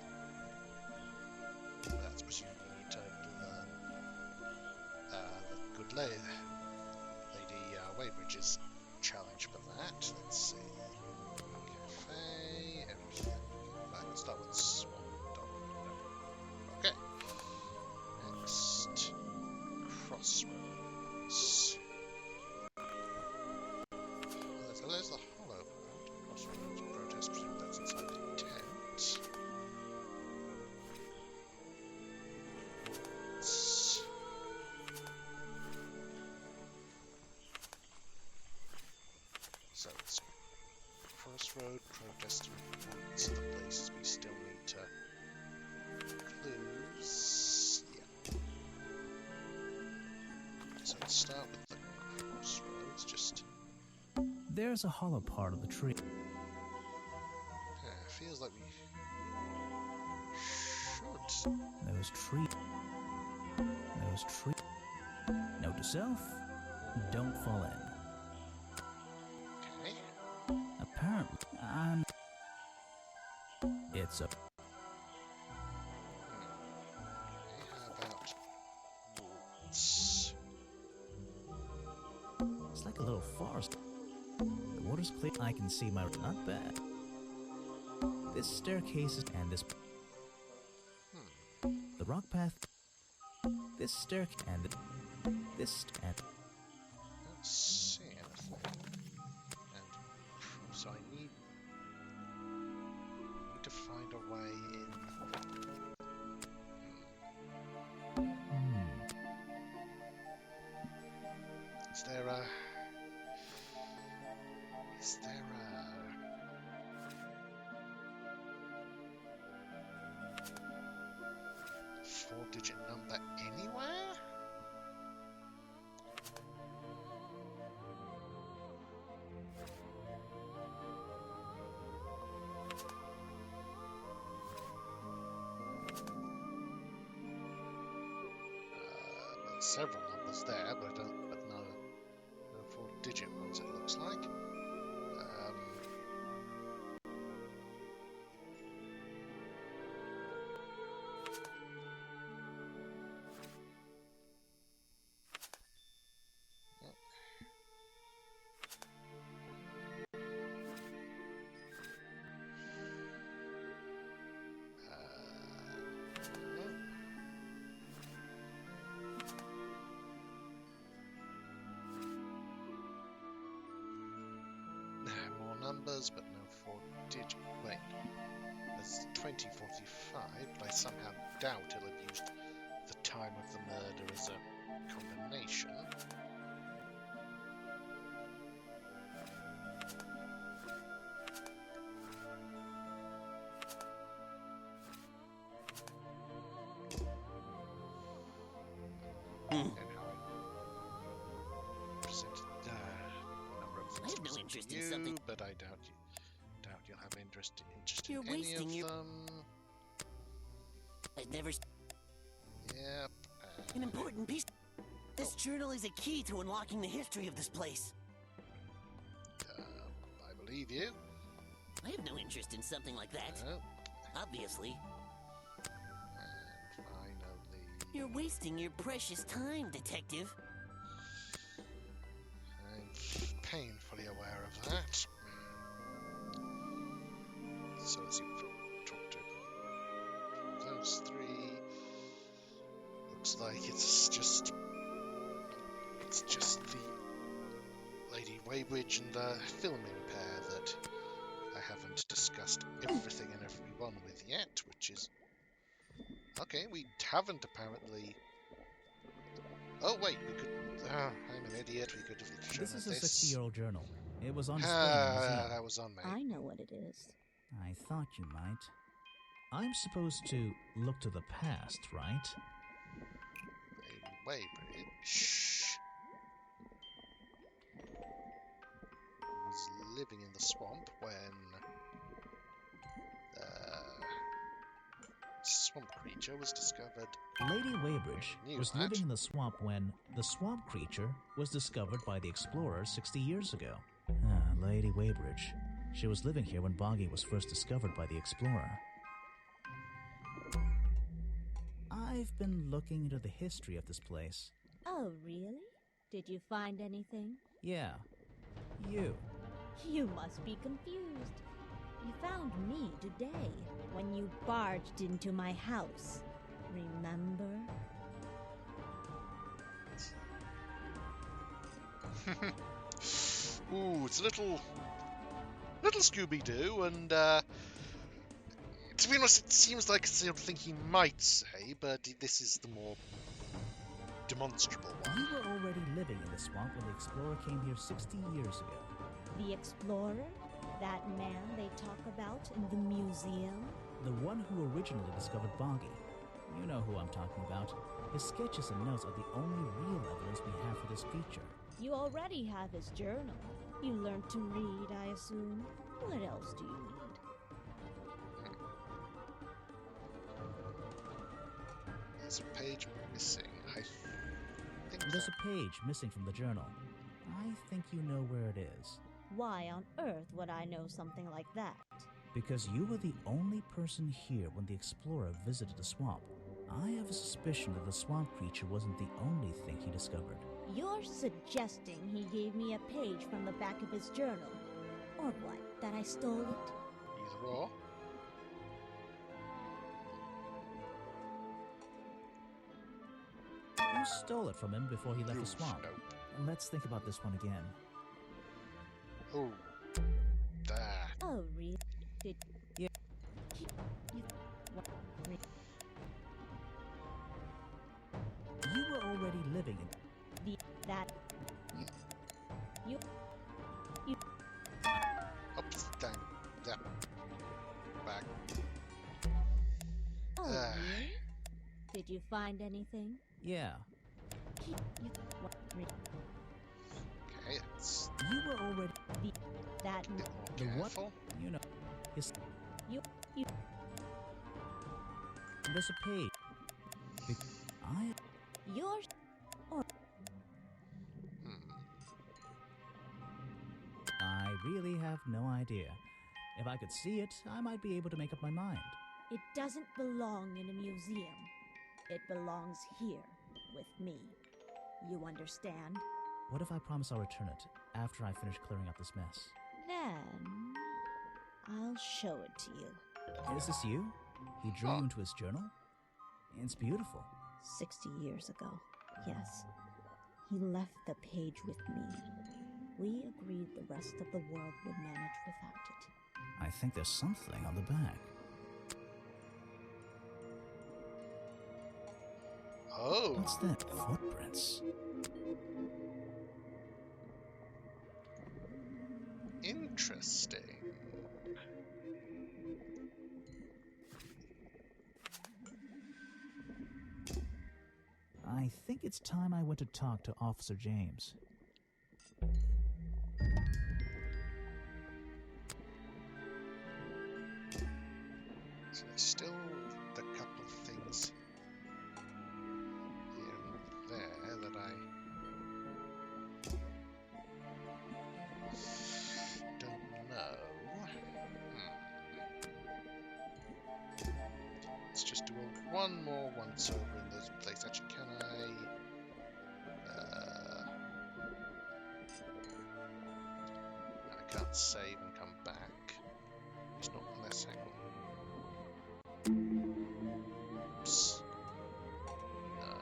That's presumably to learn the good lady Weybridge's challenge for that. Let's see. Cafe, everything. Right, let's start with Swamp Dog. Okay. Next, Crossroads. So there's the Hollow Road. Crossroads protest, presume that's inside the tent. So it's Crossroad, protest, points of the places we still need to clues. Yeah. So let's start with the Crossroads, just... There's a hollow part of the tree. Feels like we should. Those trees. Note to self, don't fall in. Okay. Apparently, it's a... Okay, how about woods? It's like a little forest. The water's clear. I can see my... Not bad. This staircase is... And this... The rock path... This staircase... And this... And... Don't see anything. And so I need to find a way in. Is there a... 4-digit number anywhere? Several numbers there, but no 4-digit ones. It looks like. More numbers, but no 4-digit. Wait, there's 2045, but I somehow doubt he'll have used the time of the murder as a combination. And how I presented the number of things I have no interest in you, something. but I doubt you'll have interest You're in any wasting of your... them. I've never... Yep. An important piece... This journal is a key to unlocking the history of this place. I believe you. I have no interest in something like that. No. Obviously. And finally... You're wasting your precious time, Detective. I'm painfully aware of that. So as you've talked to those three, looks like it's just the Lady Weybridge and the filming pair that I haven't discussed everything and everyone with yet, which is... Okay, we haven't apparently... Oh wait, we could... I'm an idiot, we could have shown This is her a this. 60-year-old journal. It was on display in the museum. That was on me. I know what it is. I thought you might. I'm supposed to look to the past, right? Lady Weybridge was living in the swamp when the swamp creature was discovered. Lady Weybridge Knew was that. living in the swamp when the swamp creature was discovered by the explorers 60 years ago. Lady Weybridge. She was living here when Boggy was first discovered by the explorer. I've been looking into the history of this place. Oh, really? Did you find anything? Yeah. You. You must be confused. You found me today when you barged into my house. Remember? Ooh, it's a little Scooby-Doo, and to be honest, it seems like it's the sort of thing he might say, but this is the more demonstrable one. You were already living in the swamp when the explorer came here 60 years ago. The explorer? That man they talk about in the museum? The one who originally discovered Boggy. You know who I'm talking about. His sketches and notes are the only real evidence we have for this creature. You already have his journal. You learned to read, I assume. What else do you need? There's a page missing. I think There's a page missing from the journal. I think you know where it is. Why on earth would I know something like that? Because you were the only person here when the explorer visited the swamp. I have a suspicion that the swamp creature wasn't the only thing he discovered. You're suggesting he gave me a page from the back of his journal? Or what, that I stole it? Either or. You stole it from him before he left the swamp. Nope. Let's think about this one again. Oh, that. Oh, really? Did Yeah. You were already living in that you Oops, dang. That. Back. Oh, really? Did you find anything? Yeah. Okay, it's You were already that a bit the more what? careful. You know. His, you there's a page. yours or I really have no idea. If I could see it, I might be able to make up my mind. it doesn't belong in a museum. It belongs here with me. You understand? What if I promise I'll return it after I finish clearing up this mess? Then I'll show it to you. Is this you? He drew you into his journal? It's beautiful. 60 years ago, yes. He left the page with me. We agreed the rest of the world would manage without it. I think there's something on the back. Oh. What's that? Footprints. Interesting. I think it's time I went to talk to Officer James. So there's still a couple of things here and there that I don't know. one more once over in this place. Actually, can I? I can't save and come back. It's not unless hang on. Oops. No.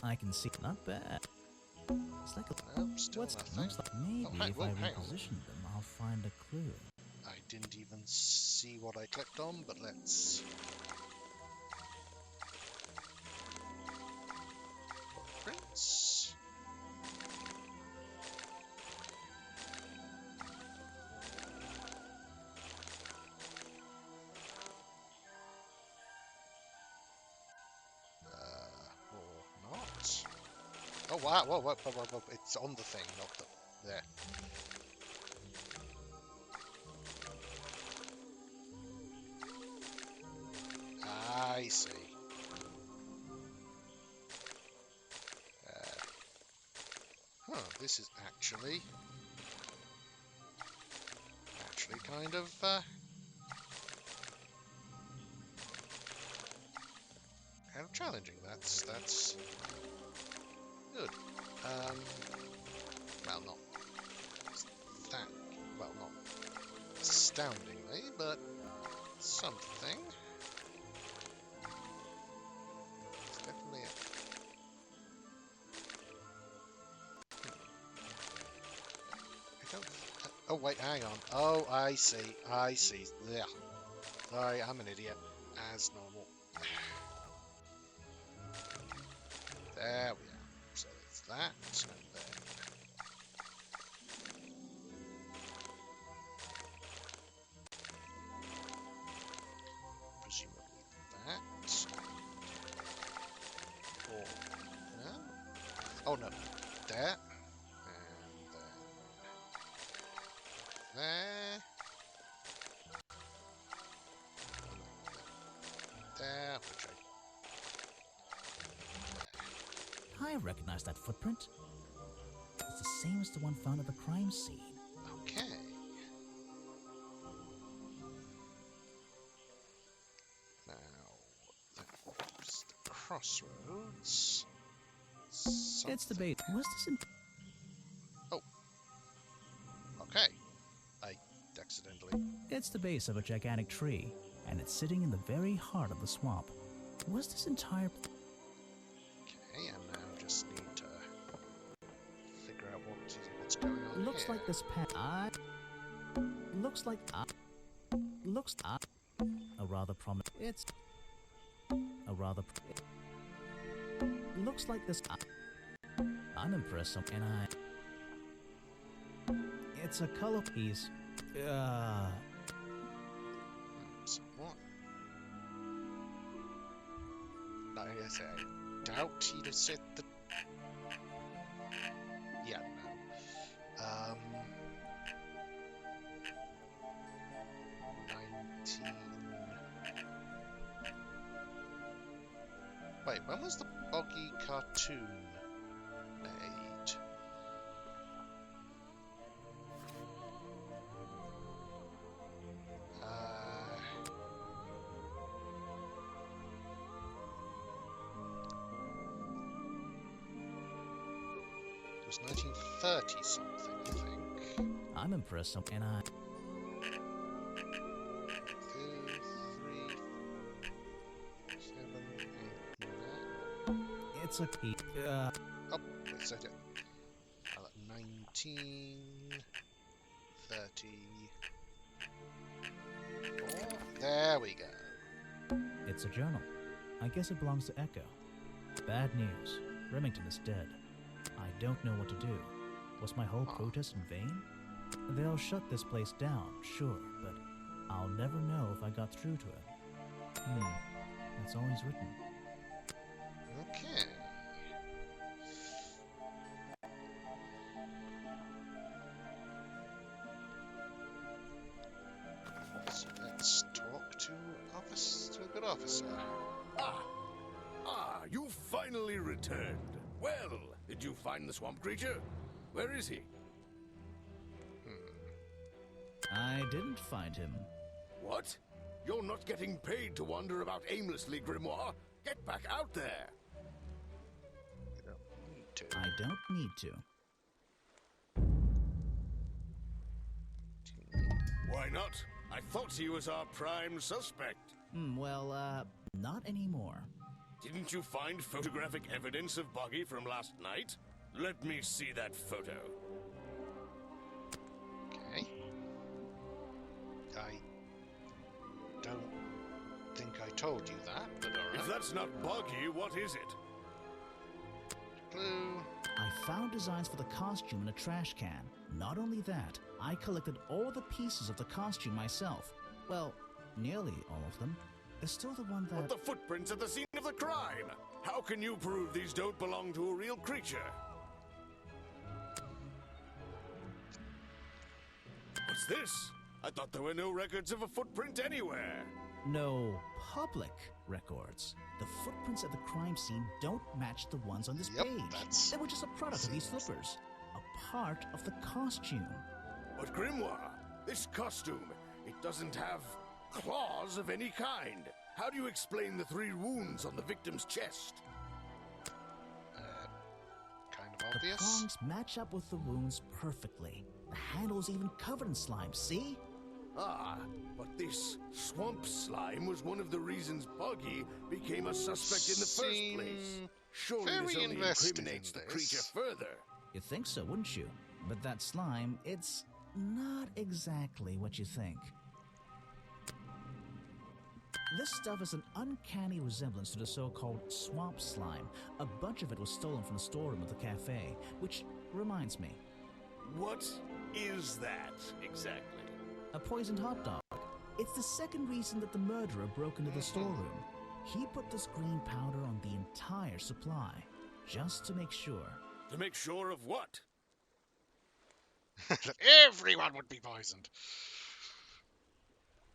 I can see. Not bad. It's like a... Nope, still what's nothing. looks like maybe if I reposition them, I'll find a clue. I didn't even see what I clicked on, but let's... Prints. Or not. Oh wow, whoa, it's on the thing, not the... there. I see. This is actually kind of challenging. That's good. Well, not that well, not astoundingly, but something. It's definitely I don't. Oh wait, hang on. Oh, I see. Yeah. Sorry, I'm an idiot. As normal. There we are. So it's that, and then presumably that. Or no? Oh no, there, and then there, there, which I recognize that footprint. It's the same as the one found at the crime scene. Okay. Now, that's the crossroads. Something. It's the bait. Was this in... Oh. Okay. I accidentally... It's the base of a gigantic tree, and it's sitting in the very heart of the swamp. Was this entire... Okay, and now just need to figure out what's going on Looks here. like this path... Looks like... Looks... A rather prominent... It's... A rather... Looks like this... I'm impressed, and It's a color piece. Somewhat. Like I say, I doubt he'd have said the... Yeah, no. 19... Wait, when was the Boggy cartoon made? It was 1930 something, I think. I'm impressed, and 2, 3, 7, 8, 9. It's a piece. Oh, it's a 19, 30. There we go. It's a journal. I guess it belongs to Echo. Bad news. Remington is dead. I don't know what to do. Was my whole protest in vain? They'll shut this place down, sure, but I'll never know if I got through to him. That's all he's written. Okay. So let's talk to other office, to a good officer. You finally returned. Well, did you find the swamp creature? Where is he? I didn't find him. What? You're not getting paid to wander about aimlessly, Grimoire. Get back out there. You don't need to. I don't need to. Why not? I thought he was our prime suspect. Not anymore. Didn't you find photographic evidence of Buggy from last night? Let me see that photo. Okay. I don't think I told you that, but alright. If that's not Buggy, what is it? Clue. I found designs for the costume in a trash can. Not only that, I collected all the pieces of the costume myself. Well, nearly all of them. There's still the one that... But the footprints at the scene of the crime! How can you prove these don't belong to a real creature? What's this? I thought there were no records of a footprint anywhere. No public records. The footprints at the crime scene don't match the ones on this page. They were just a product of these flippers. A part of the costume. But Grimoire, this costume, it doesn't have claws of any kind. How do you explain the 3 wounds on the victim's chest? Kind of obvious. The prongs match up with the wounds perfectly. The handle's even covered in slime, see? But this swamp slime was one of the reasons Buggy became a suspect in the first place. Surely this only incriminates the creature further. You'd think so, wouldn't you? But that slime, it's not exactly what you think. This stuff is an uncanny resemblance to the so-called swamp slime. A bunch of it was stolen from the storeroom of the cafe, which reminds me. What is that, exactly? A poisoned hot dog. It's the second reason that the murderer broke into the storeroom. He put this green powder on the entire supply, just to make sure. To make sure of what? That everyone would be poisoned.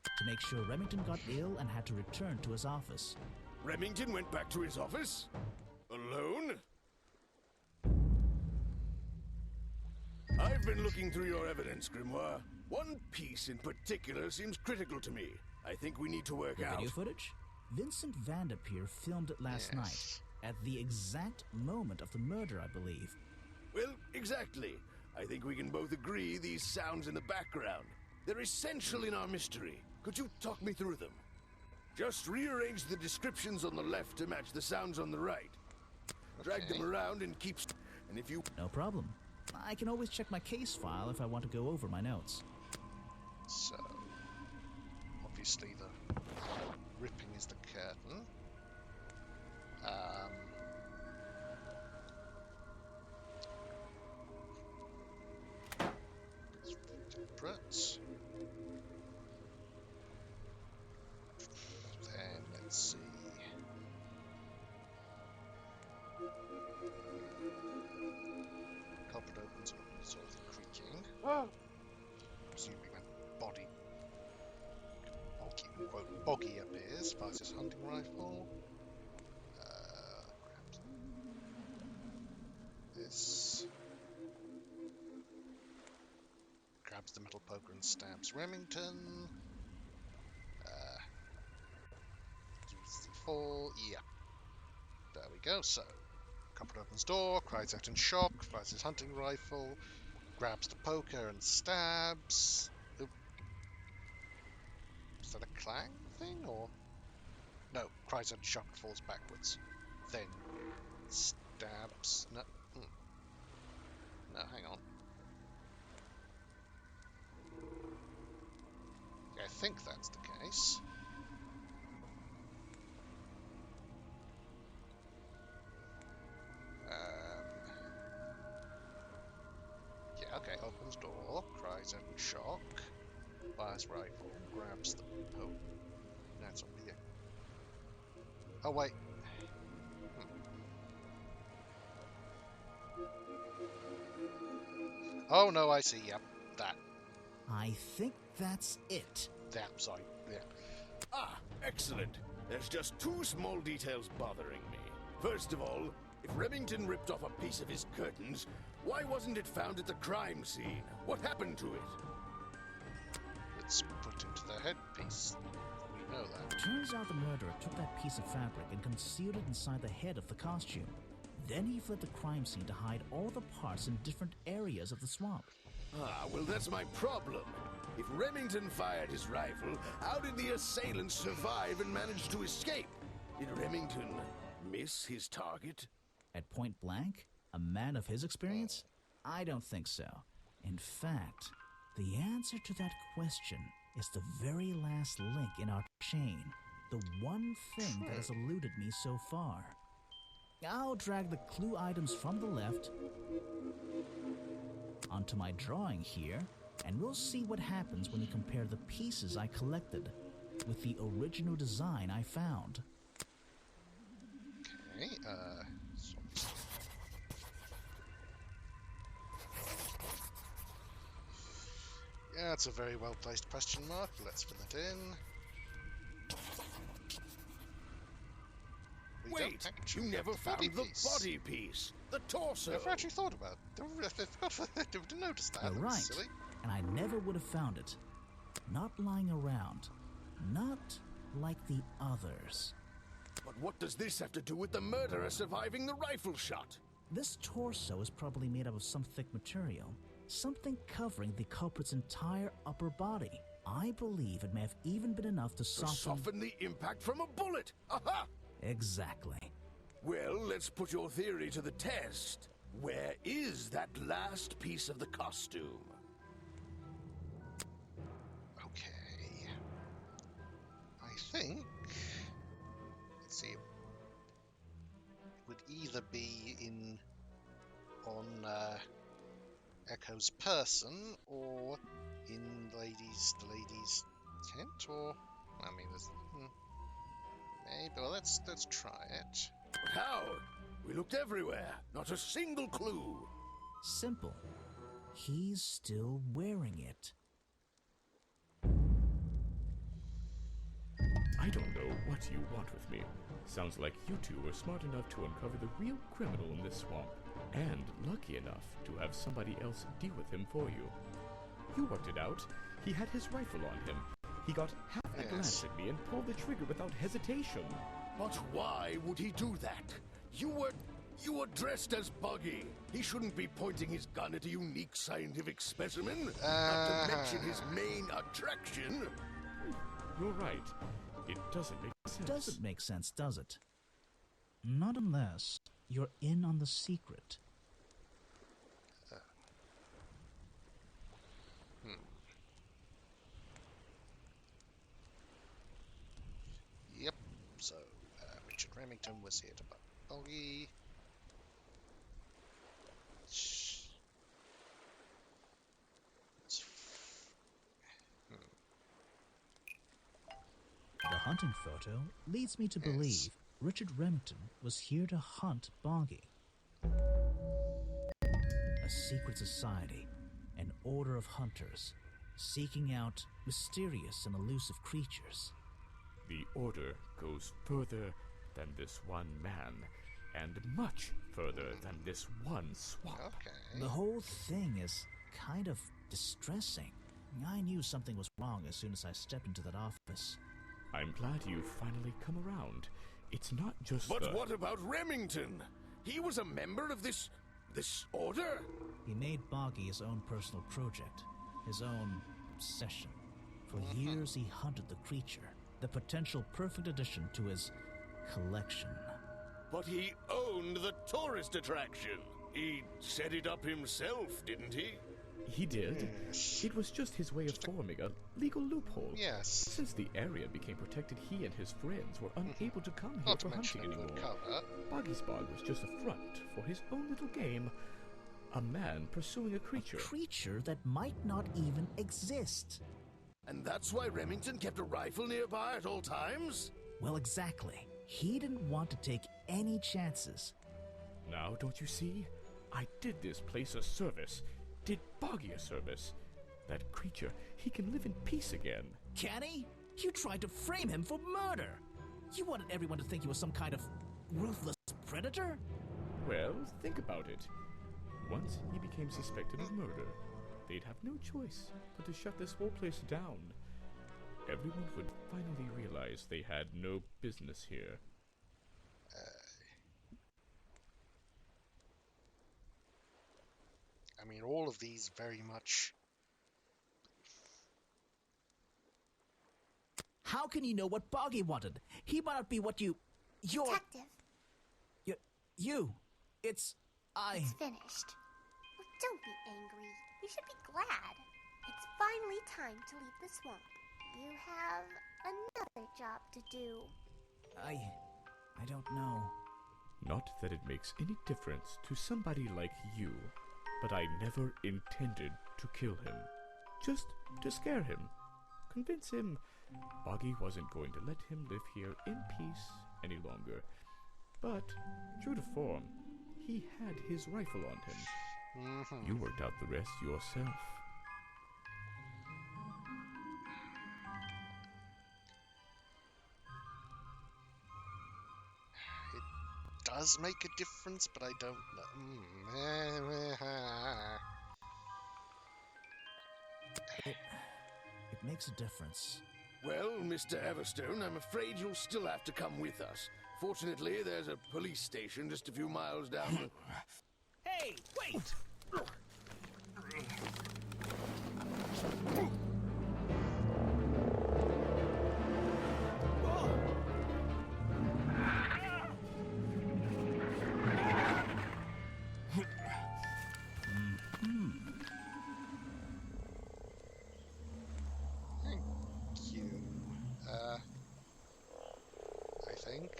To make sure Remington got ill and had to return to his office. Remington went back to his office? Alone? I've been looking through your evidence, Grimoire. One piece in particular seems critical to me. I think we need to work out. Video footage? Vincent Vanderpeer filmed it last night. At the exact moment of the murder, I believe. Well, exactly. I think we can both agree these sounds in the background. They're essential in our mystery. Could you talk me through them? Just rearrange the descriptions on the left to match the sounds on the right. Drag them around and keep... And if you... No problem. I can always check my case file if I want to go over my notes. So, obviously the ripping is the curtain. Separate. Then let's see. Cupboard opens up and sort of creaking. Presumably when boggy appears, fires his hunting rifle. Grabs this. Grabs the metal poker and stabs Remington. Uses the fall. Yeah. There we go. So, cupboard opens door, cries out in shock, fires his hunting rifle, grabs the poker and stabs. Oop. Is that a clang thing, or? No, cries out in shock and falls backwards. Then stabs. No. No, hang on. I think that's the case. Yeah, okay, opens door, cries out in shock, fires rifle, grabs the poke. No, it's over here. Oh, wait. Oh, no, I see, yep, that. I think that's it. That, sorry, yeah. Excellent. There's just two small details bothering me. First of all, if Remington ripped off a piece of his curtains, why wasn't it found at the crime scene? What happened to it? It's put into the headpiece. We know that. Turns out the murderer took that piece of fabric and concealed it inside the head of the costume. Then he fled the crime scene to hide all the parts in different areas of the swamp. Ah, well, that's my problem. If Remington fired his rifle, how did the assailant survive and manage to escape? Did Remington miss his target? At point blank? A man of his experience? I don't think so. In fact, the answer to that question is the very last link in our chain. The one thing that has eluded me so far. I'll drag the clue items from the left onto my drawing here, and we'll see what happens when you compare the pieces I collected with the original design I found. Okay, yeah, it's a very well-placed question mark. Let's fill it in. Wait, you never found the body piece, the torso. Never actually thought about it. I forgot to notice that. You're That was right, silly. and I never would have found it. Not lying around. Not like the others. But what does this have to do with the murderer surviving the rifle shot? This torso is probably made up of some thick material, something covering the culprit's entire upper body. I believe it may have even been enough to soften the impact from a bullet. Aha! Exactly. Well, let's put your theory to the test. Where is that last piece of the costume? Okay. I think... Let's see. It would either be on Echo's person or in the lady's tent, or... I mean, there's... Maybe, well, let's try it. But how? We looked everywhere. Not a single clue. Simple. He's still wearing it. I don't know what you want with me. Sounds like you two were smart enough to uncover the real criminal in this swamp, and lucky enough to have somebody else deal with him for you. You worked it out. He had his rifle on him. He got half a glance at me and pulled the trigger without hesitation. But why would he do that? You were dressed as Buggy. He shouldn't be pointing his gun at a unique scientific specimen, not to mention his main attraction. You're right. It doesn't make sense. Doesn't make sense, does it? Not unless you're in on the secret. Yep. So, Richard Remington was here to buy Boggy. The hunting photo leads me to believe Richard Remington was here to hunt Boggy. A secret society, an order of hunters, seeking out mysterious and elusive creatures. The order goes further than this one man, and much further than this one swamp. Okay. The whole thing is kind of distressing. I knew something was wrong as soon as I stepped into that office. I'm glad you've finally come around. It's not just But what about Remington? He was a member of this order? He made Boggy his own personal project, his own obsession. For years he hunted the creature, the potential perfect addition to his collection. But he owned the tourist attraction. He set it up himself, didn't he? He did. Yes. It was just his way of forming a legal loophole. Yes. Since the area became protected, he and his friends were unable to come here for hunting anymore. Boggy's Bog was just a front for his own little game. A man pursuing a creature. A creature that might not even exist. And that's why Remington kept a rifle nearby at all times? Well, exactly. He didn't want to take any chances. Now, don't you see? I did this place a service. Did Boggy a service. That creature, he can live in peace again. Can he? You tried to frame him for murder. You wanted everyone to think he was some kind of ruthless predator? Well, think about it. Once he became suspected of murder, they'd have no choice but to shut this whole place down. Everyone would finally realize they had no business here. I mean, all of these very much... How can you know what Boggy wanted? He might not be what you're... Detective. You. It's finished. Well, don't be angry. You should be glad. It's finally time to leave the swamp. You have another job to do. I don't know. Not that it makes any difference to somebody like you, but I never intended to kill him. Just to scare him. Convince him Boggy wasn't going to let him live here in peace any longer. But, true to form, he had his rifle on him. You worked out the rest yourself. It does make a difference, but I don't know. It makes a difference. Well, Mr. Everstone, I'm afraid you'll still have to come with us. Fortunately, there's a police station just a few miles down the... Hey, wait! I think.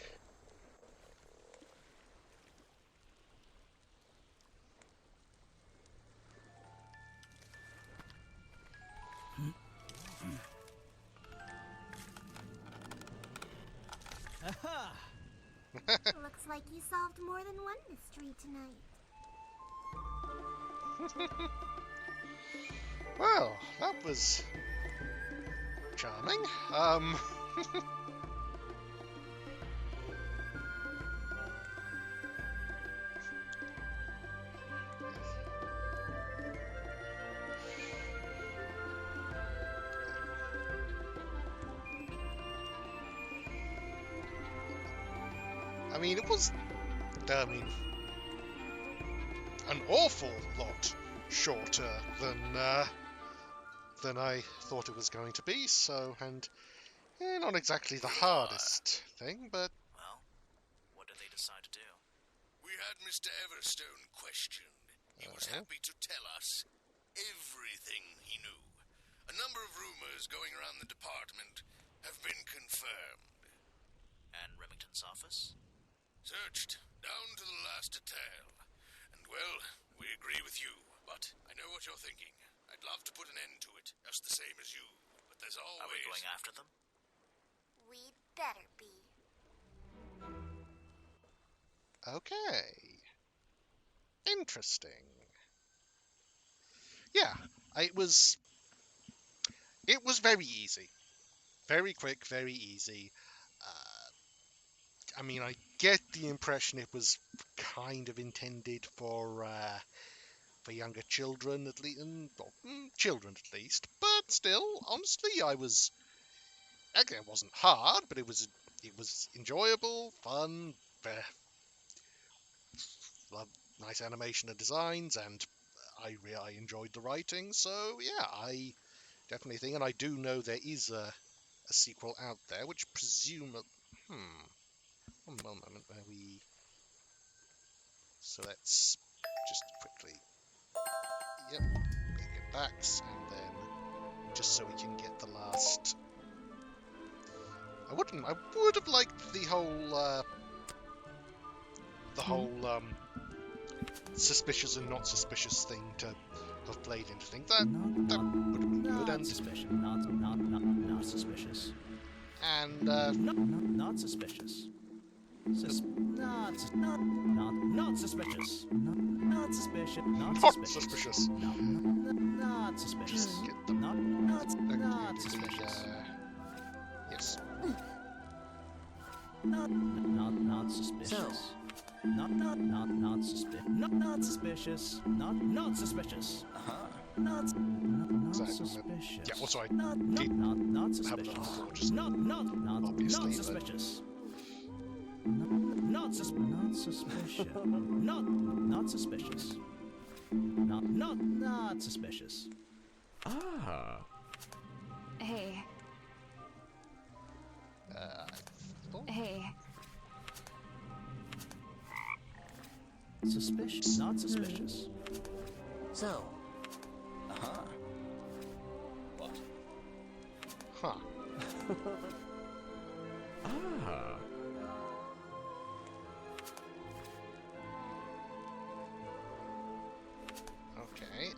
Aha! Looks like you solved more than one mystery tonight. Well, that was charming. I mean, it was, an awful lot shorter than I thought it was going to be, so, and not exactly the hardest thing, but... Well, what did they decide to do? We had Mr. Everstone questioned. He was happy to tell us everything he knew. A number of rumors going around the department have been confirmed. And Remington's office? Searched down to the last detail. And, well, we agree with you, but I know what you're thinking. I'd love to put an end to it, just the same as you. But there's always... Are we going after them? We'd better be. Okay. Interesting. Yeah, it was very easy. Very quick, very easy. I mean, I get the impression it was kind of intended for younger children, at least, children at least. But still, honestly, actually, it wasn't hard, but it was enjoyable, fun, nice animation and designs, and I enjoyed the writing. So yeah, I definitely think, and I do know there is a sequel out there, which presumably. One moment where we... So let's just quickly... Yep, get backs, and then just so we can get the last... I would have liked the whole suspicious and not suspicious thing to have played into things. That would have been good. Not suspicious. Not suspicious. And not suspicious. Not suspicious. Not suspicious. Not suspicious. Not suspicious. Just get them. Not suspicious. Yes. Not suspicious. So. Not suspicious. Not suspicious. Not suspicious. Yeah, also I Not have suspicious. another before, just Not obviously, but- suspicious. Not suspicious. Not suspicious. Not suspicious. Ah. Hey, hey. Suspicious. Not suspicious. So. What? Huh. Ah. Okay,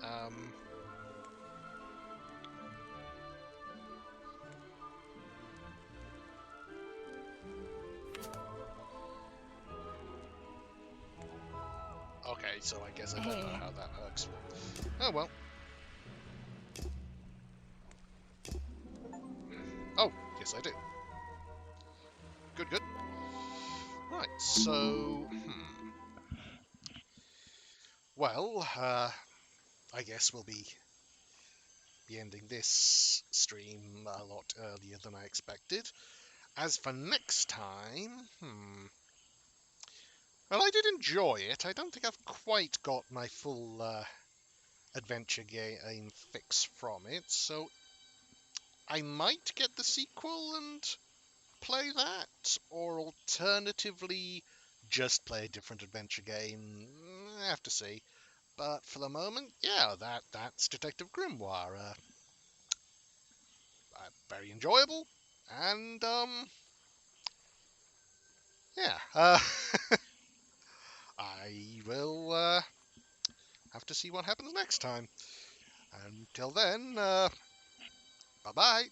okay, so I guess I don't know Hey. how that works. Oh well. Oh, yes I do. Good, good. Right, so... Well, I guess we'll be ending this stream a lot earlier than I expected. As for next time, well, I did enjoy it. I don't think I've quite got my full adventure game fix from it, so I might get the sequel and play that, or alternatively just play a different adventure game. I have to see. But for the moment, yeah, that's Detective Grimoire. Very enjoyable, and yeah, I will have to see what happens next time. Until then, bye bye.